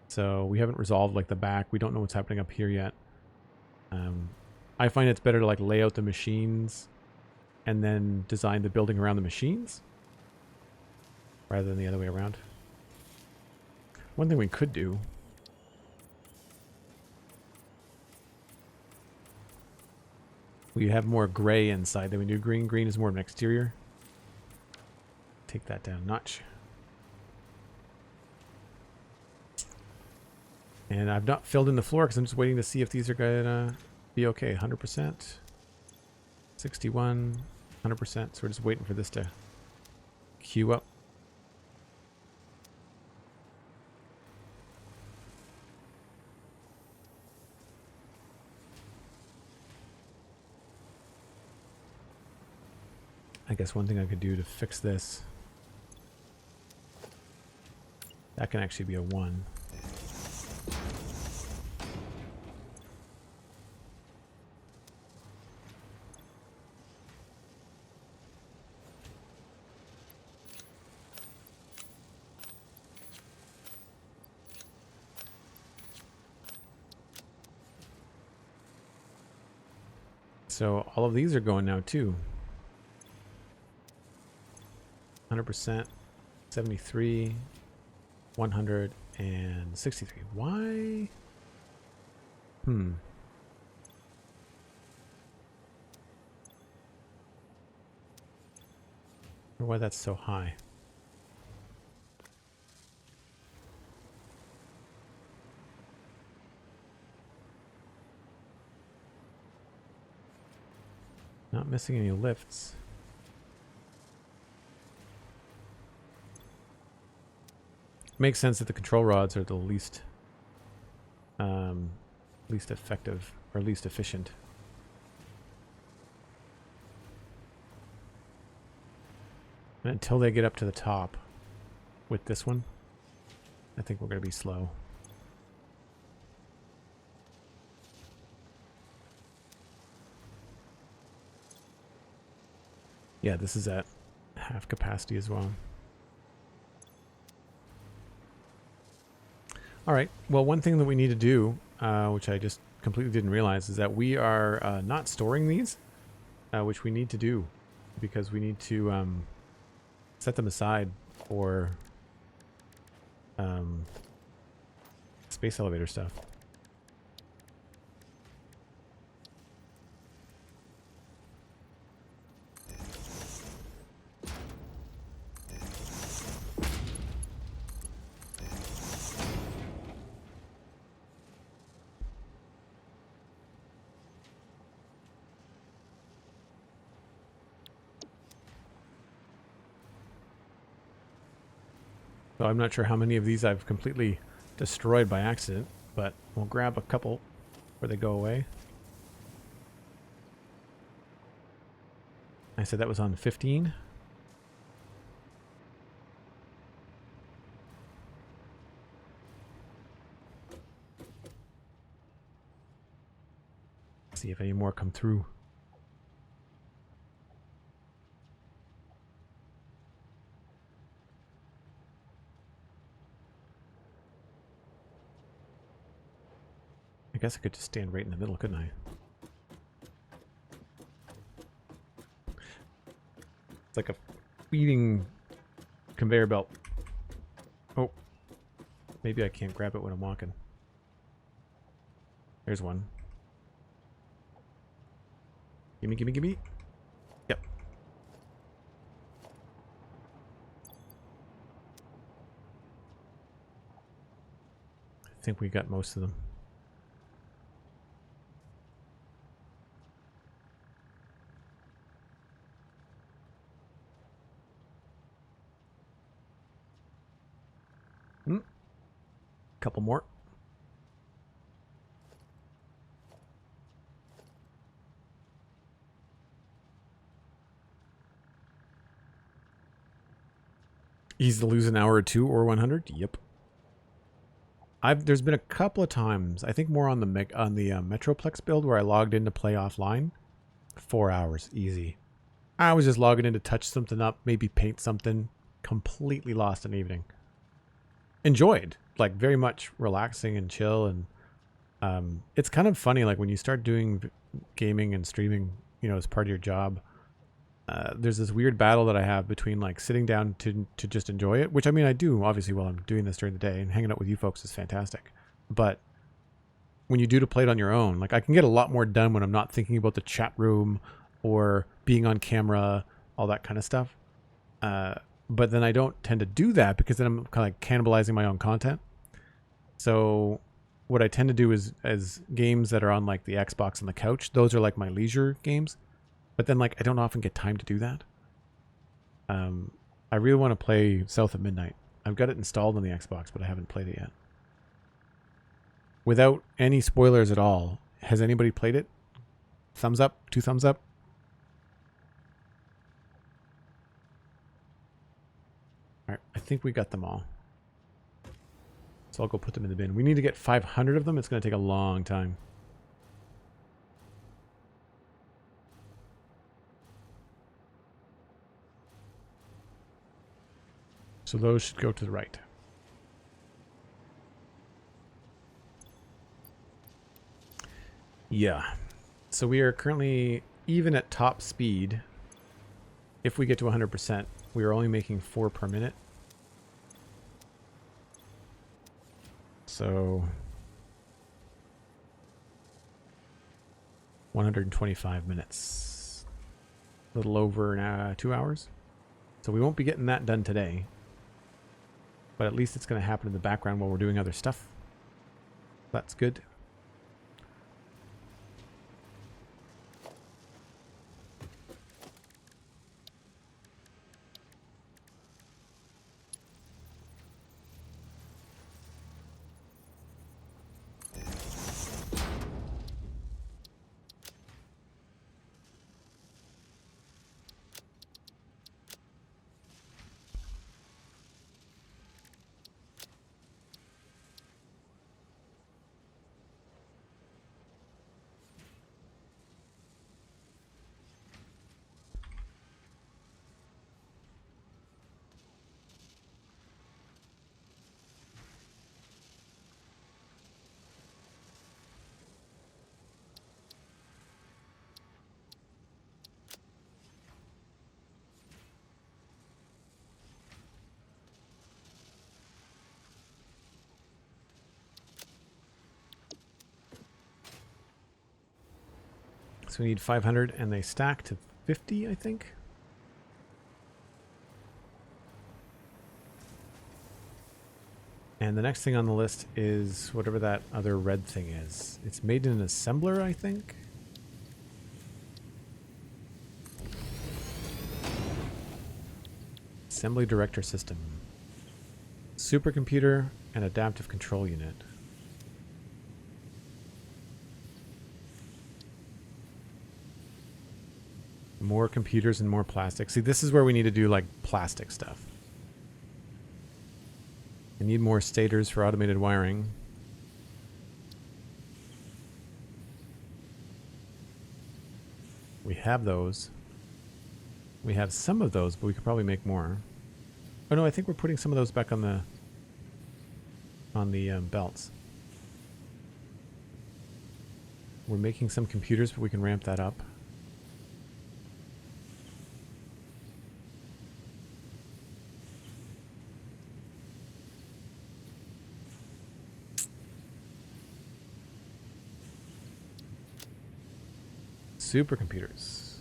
So we haven't resolved like the back. We don't know what's happening up here yet. I find it's better to like lay out the machines and then design the building around the machines rather than the other way around. One thing we could do, we have more gray inside than we do green. Green is more of an exterior. Take that down a notch. And I've not filled in the floor because I'm just waiting to see if these are going to be okay. 100%, 61, 100%. So we're just waiting for this to queue up. I guess one thing I could do to fix this, that can actually be a 1. So all of these are going now too. 100%, 73, 100, and 63. Why? Or why that's so high. Not missing any lifts. Makes sense that the control rods are the least effective or least efficient. And until they get up to the top with this one, I think we're going to be slow. Yeah, this is at half capacity as well. All right. Well, one thing that we need to do, which I just completely didn't realize, is that we are not storing these, which we need to do because we need to set them aside for space elevator stuff. So I'm not sure how many of these I've completely destroyed by accident, but we'll grab a couple before they go away. I said that was on 15. See if any more come through. I guess I could just stand right in the middle, couldn't I? It's like a feeding conveyor belt. Oh, maybe I can't grab it when I'm walking. There's one. Gimme, gimme, gimme. Yep. I think we got most of them. Couple more. Easy to lose an hour or two or 100. Yep. There's been a couple of times, I think more on the Metroplex build where I logged in to play offline. 4 hours, easy. I was just logging in to touch something up, maybe paint something. Completely lost an evening. Enjoyed, like very much relaxing and chill, and it's kind of funny, like when you start doing gaming and streaming, you know, as part of your job. There's this weird battle that I have between like sitting down to just enjoy it, which I mean I do obviously while I'm doing this during the day, and hanging out with you folks is fantastic. But when you do to play it on your own, like I can get a lot more done when I'm not thinking about the chat room or being on camera, all that kind of stuff. But then I don't tend to do that because then I'm kind of like cannibalizing my own content. So what I tend to do is, as games that are on like the Xbox on the couch, those are like my leisure games. But then, like, I don't often get time to do that. I really want to play South at Midnight. I've got it installed on the Xbox, but I haven't played it yet. Without any spoilers at all, has anybody played it? Thumbs up? 2 thumbs up? All right, I think we got them all. So I'll go put them in the bin. We need to get 500 of them. It's going to take a long time. So those should go to the right. Yeah. So we are currently even at top speed. If we get to 100%, we are only making 4 per minute. So 125 minutes. A little over 2 hours. So we won't be getting that done today. But at least it's going to happen in the background while we're doing other stuff. That's good. So we need 500 and they stack to 50, I think. And the next thing on the list is whatever that other red thing is. It's made in an assembler, I think. Assembly Director System. Supercomputer and Adaptive Control Unit. More computers and more plastic. See, this is where we need to do like plastic stuff. I need more stators for automated wiring. We have those. We have some of those, but we could probably make more. Oh no, I think we're putting some of those back on the belts. We're making some computers, but we can ramp that up. Supercomputers.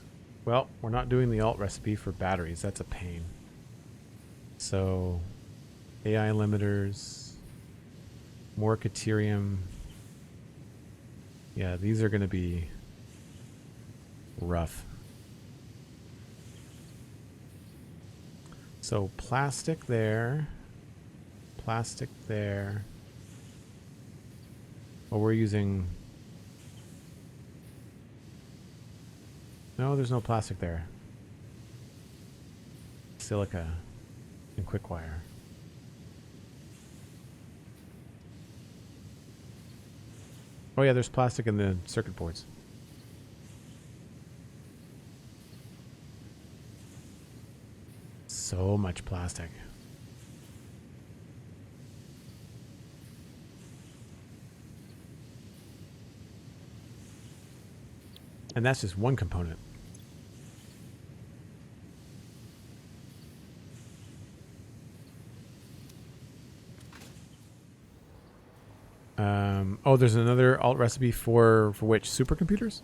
Well, we're not doing the alt recipe for batteries. That's a pain. So, AI limiters, more Caterium. Yeah, these are going to be rough. So, plastic there. Plastic there. Well, we're using... No, there's no plastic there. Silica and quick wire. Oh yeah, there's plastic in the circuit boards. So much plastic. And that's just one component. Oh, there's another alt recipe for which? Supercomputers?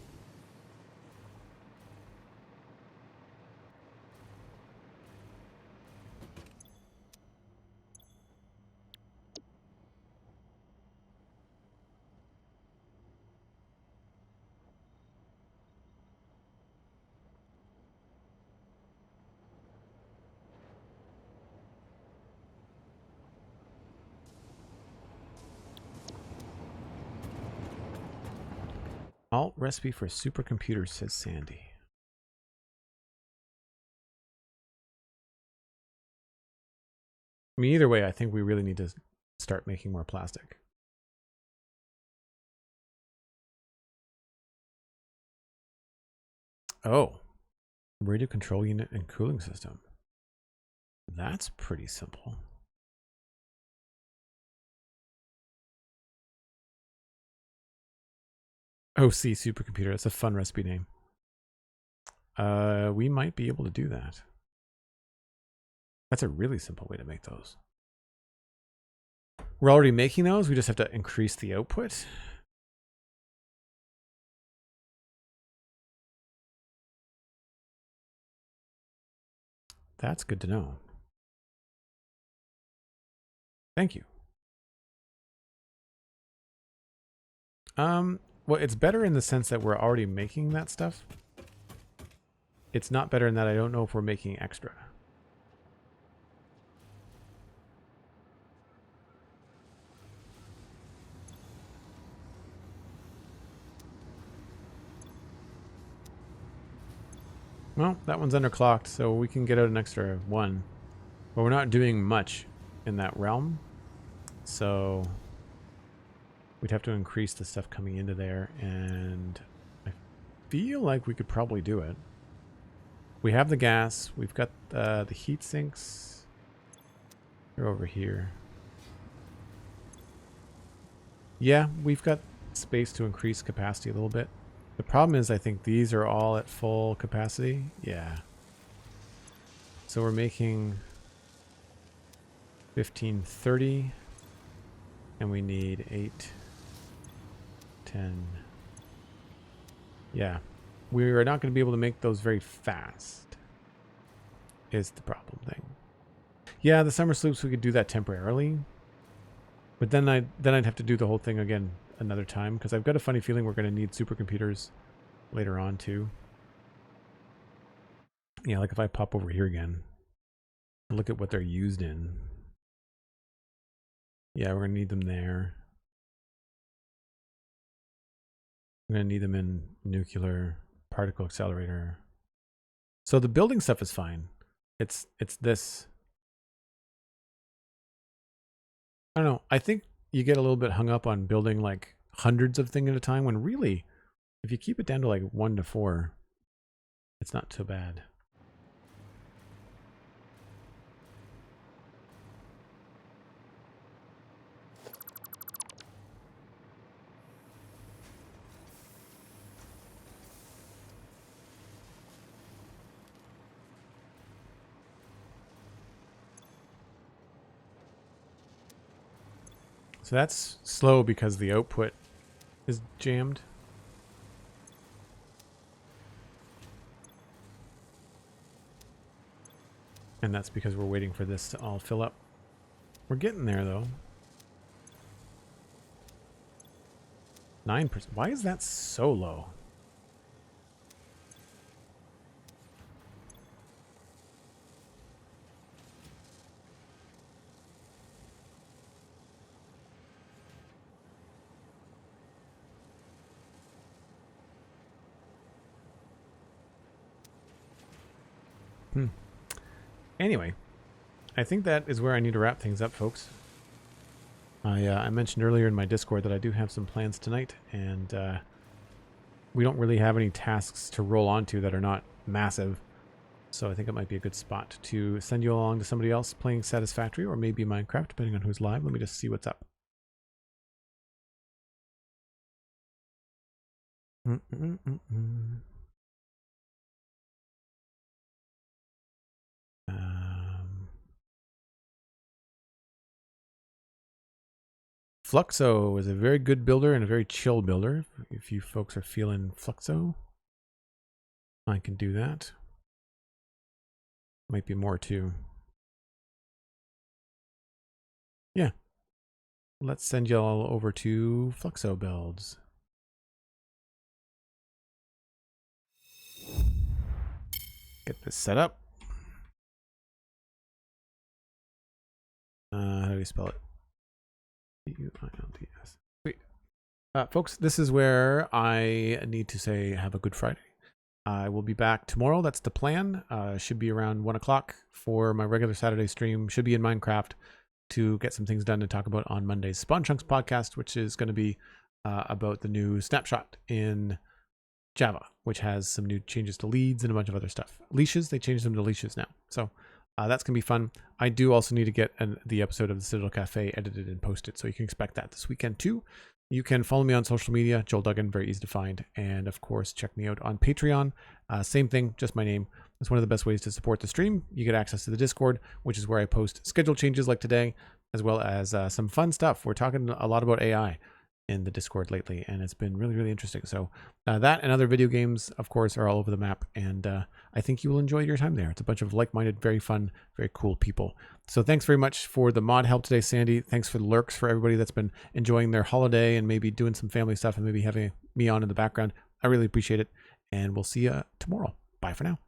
Alt recipe for supercomputers, says Sandy. I mean, either way, I think we really need to start making more plastic. Oh, radio control unit and cooling system. That's pretty simple. OC supercomputer. That's a fun recipe name. We might be able to do that. That's a really simple way to make those. We're already making those. We just have to increase the output. That's good to know. Thank you. Well, it's better in the sense that we're already making that stuff. It's not better in that I don't know if we're making extra. Well, that one's underclocked, so we can get out an extra one. But we're not doing much in that realm. So we'd have to increase the stuff coming into there, and I feel like we could probably do it. We have the gas. We've got the heat sinks. They're over here. Yeah, we've got space to increase capacity a little bit. The problem is I think these are all at full capacity. Yeah. So we're making 1530. And we need 8, 10. Yeah. We're not going to be able to make those very fast. Is the problem thing. Yeah, the summer sloops, we could do that temporarily. But then I'd have to do the whole thing again another time, because I've got a funny feeling we're going to need supercomputers later on too. Yeah, like if I pop over here again, look at what they're used in. Yeah, we're going to need them there. I'm going to need them in nuclear, particle accelerator. So the building stuff is fine. It's this. I don't know. I think you get a little bit hung up on building like hundreds of things at a time, when really, if you keep it down to like 1 to 4, it's not too bad. So that's slow because the output is jammed. And that's because we're waiting for this to all fill up. We're getting there, though. 9%. Why is that so low? Anyway, I think that is where I need to wrap things up, folks. I mentioned earlier in my Discord that I do have some plans tonight, and we don't really have any tasks to roll onto that are not massive. So I think it might be a good spot to send you along to somebody else playing Satisfactory or maybe Minecraft, depending on who's live. Let me just see what's up. Fluxo is a very good builder and a very chill builder. If you folks are feeling Fluxo, I can do that. Might be more too. Yeah. Let's send y'all over to Fluxo builds. Get this set up. How do you spell it? D-U-I-L-D-S. Sweet. Folks, this is where I need to say have a good Friday. I will be back tomorrow. That's the plan. Should be around 1 o'clock for my regular Saturday stream. Should be in Minecraft to get some things done to talk about on Monday's Spawn Chunks podcast, which is going to be about the new snapshot in Java, which has some new changes to leads and a bunch of other stuff. Leashes, they changed them to leashes now. So that's going to be fun. I do also need to get the episode of the Citadel Cafe edited and posted, so you can expect that this weekend too. You can follow me on social media, Joel Duggan, very easy to find. And of course, check me out on Patreon. Same thing, just my name. It's one of the best ways to support the stream. You get access to the Discord, which is where I post schedule changes like today, as well as some fun stuff. We're talking a lot about AI in the Discord lately, and it's been really, really interesting. So that and other video games, of course, are all over the map, and I think you will enjoy your time there. It's a bunch of like-minded, very fun, very cool people. So thanks very much for the mod help today, Sandy. Thanks for the lurks for everybody that's been enjoying their holiday and maybe doing some family stuff and maybe having me on in the background. I really appreciate it, and we'll see you tomorrow. Bye for now.